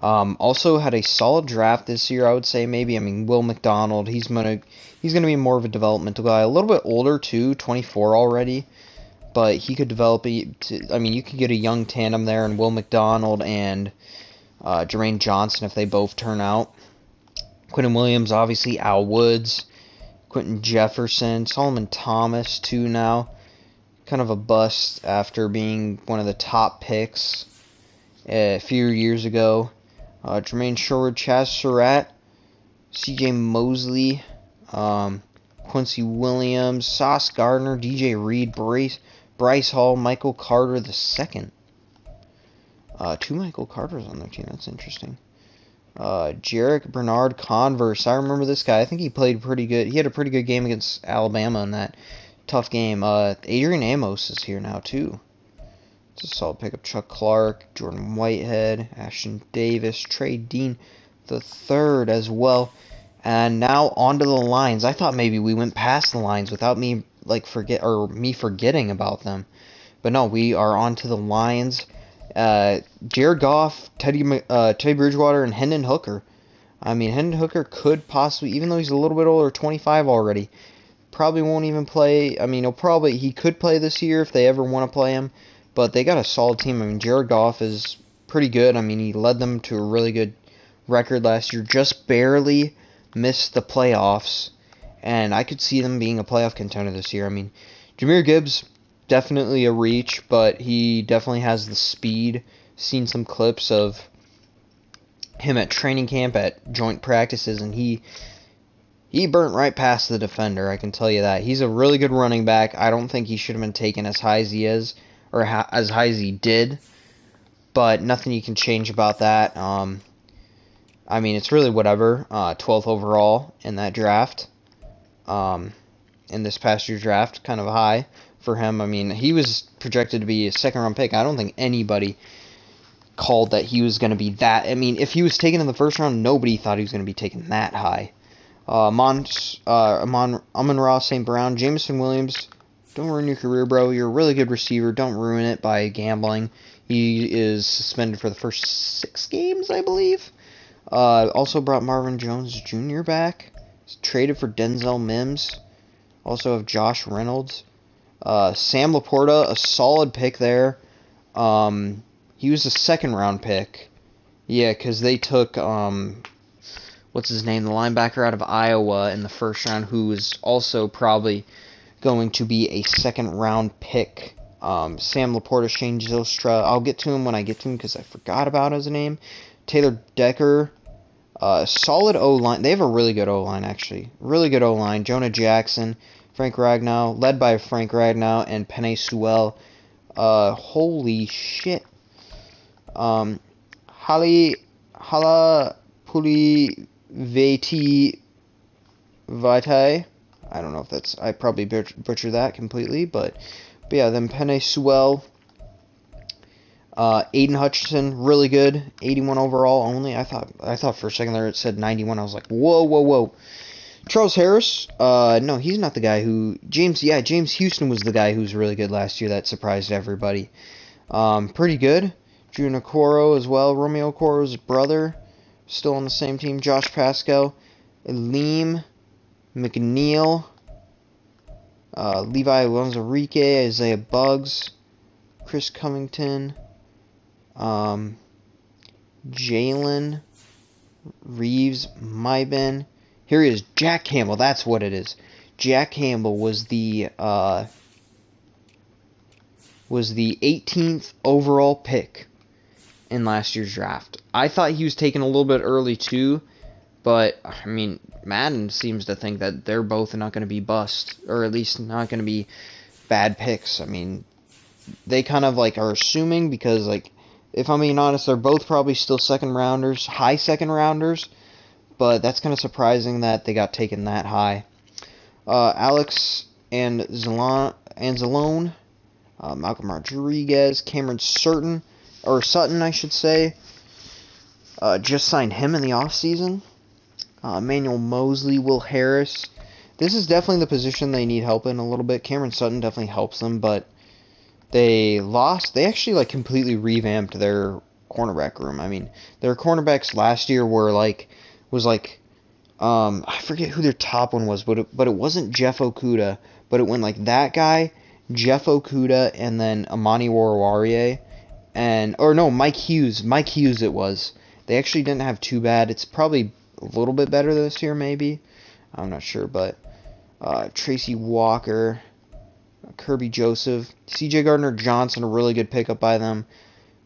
Also had a solid draft this year, I would say maybe. I mean, Will McDonald, he's gonna be more of a developmental guy, a little bit older too, 24 already, but he could develop. I mean, you could get a young tandem there, and Will McDonald and Jermaine Johnson if they both turn out. Quentin Williams, obviously, Al Woods, Quentin Jefferson, Solomon Thomas too now. Kind of a bust after being one of the top picks a few years ago. Jermaine Shore, Chaz Surratt, C.J. Mosley, Quincy Williams, Sauce Gardner, D.J. Reed, Bryce Hall, Michael Carter II. Two Michael Carters on their team. That's interesting. Jarek Bernard Converse. I remember this guy. I think he played pretty good. He had a pretty good game against Alabama in that tough game. Adrian Amos is here now, too. It's a solid pickup. Chuck Clark, Jordan Whitehead, Ashton Davis, Trey Dean the third as well. And now onto the lines. I thought maybe we went past the lines without me forgetting about them. But no, we are onto the lines. Jared Goff, Teddy Bridgewater, and Hendon Hooker. I mean, Hendon Hooker could possibly, even though he's a little bit older, 25 already, probably won't even play. I mean, he could play this year if they ever want to play him. But they got a solid team. I mean, Jared Goff is pretty good. I mean, he led them to a really good record last year. Just barely missed the playoffs. And I could see them being a playoff contender this year. I mean, Jahmyr Gibbs, definitely a reach, but he definitely has the speed. Seen some clips of him at training camp, at joint practices, and he burnt right past the defender, I can tell you that. He's a really good running back. I don't think he should have been taken as high as he is, or as high as he did, but nothing you can change about that. I mean, it's really whatever. 12th overall in that draft. In this past year's draft, kind of high for him. I mean, he was projected to be a second-round pick. I don't think anybody called that he was going to be that. I mean, if he was taken in the first round, nobody thought he was going to be taken that high. Amon-Ra St. Brown, Jameson Williams, don't ruin your career, bro. You're a really good receiver. Don't ruin it by gambling. He is suspended for the first 6 games, I believe. Also brought Marvin Jones Jr. back. He's traded for Denzel Mims. Also have Josh Reynolds. Sam Laporta, a solid pick there. He was a second-round pick. Yeah, because they took, what's his name, the linebacker out of Iowa in the first round, who is also probably going to be a second-round pick. Sam Laporta, Shane Zylstra. I'll get to him when I get to him because I forgot about his name. Taylor Decker. Solid O-line. They have a really good O-line, actually. Really good O-line. Jonah Jackson, Frank Ragnow, led by Frank Ragnow and Penei Sewell. Holy shit. Hala Puli Veti Vitae. I don't know if that's... I probably butchered that completely, but yeah, then Penei Sewell. Aiden Hutchinson, really good. 81 overall only. I thought for a second there it said 91. I was like, whoa. Charles Harris, no, he's not the guy who... James Houston was the guy who was really good last year. That surprised everybody. Pretty good. Drew Okoro as well. Romeo Okoro's brother, still on the same team. Josh Pascal, Aleem McNeil, Levi Lonzarique, Isaiah Buggs, Chris Covington, Jalen Reeves, Myben. Here he is, Jack Campbell. That's what it is. Jack Campbell was the 18th overall pick in last year's draft. I thought he was taken a little bit early too, but I mean, Madden seems to think that they're both not going to be bust, or at least not going to be bad picks. I mean, they kind of like are assuming, because like, if I'm being honest, they're both probably still second rounders, high second rounders, but that's kind of surprising that they got taken that high. Alex Anzalone, Malcolm Rodriguez, Cameron Sutton, I should say, just signed him in the offseason. Emmanuel Mosley, Will Harris. This is definitely the position they need help in a little bit. Cameron Sutton definitely helps them, but they lost. They actually like completely revamped their cornerback room. I mean, their cornerbacks last year were I forget who their top one was, but it wasn't Jeff Okuda, but it went like that guy, Jeff Okuda, and then Amani Oruwariye, Mike Hughes. Mike Hughes it was. They actually didn't have too bad. It's probably a little bit better this year, maybe. I'm not sure, but Tracy Walker, Kirby Joseph, C.J. Gardner-Johnson, a really good pickup by them.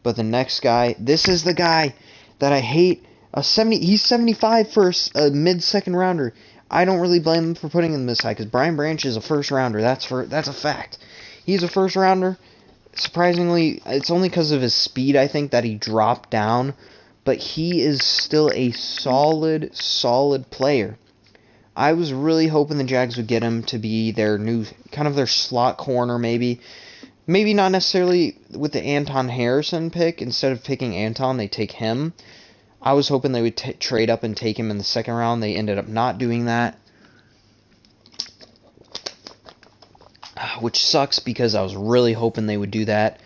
But the next guy, this is the guy that I hate. He's 75 for a mid-second rounder. I don't really blame him for putting him this high because Brian Branch is a first rounder. That's a fact. He's a first rounder. Surprisingly, it's only because of his speed, I think, that he dropped down. But he is still a solid player. I was really hoping the Jags would get him to be their new, kind of their slot corner, maybe. Maybe not necessarily with the Anton Harrison pick. Instead of picking Anton, they take him. I was hoping they would trade up and take him in the second round. They ended up not doing that, which sucks because I was really hoping they would do that.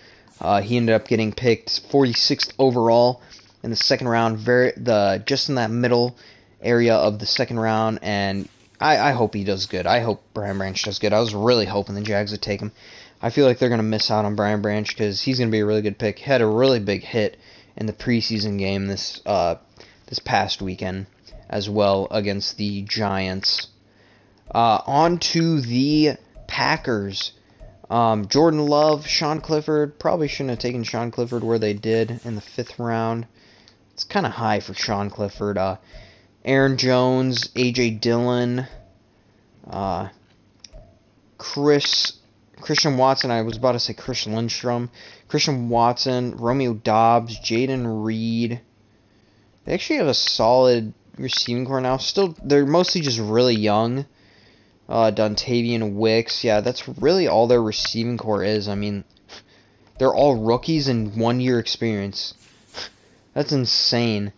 He ended up getting picked 46th overall in the second round, just in that middle area of the second round, and I hope he does good. I hope Brian Branch does good. I was really hoping the Jags would take him. I feel like they're going to miss out on Brian Branch because he's going to be a really good pick. He had a really big hit in the preseason game this past weekend as well against the Giants. On to the Packers. Jordan Love, Sean Clifford. Probably shouldn't have taken Sean Clifford where they did in the 5th round. It's kind of high for Sean Clifford. Aaron Jones, A.J. Dillon, Christian Watson. I was about to say Chris Lindstrom. Christian Watson, Romeo Doubs, Jaden Reed. They actually have a solid receiving core now. Still, they're mostly just really young. Dontavian Wicks. Yeah, that's really all their receiving core is. I mean, they're all rookies and 1-year experience. That's insane.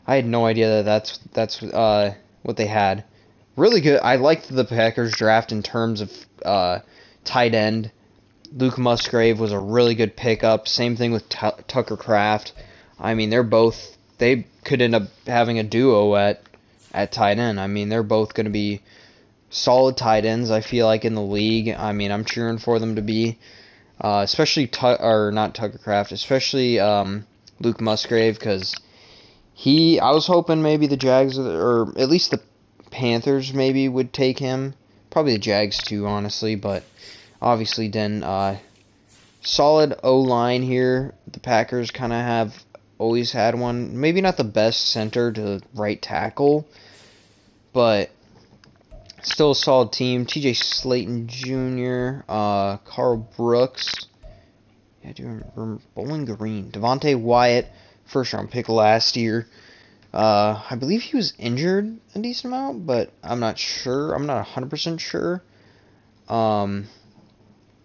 I had no idea that that's what they had. Really good. I liked the Packers draft in terms of tight end. Luke Musgrave was a really good pickup. Same thing with Tucker Kraft. I mean, they could end up having a duo at tight end. I mean, they're both going to be solid tight ends, I feel like, in the league. I mean, I'm cheering for them to be. Especially, not Tucker Kraft, especially Luke Musgrave, because I was hoping maybe the Jags, or at least the Panthers maybe would take him. Probably the Jags too, honestly, but obviously didn't. Solid O-line here. The Packers kind of have always had one. Maybe not the best center to right tackle, but still a solid team. TJ Slayton Jr., Carl Brooks. Yeah, I do remember Bowling Green. Devontae Wyatt, first round pick last year. I believe he was injured a decent amount, but I'm not sure. I'm not 100% sure.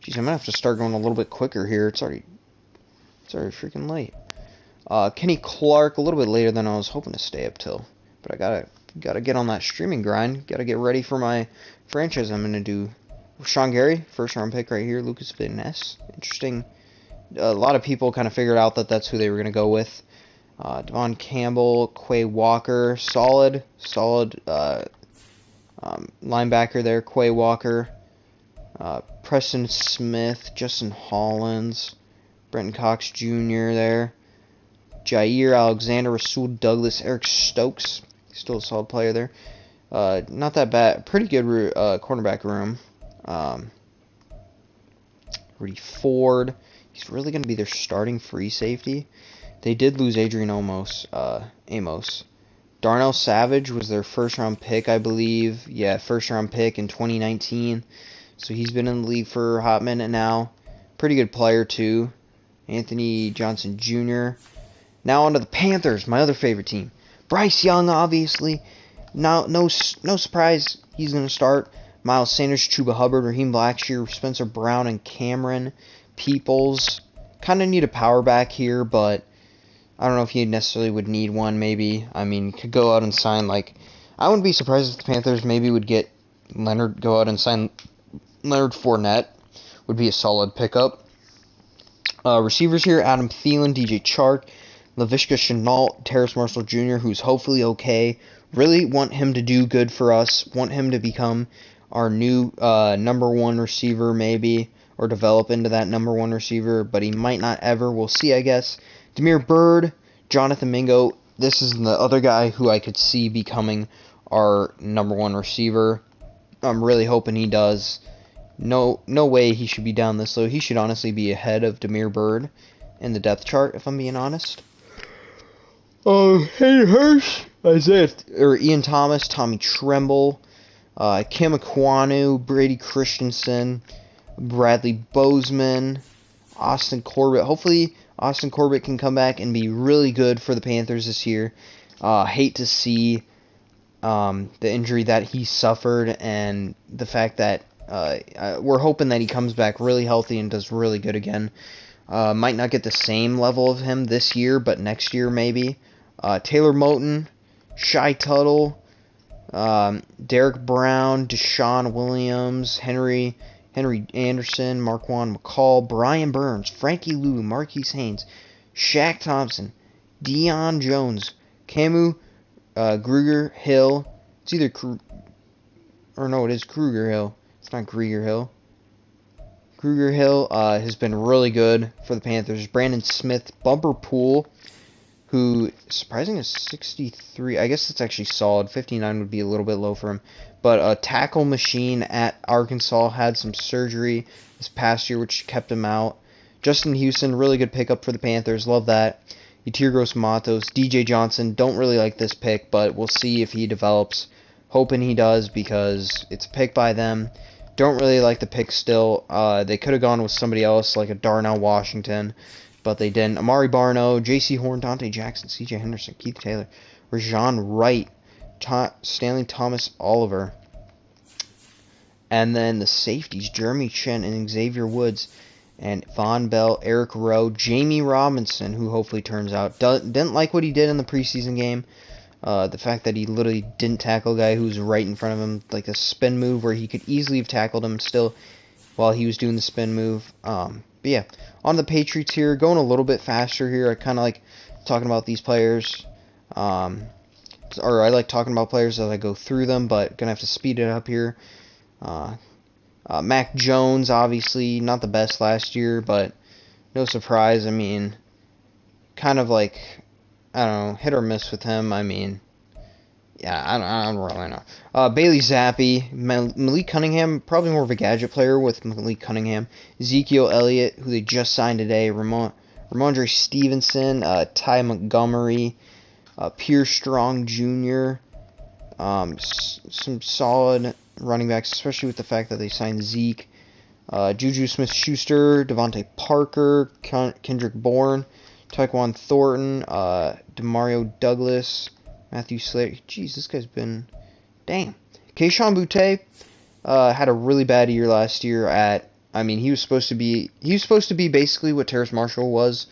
Geez, I'm gonna have to start going a little bit quicker here. It's already freaking late. Kenny Clark, a little bit later than I was hoping to stay up till, but I gotta get on that streaming grind. Gotta get ready for my franchise. I'm gonna do Sean Gary, first round pick right here. Lucas Van Ness, interesting. A lot of people kind of figured out that that's who they were gonna go with. Devon Campbell, Quay Walker, solid linebacker there. Quay Walker, Preston Smith, Justin Hollins, Brenton Cox Jr. there. Jair Alexander, Rasul Douglas, Eric Stokes, still a solid player there. Not that bad, pretty good cornerback room. Rudy Ford, he's really going to be their starting free safety. They did lose Adrian Amos. Darnell Savage was their first round pick, I believe. Yeah, first round pick in 2019. So he's been in the league for a hot minute now. Pretty good player too. Anthony Johnson Jr. Now on to the Panthers, my other favorite team. Bryce Young, obviously. No surprise he's going to start. Miles Sanders, Chuba Hubbard, Raheem Blackshear, Spencer Brown, and Cameron Peoples. Kind of need a power back here, but I don't know if you necessarily would need one, maybe. I mean, could go out and sign, I wouldn't be surprised if the Panthers maybe would go out and sign Leonard Fournette. Would be a solid pickup. Receivers here, Adam Thielen, DJ Chark, Laviska Shenault, Terrace Marshall Jr., who's hopefully okay. Really want him to do good for us. Want him to become our new number one receiver, maybe, or develop into that number one receiver, but he might not ever. We'll see, I guess. Damiere Byrd, Jonathan Mingo. This is the other guy who I could see becoming our number one receiver. I'm really hoping he does. No way he should be down this low. He should honestly be ahead of Damiere Byrd in the depth chart, if I'm being honest. Hayden Hurst, Ian Thomas, Tommy Tremble, Cam Aquanu, Brady Christensen, Bradley Bozeman, Austin Corbett. Hopefully, Austin Corbett can come back and be really good for the Panthers this year. Hate to see the injury that he suffered and the fact that we're hoping that he comes back really healthy and does really good again. Might not get the same level of him this year, but next year maybe. Taylor Moton, Shai Tuttle, Derek Brown, Deshaun Williams, Henry Anderson, Marquand McCall, Brian Burns, Frankie Lou, Marquise Haynes, Shaq Thompson, Deion Jones, Camu Gruger Hill. It's either it is Kruger Hill. It's not Grieger Hill. Kruger Hill has been really good for the Panthers. Brandon Smith, Bumper Pool, who, surprising, is 63. I guess it's actually solid. 59 would be a little bit low for him. But a tackle machine at Arkansas, had some surgery this past year, which kept him out. Justin Houston, really good pickup for the Panthers. Love that. Yetur Gross-Matos, DJ Johnson. Don't really like this pick, but we'll see if he develops. Hoping he does because it's a pick by them. Don't really like the pick still. They could have gone with somebody else, like a Darnell Washington, but they didn't. Amari Barno, J.C. Horn, Dante Jackson, C.J. Henderson, Keith Taylor, Rajon Wright, Stanley Thomas Oliver. And then the safeties, Jeremy Chin and Xavier Woods, and Von Bell, Eric Rowe, Jamie Robinson, who hopefully turns out. Didn't like what he did in the preseason game. The fact that he literally didn't tackle a guy who was right in front of him, like a spin move where he could easily have tackled him still while he was doing the spin move. But yeah, on the Patriots here, going a little bit faster here. I kind of like talking about these players. Or I like talking about players as I go through them, but going to have to speed it up here. Mac Jones, obviously, not the best last year, but no surprise. I mean, kind of like, I don't know, hit or miss with him. I mean, yeah, I don't really know. Bailey Zappi, Malik Cunningham, probably more of a gadget player with Malik Cunningham. Ezekiel Elliott, who they just signed today. Ramondre Stevenson, Ty Montgomery, Pierre Strong Jr., some solid running backs, especially with the fact that they signed Zeke. Juju Smith-Schuster, Devontae Parker, Kendrick Bourne, Tyquan Thornton, Demario Douglas, Matthew Slater. Jeez, this guy's been... Dang. Kayshon Boutte had a really bad year last year at... I mean, he was supposed to be basically what Terrace Marshall was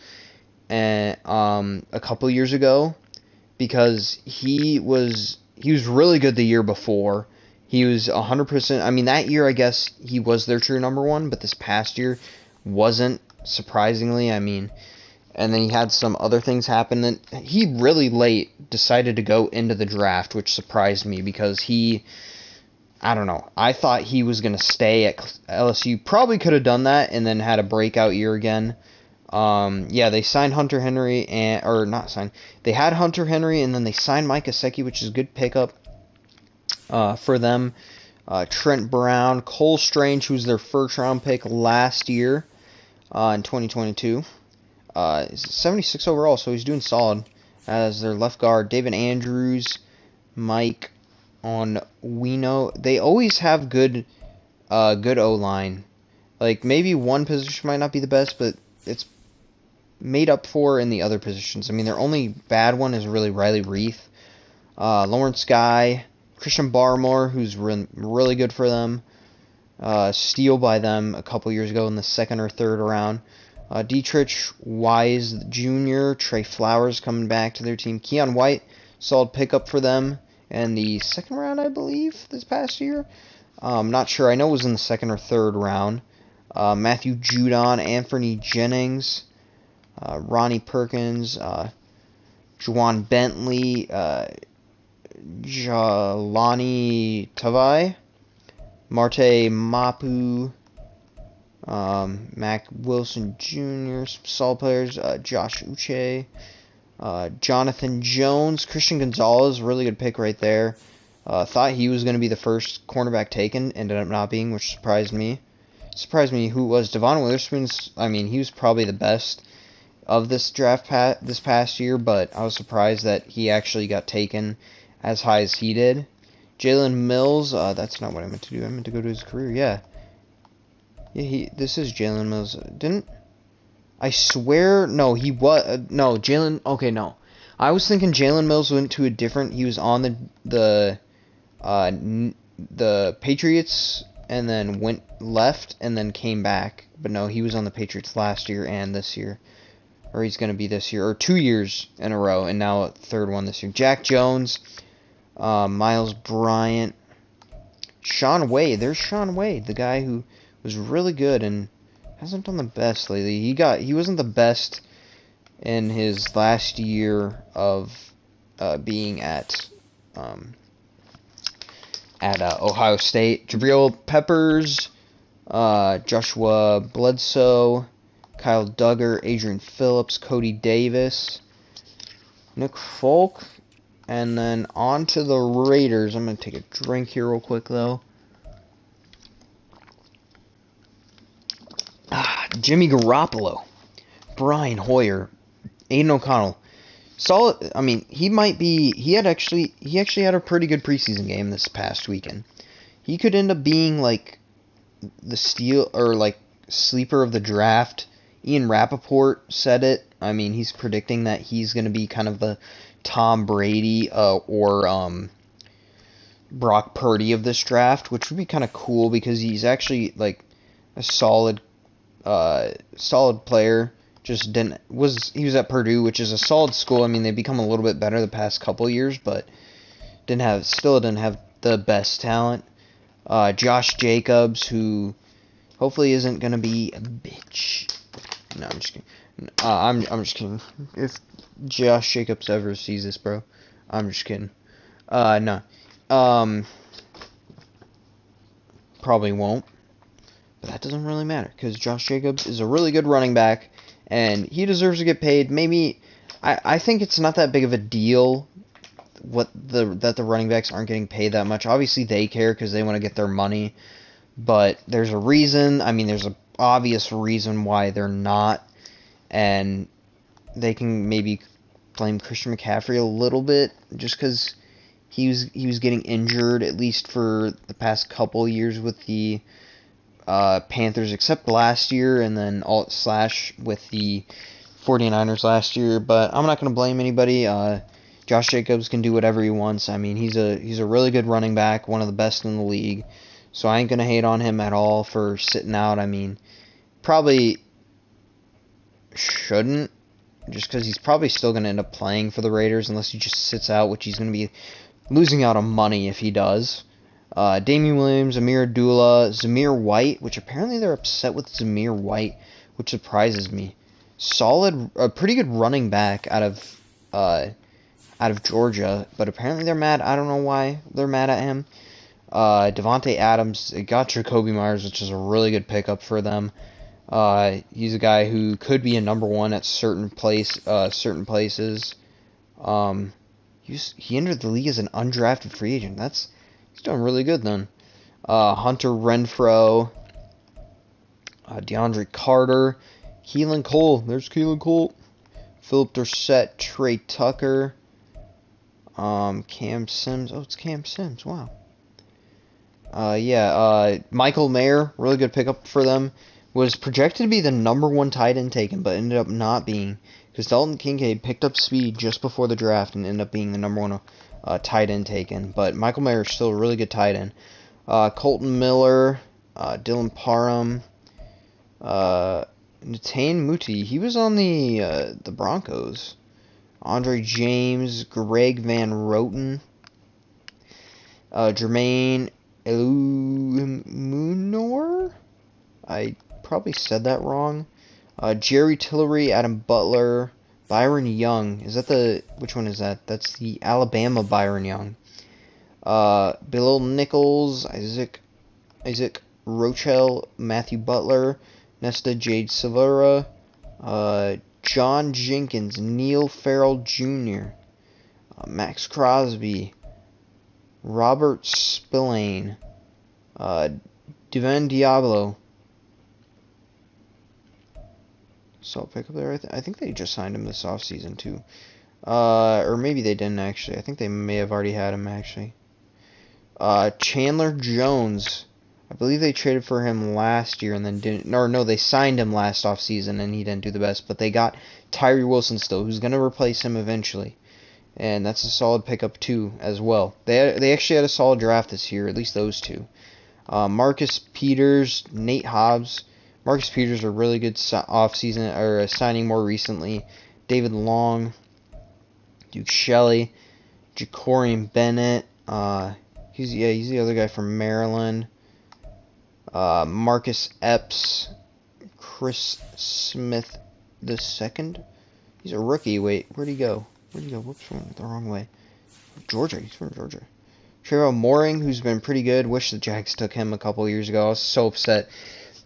a couple years ago, because he was really good the year before. He was 100%. I mean, that year, I guess, he was their true number one, but this past year wasn't, surprisingly. I mean, and then he had some other things happen. And he really late decided to go into the draft, which surprised me because I don't know. I thought he was going to stay at LSU. Probably could have done that and then had a breakout year again. Yeah, they signed Hunter Henry, they had Hunter Henry, and then they signed Mike Gesicki, which is a good pickup for them. Trent Brown, Cole Strange, who's their first-round pick last year in 2022. Is 76 overall, so he's doing solid as their left guard. David Andrews, Mike Onwenu. They always have good O-line. Like, maybe one position might not be the best, but it's made up for in the other positions. I mean, their only bad one is really Riley Reith. Lawrence Guy, Christian Barmore, who's really good for them. Steal by them a couple years ago in the second or third round. Dietrich Wise Jr., Trey Flowers coming back to their team. Keon White, solid pickup for them in the second round, I believe, this past year. Not sure. I know it was in the second or third round. Matthew Judon, Anthony Jennings, Ronnie Perkins, Juwan Bentley, Jalani Tavai, Marte Mapu, Mac Wilson Jr., some solid players, Josh Uche, Jonathan Jones, Christian Gonzalez, really good pick right there. Thought he was going to be the first cornerback taken, ended up not being, which surprised me. Surprised me who it was. Devon Witherspoon's, I mean, he was probably the best of this draft this past year, but I was surprised that he actually got taken as high as he did. Jalen Mills, that's not what I meant to do. I meant to go to his career, yeah. Yeah, this is Jalen Mills. Didn't, I swear, no, he was, no, Jalen, okay, no. I was thinking Jalen Mills went to a different, he was on the Patriots, and then went left, and then came back. But no, he was on the Patriots last year and this year. Or he's going to be this year, or 2 years in a row, and now a third one this year. Jack Jones, Miles Bryant, Sean Wade. There's Sean Wade, the guy who was really good and hasn't done the best lately. He wasn't the best in his last year of being at Ohio State. Jabril Peppers, Joshua Bledsoe, Kyle Duggar, Adrian Phillips, Cody Davis, Nick Folk, and then on to the Raiders. I'm going to take a drink here real quick, though. Jimmy Garoppolo, Brian Hoyer, Aiden O'Connell. Solid. I mean, he actually had a pretty good preseason game this past weekend. He could end up being like the steal or like sleeper of the draft. Ian Rappaport said it. I mean, he's predicting that he's going to be kind of the Tom Brady or Brock Purdy of this draft, which would be kind of cool because he's actually like a solid player. He was at Purdue, which is a solid school. I mean, they've become a little bit better the past couple years, but still didn't have the best talent. Josh Jacobs, who hopefully isn't going to be a bitch. No, I'm just kidding. I'm just kidding. If Josh Jacobs ever sees this, bro, I'm just kidding. No. Probably won't. But that doesn't really matter, because Josh Jacobs is a really good running back, and he deserves to get paid. Maybe, I think it's not that big of a deal that the running backs aren't getting paid that much. Obviously, they care because they want to get their money, but there's a reason. I mean, there's an obvious reason why they're not, and they can maybe blame Christian McCaffrey a little bit, just because he was getting injured, at least for the past couple years with the Panthers, except last year, and then / with the 49ers last year. But I'm not going to blame anybody. Josh Jacobs can do whatever he wants. I mean, he's a really good running back, one of the best in the league. So I ain't going to hate on him at all for sitting out. I mean, probably shouldn't, just because he's probably still going to end up playing for the Raiders unless he just sits out, which he's going to be losing out on money if he does. Damian Williams, Amir Abdullah, Zamir White, which apparently they're upset with Zamir White, which surprises me. A pretty good running back out of Georgia, but apparently they're mad. I don't know why they're mad at him. Devontae Adams, they got Jacoby Myers, which is a really good pickup for them. He's a guy who could be a number one at certain places. He entered the league as an undrafted free agent. He's doing really good then. Hunter Renfrow, DeAndre Carter, Keelan Cole. There's Keelan Cole. Philip Dorsett, Trey Tucker, Cam Sims. Oh, it's Cam Sims. Wow. Michael Mayer, really good pickup for them. Was projected to be the number one tight end taken, but ended up not being, because Dalton Kincaid picked up speed just before the draft and ended up being the number one tight end taken. But Michael Mayer is still a really good tight end. Colton Miller, Dylan Parham, Natane Muti. He was on the Broncos. Andre James, Greg Van Roten, Jermaine Elumunor. I probably said that wrong. Jerry Tillery, Adam Butler, Byron Young. Is that the... Which one is that? That's the Alabama Byron Young. Bill Nichols, Isaac Rochelle, Matthew Butler, Nesta Jade Silvera, John Jenkins, Neil Farrell Jr., Max Crosby, Robert Spillane, Devin Diablo. So pick up there. I think they just signed him this offseason too. Or maybe they didn't actually. I think they may have already had him actually. Chandler Jones. I believe they traded for him last year and then didn't. Or no, they signed him last offseason and he didn't do the best. But they got Tyree Wilson still, who's going to replace him eventually. And that's a solid pickup too as well. They actually had a solid draft this year, at least those two. Marcus Peters, Nate Hobbs. Marcus Peters, a really good offseason or signing more recently. David Long, Duke Shelley, Jacorian Bennett. He's the other guy from Maryland. Marcus Epps, Chris Smith II. He's a rookie. Wait, where'd he go? Whoops, went the wrong way. Georgia. He's from Georgia. Trevor Mooring, who's been pretty good. Wish the Jags took him a couple years ago. I was so upset.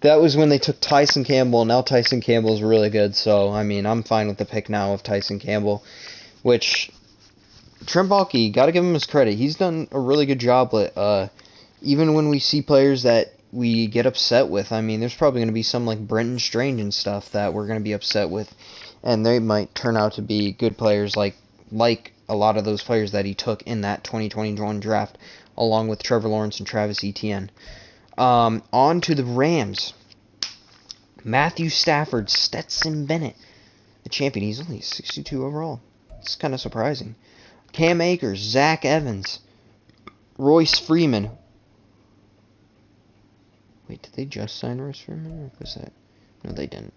That was when they took Tyson Campbell, and now Tyson Campbell's really good. So, I mean, I'm fine with the pick now of Tyson Campbell. Which, Trent Baalke, got to give him his credit. He's done a really good job. Even when we see players that we get upset with, I mean, there's probably going to be some like Brenton Strange and stuff that we're going to be upset with. And they might turn out to be good players like a lot of those players that he took in that 2021 draft, along with Trevor Lawrence and Travis Etienne. On to the Rams. Matthew Stafford, Stetson Bennett, the champion. He's only 62 overall. It's kind of surprising. Cam Akers, Zach Evans, Royce Freeman. Wait, did they just sign Royce Freeman? Or was that? No, they didn't.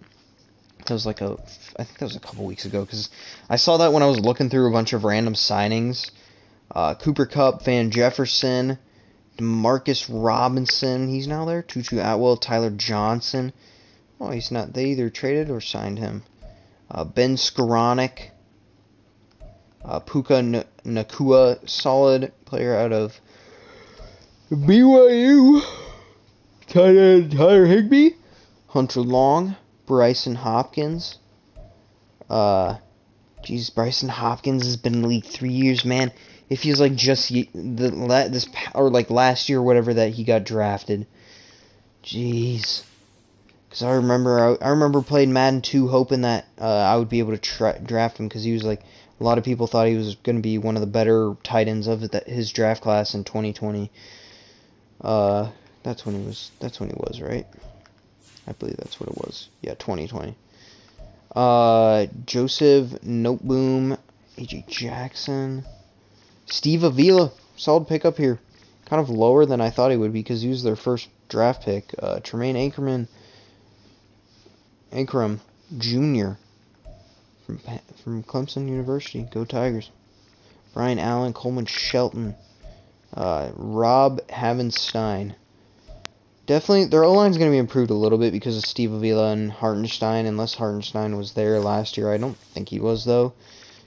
That was I think that was a couple weeks ago, because I saw that when I was looking through a bunch of random signings. Cooper Kupp, Van Jefferson, Demarcus Robinson, he's now there. Tutu Atwell, Tyler Johnson. Oh, he's not. They either traded or signed him. Ben Skoranek, Puka Nakua, solid player out of BYU. Tyler Higbee, Hunter Long, Bryson Hopkins. Bryson Hopkins has been in the league 3 years, man. It feels like just last year or whatever that he got drafted. Jeez. Because I remember playing Madden 2 hoping that I would be able to draft him, because he was like, a lot of people thought he was going to be one of the better tight ends of his draft class in 2020. That's when he was, right? I believe that's what it was. Yeah, 2020. Joseph Noteboom, AJ Jackson, Steve Avila, solid pickup here. Kind of lower than I thought he would be, because he was their first draft pick. Tremaine Ankrum Jr. from Clemson University. Go Tigers. Brian Allen, Coleman Shelton, Rob Havenstein. Definitely, their O-line is going to be improved a little bit because of Steve Avila and Hartenstein, unless Hartenstein was there last year. I don't think he was, though.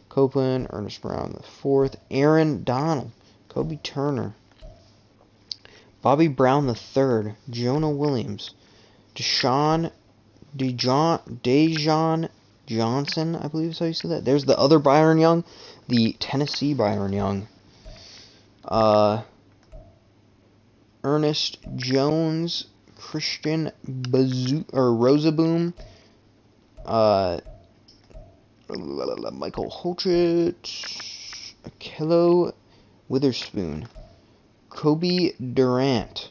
Copeland, Ernest Brown IV, Aaron Donald, Kobe Turner, Bobby Brown III, Jonah Williams, Dejan Johnson, I believe is how you say that. There's the other Byron Young, the Tennessee Byron Young. Ernest Jones, Christian Rosaboom, Michael Holchett, Akello Witherspoon, Kobe Durant,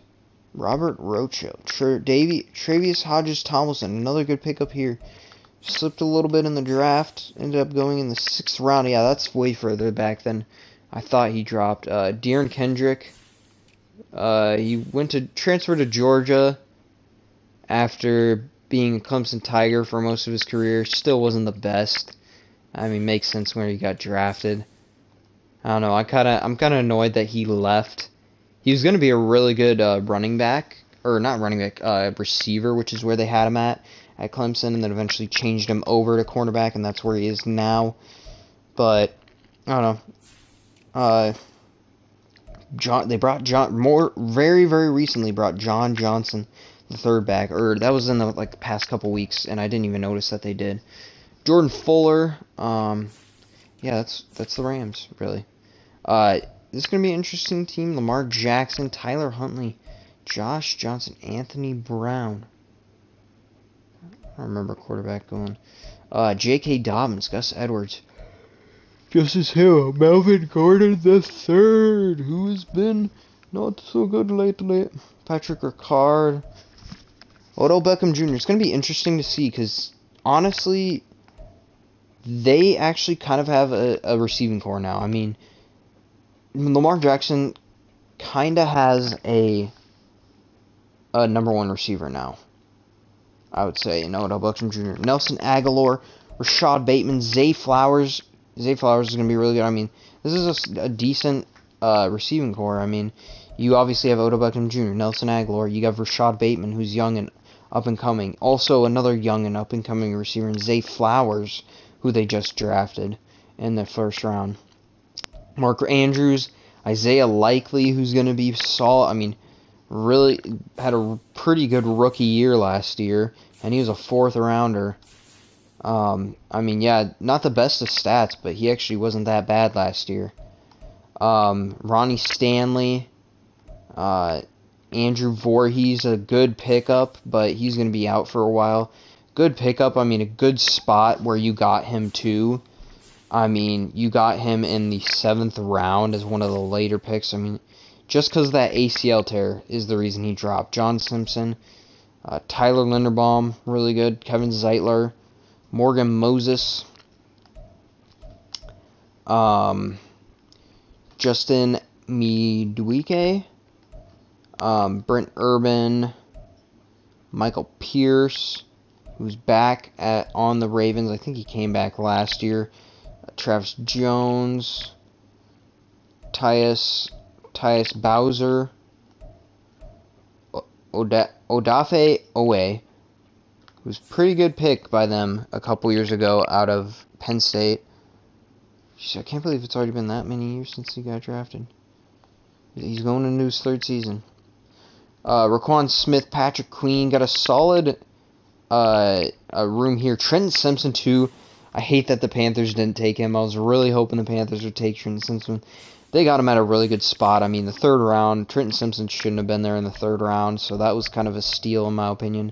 Robert Rocho, Travius Hodges Tomlinson, another good pickup here. Slipped a little bit in the draft, ended up going in the 6th round. Yeah, that's way further back than I thought he dropped. De'Aaron Kendrick. He transferred to Georgia after being a Clemson Tiger for most of his career. Still wasn't the best. I mean, makes sense where he got drafted. I don't know. I'm kind of annoyed that he left. He was going to be a really good running back, or not running back, receiver, which is where they had him at at Clemson and then eventually changed him over to cornerback, and that's where he is now. But I don't know. They brought very recently brought John Johnson, the third back, or that was in the past couple weeks, and I didn't even notice that they did. Jordan Fuller, yeah, that's the Rams, really. This is gonna be an interesting team. Lamar Jackson, Tyler Huntley, Josh Johnson, Anthony Brown. I don't remember quarterback going. J.K. Dobbins, Gus Edwards, Justice Hill, Melvin Gordon III, who has been not so good lately. Patrick Ricard, Odell Beckham Jr. It's going to be interesting to see because, honestly, they actually kind of have a receiving core now. I mean, Lamar Jackson kind of has a number one receiver now, I would say. Odell Beckham Jr., Nelson Aguilar, Rashad Bateman, Zay Flowers. Zay Flowers is going to be really good. I mean, this is a decent receiving core. I mean, you obviously have Odell Beckham Jr., Nelson Aguilar. You have Rashad Bateman, who's young and up-and-coming. Also, another young and up-and-coming receiver, and Zay Flowers, who they just drafted in the first round. Mark Andrews, Isaiah Likely, who's going to be solid. I mean, really had a pretty good rookie year last year, and he was a fourth-rounder. I mean, yeah, not the best of stats, but he actually wasn't that bad last year. Ronnie Stanley, Andrew Voorhees, a good pickup, but he's going to be out for a while. Good pickup, I mean, a good spot where you got him too. I mean, you got him in the 7th round as one of the later picks. I mean, just because that ACL tear is the reason he dropped. John Simpson, Tyler Linderbaum, really good. Kevin Zeitler, Morgan Moses, Justin Midwike, Brent Urban, Michael Pierce, who's back on the Ravens. I think he came back last year. Travis Jones, Tyus Bowser, Odafe Owe, who's a pretty good pick by them a couple years ago out of Penn State. Jeez, I can't believe it's already been that many years since he got drafted. He's going into his 3rd season. Raquan Smith, Patrick Queen, got a solid room here. Trenton Simpson, too. I hate that the Panthers didn't take him. I was really hoping the Panthers would take Trenton Simpson. They got him at a really good spot. I mean, the 3rd round, Trenton Simpson shouldn't have been there in the 3rd round, so that was kind of a steal, in my opinion,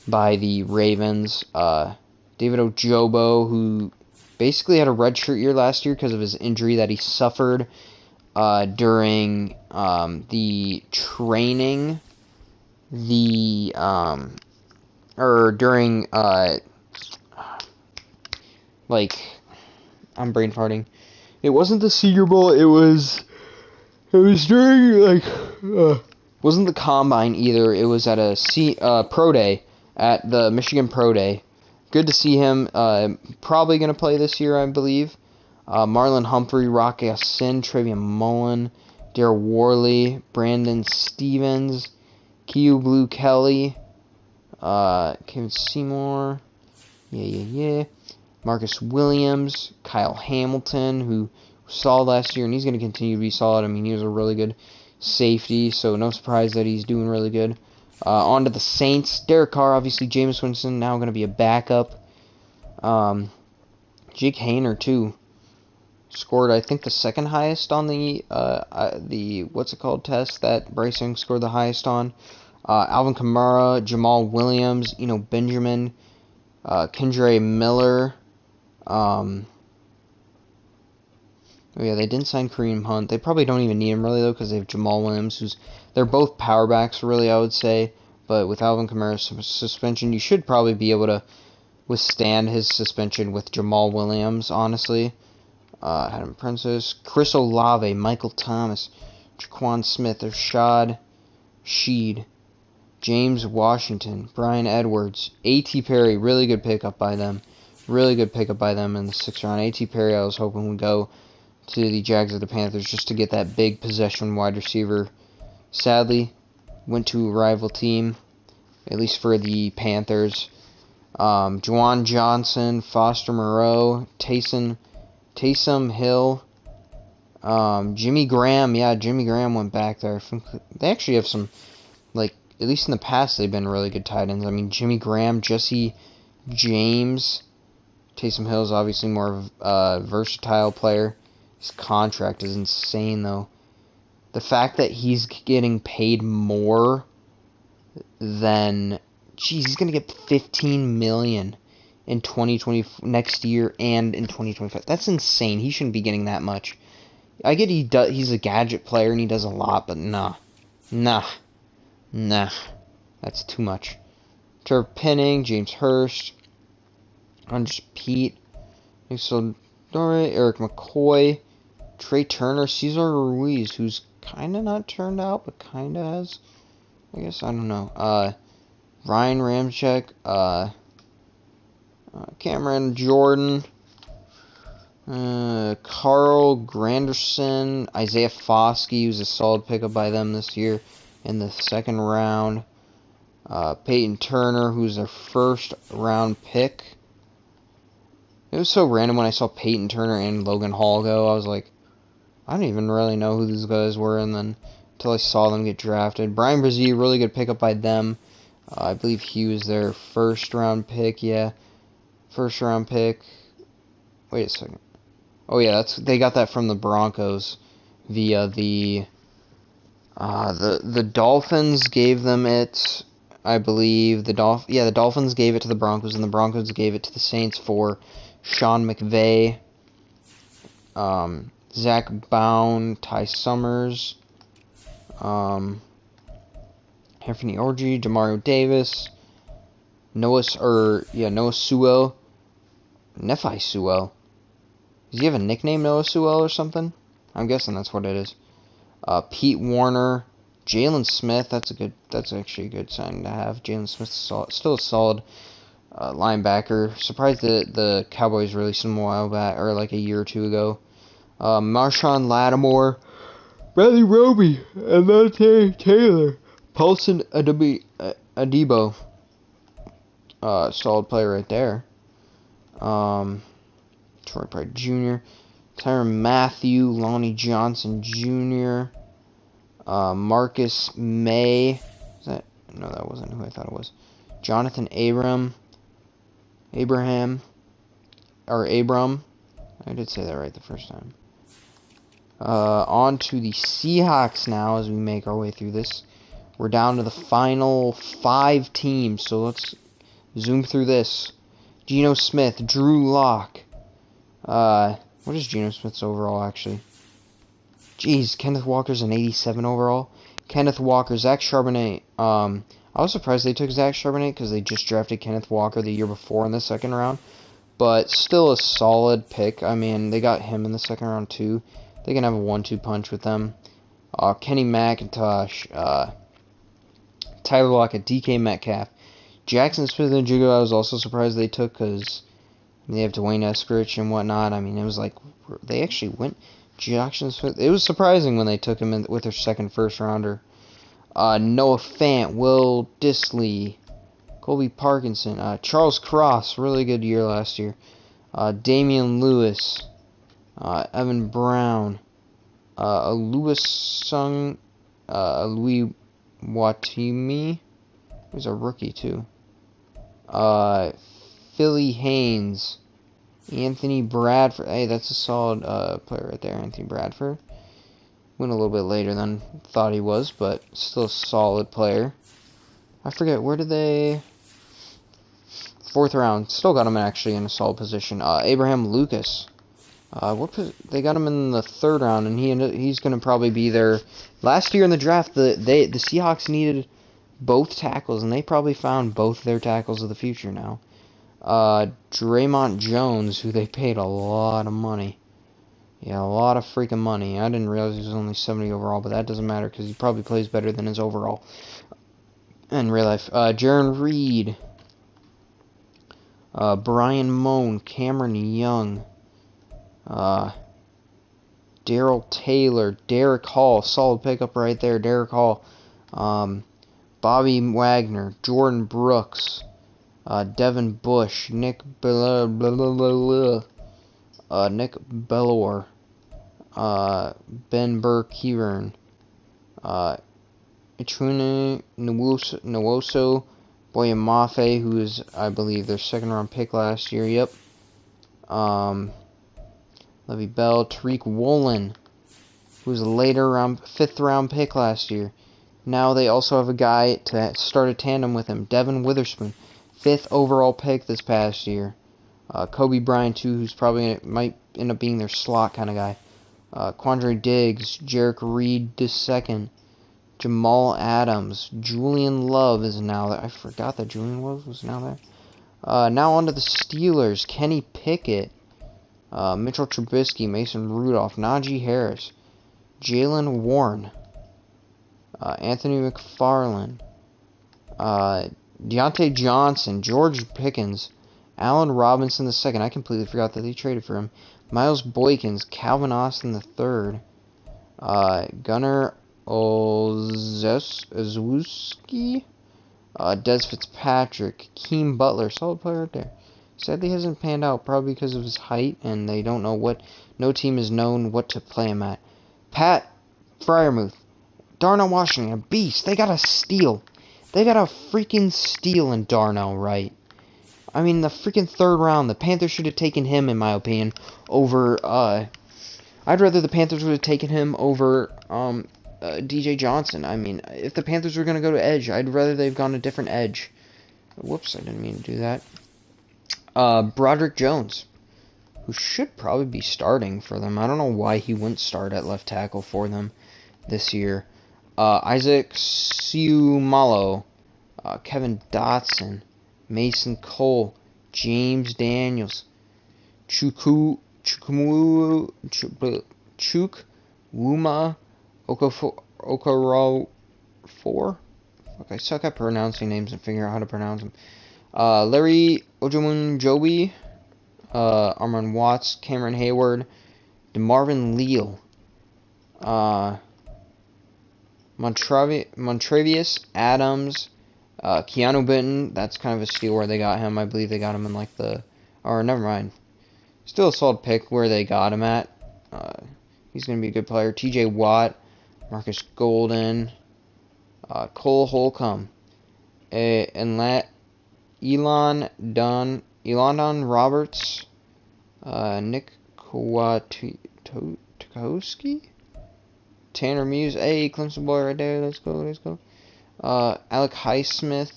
by the Ravens. David Ojobo, who basically had a redshirt year last year because of his injury that he suffered during the training, during I'm brain farting. It wasn't the Senior Bowl. It was during wasn't the Combine either. It was at a Pro Day at the Michigan Pro Day. Good to see him. Probably gonna play this year, I believe. Marlon Humphrey, Rock Ya-Sin, Travion Mullen, Darryl Worley, Brandon Stevens, Q Blue Kelly, Kevin Seymour, yeah. Marcus Williams, Kyle Hamilton, who was solid last year, and he's going to continue to be solid. I mean, he was a really good safety, so no surprise that he's doing really good. On to the Saints. Derek Carr, obviously. Jameis Winston, now going to be a backup. Jake Haener, too. Scored, I think, the 2nd highest on the what's it called, test that Bryce Young scored the highest on. Alvin Kamara, Jamal Williams, Benjamin, Kendre Miller. Oh yeah, they didn't sign Kareem Hunt. They probably don't even need him really though, because they have Jamal Williams, they're both power backs really, I would say. But with Alvin Kamara's suspension, you should probably be able to withstand his suspension with Jamal Williams, honestly. Adam Princess, Chris Olave, Michael Thomas, Jaquan Smith, Rashad Sheed, James Washington, Brian Edwards, A.T. Perry, really good pickup by them. Really good pickup by them in the 6th round. A.T. Perry, I was hoping would go to the Jags or the Panthers just to get that big possession wide receiver. Sadly, went to a rival team, at least for the Panthers. Juwan Johnson, Foster Moreau, Taysom Hill, Jimmy Graham. Yeah, Jimmy Graham went back there. They actually have some, like, at least in the past, they've been really good tight ends. I mean, Jimmy Graham, Jesse James. Taysom Hill is obviously more of a versatile player. His contract is insane, though. The fact that he's getting paid more than... Jeez, he's going to get $15 million in 2020 next year and in 2025. That's insane. He shouldn't be getting that much. I get he's a gadget player and he does a lot, but nah. That's too much. Trevor Penning, James Hurst, Andres Pete, Nixon Dore, Eric McCoy, Trey Turner, Cesar Ruiz, who's kind of not turned out, but kind of has. I guess, I don't know. Ryan Ramczyk, Cameron Jordan, Carl Granderson, Isaiah Foskey, who's a solid pickup by them this year in the second round. Peyton Turner, who's their first round pick. It was so random when I saw Peyton Turner and Logan Hall go. I was like, I don't even really know who these guys were, and then until I saw them get drafted. Brian Brzee, really good pickup by them. I believe he was their first round pick. Yeah, first round pick. Wait a second. Oh yeah, they got that from the Broncos via the Dolphins gave them it. I believe the Dolphins gave it to the Broncos, and the Broncos gave it to the Saints for Sean McVay, Zach Bound, Ty Summers, Anthony Orji, Demario Davis, Noah Sewell, Nephi Sewell. Does he have a nickname, Noah Sewell, or something? I'm guessing that's what it is. Pete Warner, Jalen Smith. That's actually a good sign to have. Jalen Smith still a solid linebacker. Surprised that the Cowboys released him a while back, or like a year or two ago. Marshawn Lattimore, Bradley Roby, and Latae Taylor, Paulson Adebo. Solid player right there. Troy Pride Jr., Tyrann Mathieu, Lonnie Johnson Jr., Marcus May. No, that wasn't who I thought it was. Jonathan Abram. I did say that right the first time. On to the Seahawks now as we make our way through this. We're down to the final 5 teams, so let's zoom through this. Geno Smith, Drew Lock. What is Geno Smith's overall, actually? Jeez, Kenneth Walker's an 87 overall. Kenneth Walker, Zach Charbonnet. I was surprised they took Zach Charbonnet because they just drafted Kenneth Walker the year before in the second round. But still a solid pick. I mean, they got him in the second round too. They can have a 1-2 punch with them. Kenny McIntosh, Tyler Lockett, DK Metcalf, Jackson Smith and Jigga. I was also surprised they took because they have Dwayne Eskridge and whatnot. I mean, it was like they actually went Jackson Smith. It was surprising when they took him in with their second first rounder. Noah Fant, Will Dissly, Colby Parkinson, Charles Cross, really good year last year. Damian Lewis, Evan Brown, Louis Watimi, who's a rookie too. Philly Haynes, Anthony Bradford. Hey, that's a solid player right there, Anthony Bradford. Went a little bit later than thought he was, but still a solid player. I forget, where did they... 4th round. Still got him actually in a solid position. Abraham Lucas. They got him in the 3rd round, and he's going to probably be there. Last year in the draft, the Seahawks needed both tackles, and they probably found both their tackles of the future now. Draymond Jones, who they paid a lot of money. Yeah, a lot of freaking money. I didn't realize he was only 70 overall, but that doesn't matter because he probably plays better than his overall in real life. Jaron Reed, Brian Moan, Cameron Young, Daryl Taylor, Derek Hall, solid pickup right there, Derek Hall, Bobby Wagner, Jordan Brooks, Devin Bush, Nick Bellor, Ben Burr-Kieran, Itrune Nwosu Boyamafe, who is, I believe, their second-round pick last year. Yep. Levy Bell, Tariq Woolen, who was a fifth-round pick last year. Now they also have a guy to start a tandem with him, Devin Witherspoon, 5th overall pick this past year. Kobe Bryant, too, who's probably might end up being their slot kind of guy. Quandre Diggs, Jarek Reed II, Jamal Adams, Julian Love is now there. I forgot that Julian Love was now there. Now on to the Steelers, Kenny Pickett, Mitchell Trubisky, Mason Rudolph, Najee Harris, Jalen Warren, Anthony McFarland, Deontay Johnson, George Pickens, Allen Robinson II. I completely forgot that they traded for him. Miles Boykins, Calvin Austin III, Gunnar Olszewski, Des Fitzpatrick, Keem Butler, solid player right there. Sadly hasn't panned out, probably because of his height, and they don't know no team has known what to play him at. Pat Freiermuth, Darnell Washington, a beast. They got a steal. They got a freaking steal in Darnell, right? I mean, the freaking 3rd round. The Panthers should have taken him, in my opinion, over, I'd rather the Panthers would have taken him over, DJ Johnson. I mean, if the Panthers were going to go to edge, I'd rather they've gone a different edge. Whoops, I didn't mean to do that. Broderick Jones, who should probably be starting for them. I don't know why he wouldn't start at left tackle for them this year. Isaac Seumalo, Kevin Dotson, Mason Cole, James Daniels, Chukwuma Okorofor. I suck at pronouncing names and figuring out how to pronounce them. Larry Ojomunjobi, Armon Watts, Cameron Hayward, DeMarvin Leal, Montravius Adams, Keanu Benton. That's kind of a steal where they got him. I believe they got him in like or never mind. Still a solid pick where they got him at. He's going to be a good player. TJ Watt, Marcus Golden, Cole Holcomb, and Elon Roberts, Nick Kwiatkowski, Tanner Muse, hey, Clemson boy right there, let's go. Alex Highsmith,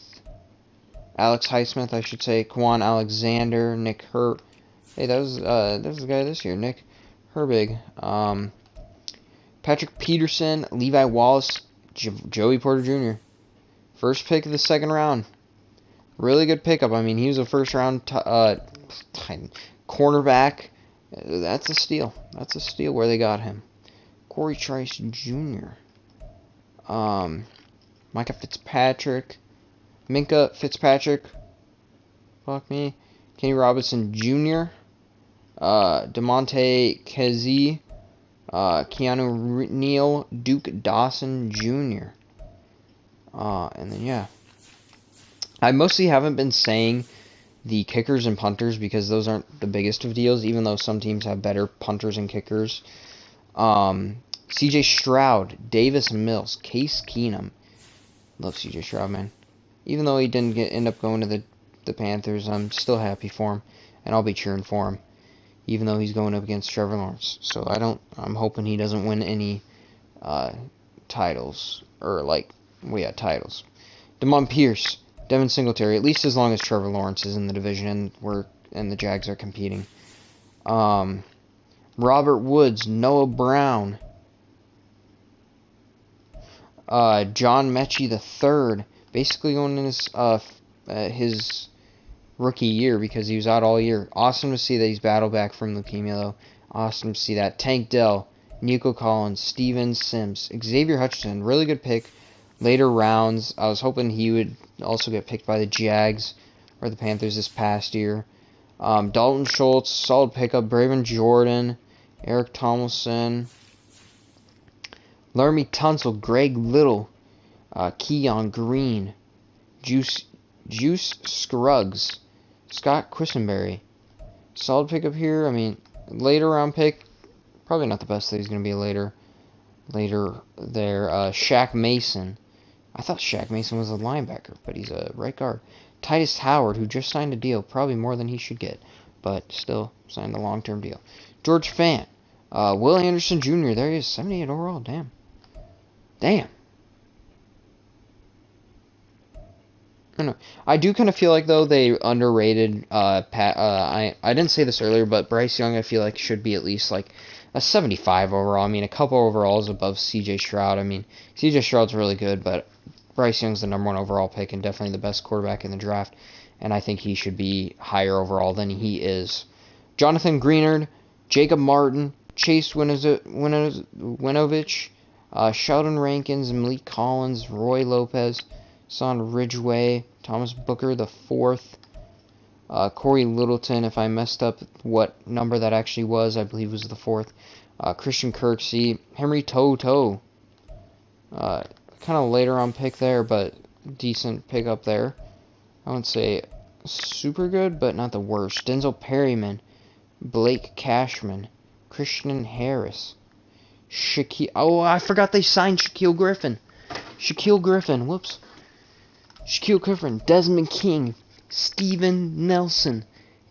I should say, Quan Alexander, Nick Hurt, hey, that was the guy this year, Nick Herbig, Patrick Peterson, Levi Wallace, Joey Porter Jr., first pick of the 2nd round. Really good pickup. I mean, he was a first-round cornerback. That's a steal. That's a steal where they got him. Corey Trice Jr. Minka Fitzpatrick. Fuck me. Kenny Robinson Jr. DeMonte Kazee. Keanu Neal. Duke Dawson Jr. And then, yeah. I mostly haven't been saying the kickers and punters because those aren't the biggest of deals, even though some teams have better punters and kickers. CJ Stroud, Davis Mills, Case Keenum. Love CJ Stroud, man. Even though he didn't end up going to the Panthers, I'm still happy for him, and I'll be cheering for him, even though he's going up against Trevor Lawrence. So I'm hoping he doesn't win any titles, titles. Damon Pierce, Devin Singletary, at least as long as Trevor Lawrence is in the division and the Jags are competing. Robert Woods, Noah Brown, John Mechie III, basically going in his rookie year because he was out all year. Awesome to see that he's battled back from leukemia, though. Awesome to see that. Tank Dell, Nico Collins, Steven Sims, Xavier Hutchinson, really good pick. Later rounds, I was hoping he would also get picked by the Jags or the Panthers this past year. Dalton Schultz, solid pickup. Braven Jordan, Eric Tomlinson, Laramie Tunsil, Greg Little, Keon Green, Juice Scruggs. Scott Quisenberry. Solid pickup here. I mean, later round pick. Probably not the best that he's going to be later there. Shaq Mason. I thought Shaq Mason was a linebacker, but he's a right guard. Titus Howard, who just signed a deal, probably more than he should get, but still signed a long-term deal. George Fant. Will Anderson Jr., there he is, 78 overall, damn. Damn. I don't know. I do kind of feel like, though, they underrated I didn't say this earlier, but Bryce Young, I feel like, should be at least, like, a 75 overall. I mean, a couple overalls above C.J. Stroud. I mean, C.J. Stroud's really good, but Bryce Young's the #1 overall pick and definitely the best quarterback in the draft, and I think he should be higher overall than he is. Jonathan Greenard, Jacob Martin, Chase Winovich, Sheldon Rankins, Malik Collins, Roy Lopez, Son Ridgeway, Thomas Booker the fourth, Corey Littleton, if I messed up what number that actually was, I believe it was the fourth, Christian Kirksey, Henry To'o, kind of later on pick there, but decent pick up there. I wouldn't say super good, but not the worst. Denzel Perryman, Blake Cashman, Christian Harris, I forgot they signed Shaquille Griffin. Whoops. Shaquille Griffin, Desmond King, Steven Nelson,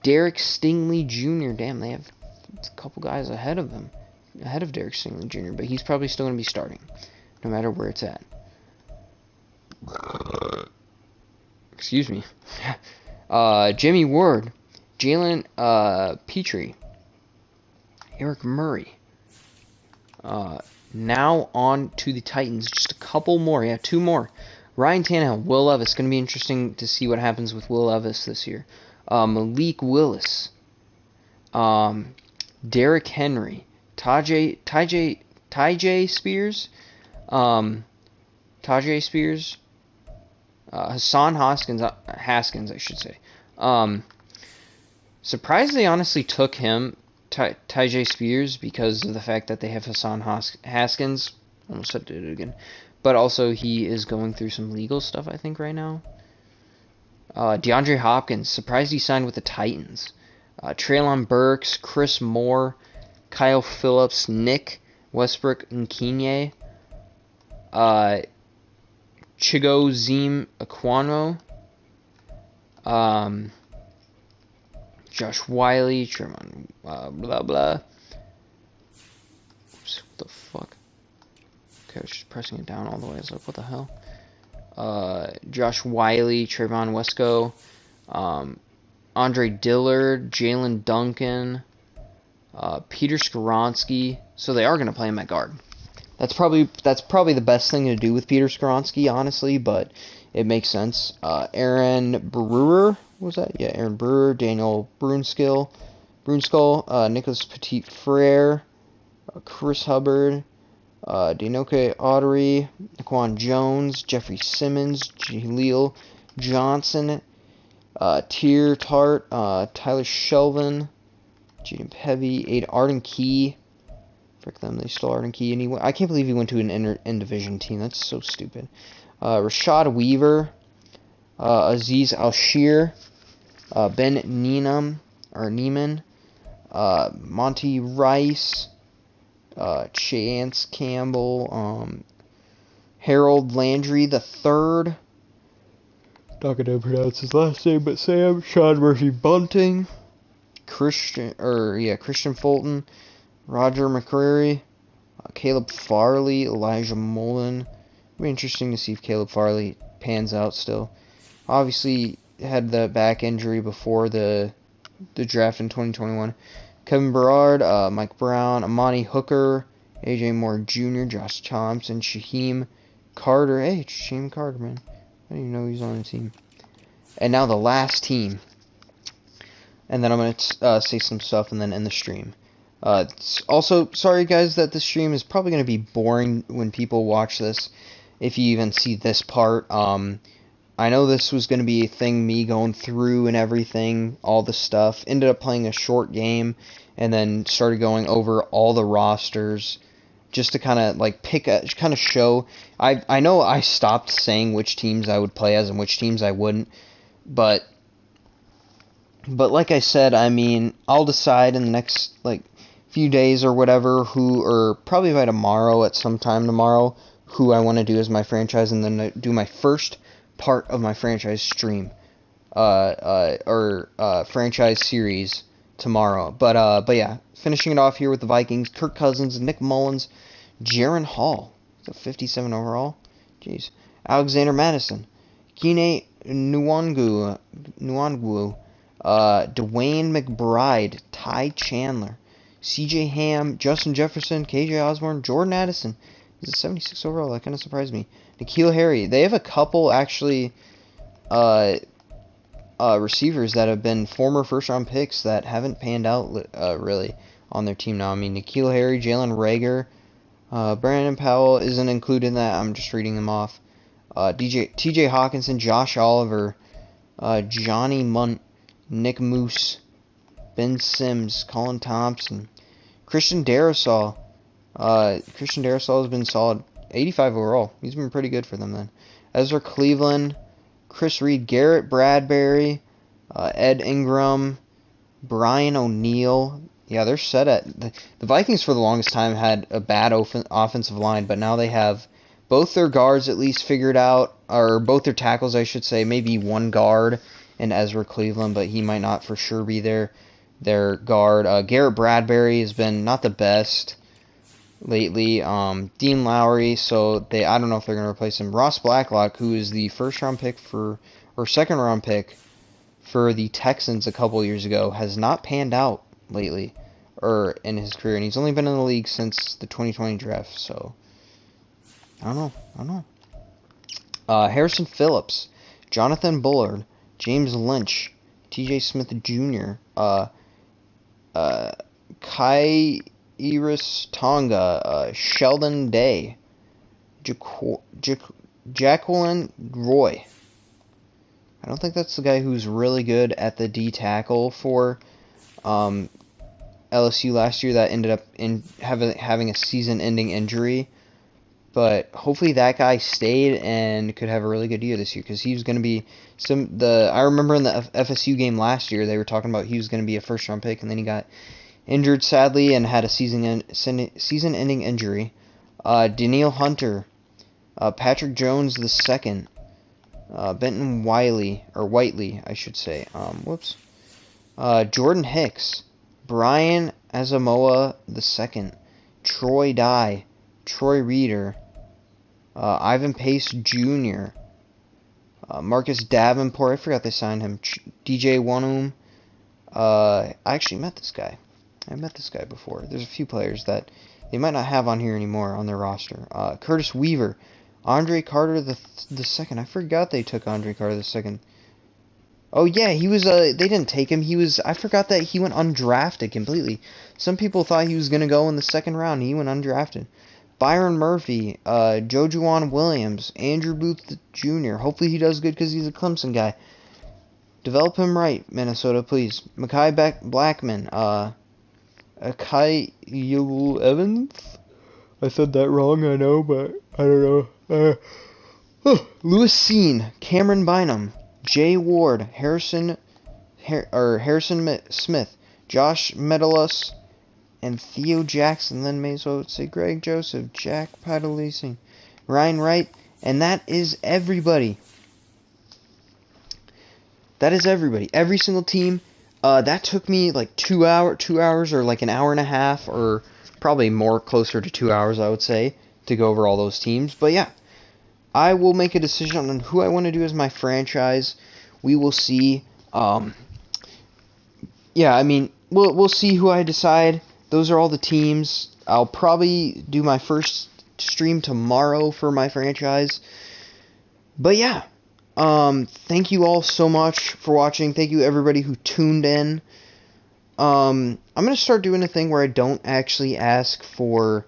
Derek Stingley Jr. Damn, they have a couple guys ahead of them. Ahead of Derek Stingley Jr., but he's probably still going to be starting, no matter where it's at. Excuse me. Jimmy Ward, Jalen Petrie, Eric Murray. Now on to the Titans. Just a couple more. Yeah, two more. Ryan Tannehill, Will Levis. Going to be interesting to see what happens with Will Levis this year. Malik Willis. Derrick Henry. Tyjae Spears. Tajay Spears. Hassan Haskins, I should say. Surprised they honestly took him, Tyjae Spears, because of the fact that they have Hassan Haskins. Almost said it again. But also, he is going through some legal stuff, I think, right now. DeAndre Hopkins, surprised he signed with the Titans. Treylon Burks, Chris Moore, Kyle Phillips, Nick Westbrook Nkinye, Chigoziem Aquano, Josh Wiley, Tremont, blah blah. Oops, what the fuck? Okay, I was just pressing it down all the way. I was like, what the hell? Josh Wiley, Trayvon Wesco, Andre Dillard, Jalen Duncan, Peter Skoronski. So they are going to play him at guard. That's probably the best thing to do with Peter Skoronski, honestly, but it makes sense. Aaron Brewer, what was that? Yeah, Aaron Brewer, Daniel Brunskill, Nicholas Petit-Frere, Chris Hubbard, Denoke Autry, Naquan Jones, Jeffrey Simmons, Jaleel Johnson, Tier Tart, Tyler Shelvin, Jaden Pevy, Aid Arden Key. Frick them, they stole Arden Key. And I can't believe he went to an in-division team. That's so stupid. Rashad Weaver, Aziz Al-Shir, Ben Neiman, Monty Rice, Chance Campbell, Harold Landry III. Not gonna pronounce his last name, but Sam. Sean Murphy Bunting, Christian Fulton, Roger McCreary, Caleb Farley, Elijah Mullen. It'll be interesting to see if Caleb Farley pans out still. Obviously, had the back injury before the draft in 2021. Kevin Berard, Mike Brown, Amani Hooker, AJ Moore Jr., Josh Thompson, Shaheem Carter. Hey, Shaheem Carter, man. I didn't even know he was on the team. And now the last team. And then I'm going to say some stuff and then end the stream. Also, sorry guys that the stream is probably going to be boring when people watch this. If you even see this part. I know this was going to be a thing, me going through and everything, all the stuff. Ended up playing a short game and then started going over all the rosters just to kind of like kind of show. I know I stopped saying which teams I would play as and which teams I wouldn't But like I said, I mean, I'll decide in the next few days or whatever or probably by tomorrow at some time tomorrow who I want to do as my franchise, and then do my first part of my franchise stream or franchise series tomorrow. But yeah, finishing it off here with the Vikings: Kirk Cousins, Nick Mullins, Jaron Hall, 57 overall. Jeez. Alexander Madison, Kene Nwangwu, Dwayne McBride, Ty Chandler, C.J. Ham, Justin Jefferson, K.J. Osborne, Jordan Addison. He's a 76 overall. That kind of surprised me. N'Keal Harry. They have a couple actually receivers that have been former first-round picks that haven't panned out really on their team now. I mean, N'Keal Harry, Jalen Reagor, Brandon Powell isn't included in that. I'm just reading them off. T.J. Hawkinson, Josh Oliver, Johnny Munt, Nick Moose, Ben Sims, Colin Thompson, Christian Darrisaw. Christian Darrisaw has been solid. 85 overall. He's been pretty good for them then. Ezra Cleveland, Chris Reed, Garrett Bradbury, Ed Ingram, Brian O'Neill. Yeah, they're set at... The Vikings for the longest time had a bad offensive line, but now they have both their guards at least figured out, or both their tackles, I should say. Maybe one guard in Ezra Cleveland, but he might not for sure be their guard. Garrett Bradbury has been not the best lately. Dean Lowry, so I don't know if they're going to replace him. Ross Blacklock, who is the second-round pick for the Texans a couple years ago, has not panned out lately, or in his career, and he's only been in the league since the 2020 draft, so I don't know. Harrison Phillips, Jonathan Bullard, James Lynch, T.J. Smith Jr., Kairis Tonga, Sheldon Day, Jacqueline Roy. I don't think that's the guy who's really good at the D tackle for LSU last year that ended up having a season-ending injury. But hopefully that guy stayed and could have a really good year this year, because he was going to be I remember in the FSU game last year they were talking about he was going to be a first-round pick, and then he got injured sadly and had a season-ending injury. Daniil Hunter, Patrick Jones II, Benton Whiteley, I should say. Jordan Hicks, Brian Asamoah II, Troy Dye, Troy Reeder, Ivan Pace Jr., Marcus Davenport. I forgot they signed him. DJ Wanum. I actually met this guy. I met this guy before. There's a few players that they might not have on here anymore on their roster. Curtis Weaver, Andre Carter the second. I forgot they took Andre Carter the second. Oh yeah, he was. They didn't take him. I forgot that he went undrafted completely. Some people thought he was gonna go in the second round. He went undrafted. Byron Murphy, Jojuan Williams, Andrew Booth Jr. Hopefully he does good because he's a Clemson guy. Develop him right, Minnesota, please. Mekhi Blackman, Akai Evans. I said that wrong, I know, but I don't know. Lewis Seen, Cameron Bynum, Jay Ward, Harrison Smith, Josh Medalus, and Theo Jackson. Then may as well say Greg Joseph, Jack Padalisi, Ryan Wright, and that is everybody. Every single team. That took me like 2 hours or like an hour and a half, or probably more, closer to 2 hours, I would say, to go over all those teams. But yeah, I will make a decision on who I want to do as my franchise. We will see. Yeah, I mean, we'll see who I decide. Those are all the teams. I'll probably do my first stream tomorrow for my franchise. But yeah, thank you all so much for watching. Thank you everybody who tuned in. I'm going to start doing a thing where I don't actually ask for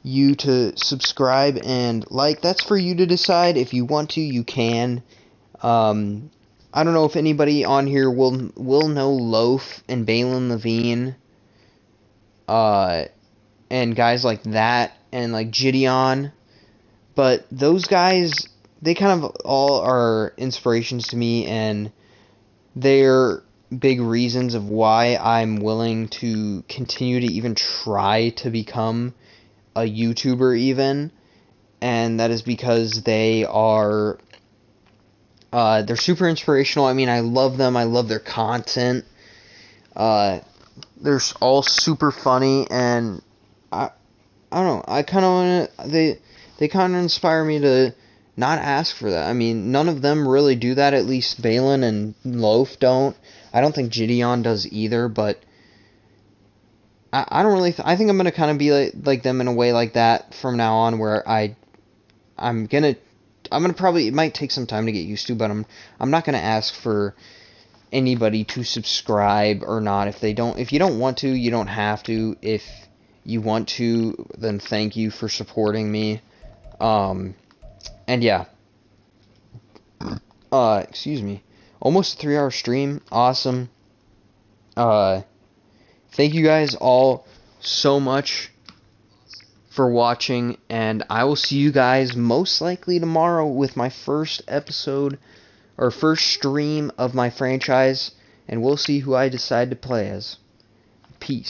you to subscribe and like. That's for you to decide. If you want to, you can. I don't know if anybody on here will know Loaf and Balin Levine, and guys like that, and like Gideon, but those guys, they kind of all are inspirations to me, and they're big reasons of why I'm willing to continue to even try to become a YouTuber even, and that is because they are they're super inspirational. I mean, I love them. I love their content. They're all super funny, and I don't know. I kind of want to. They kind of inspire me to not ask for that. I mean, none of them really do that. At least Valen and Loaf don't. I don't think Gideon does either. But I don't really. I think I'm gonna kind of be like them in a way like that from now on, where I'm gonna probably, it might take some time to get used to, but I'm not gonna ask for anybody to subscribe or not. If you don't want to, you don't have to. If you want to, then thank you for supporting me. And yeah. Excuse me. Almost a 3-hour stream. Awesome. Thank you guys all so much for watching, and I will see you guys most likely tomorrow with my first episode or first stream of my franchise, and we'll see who I decide to play as. Peace.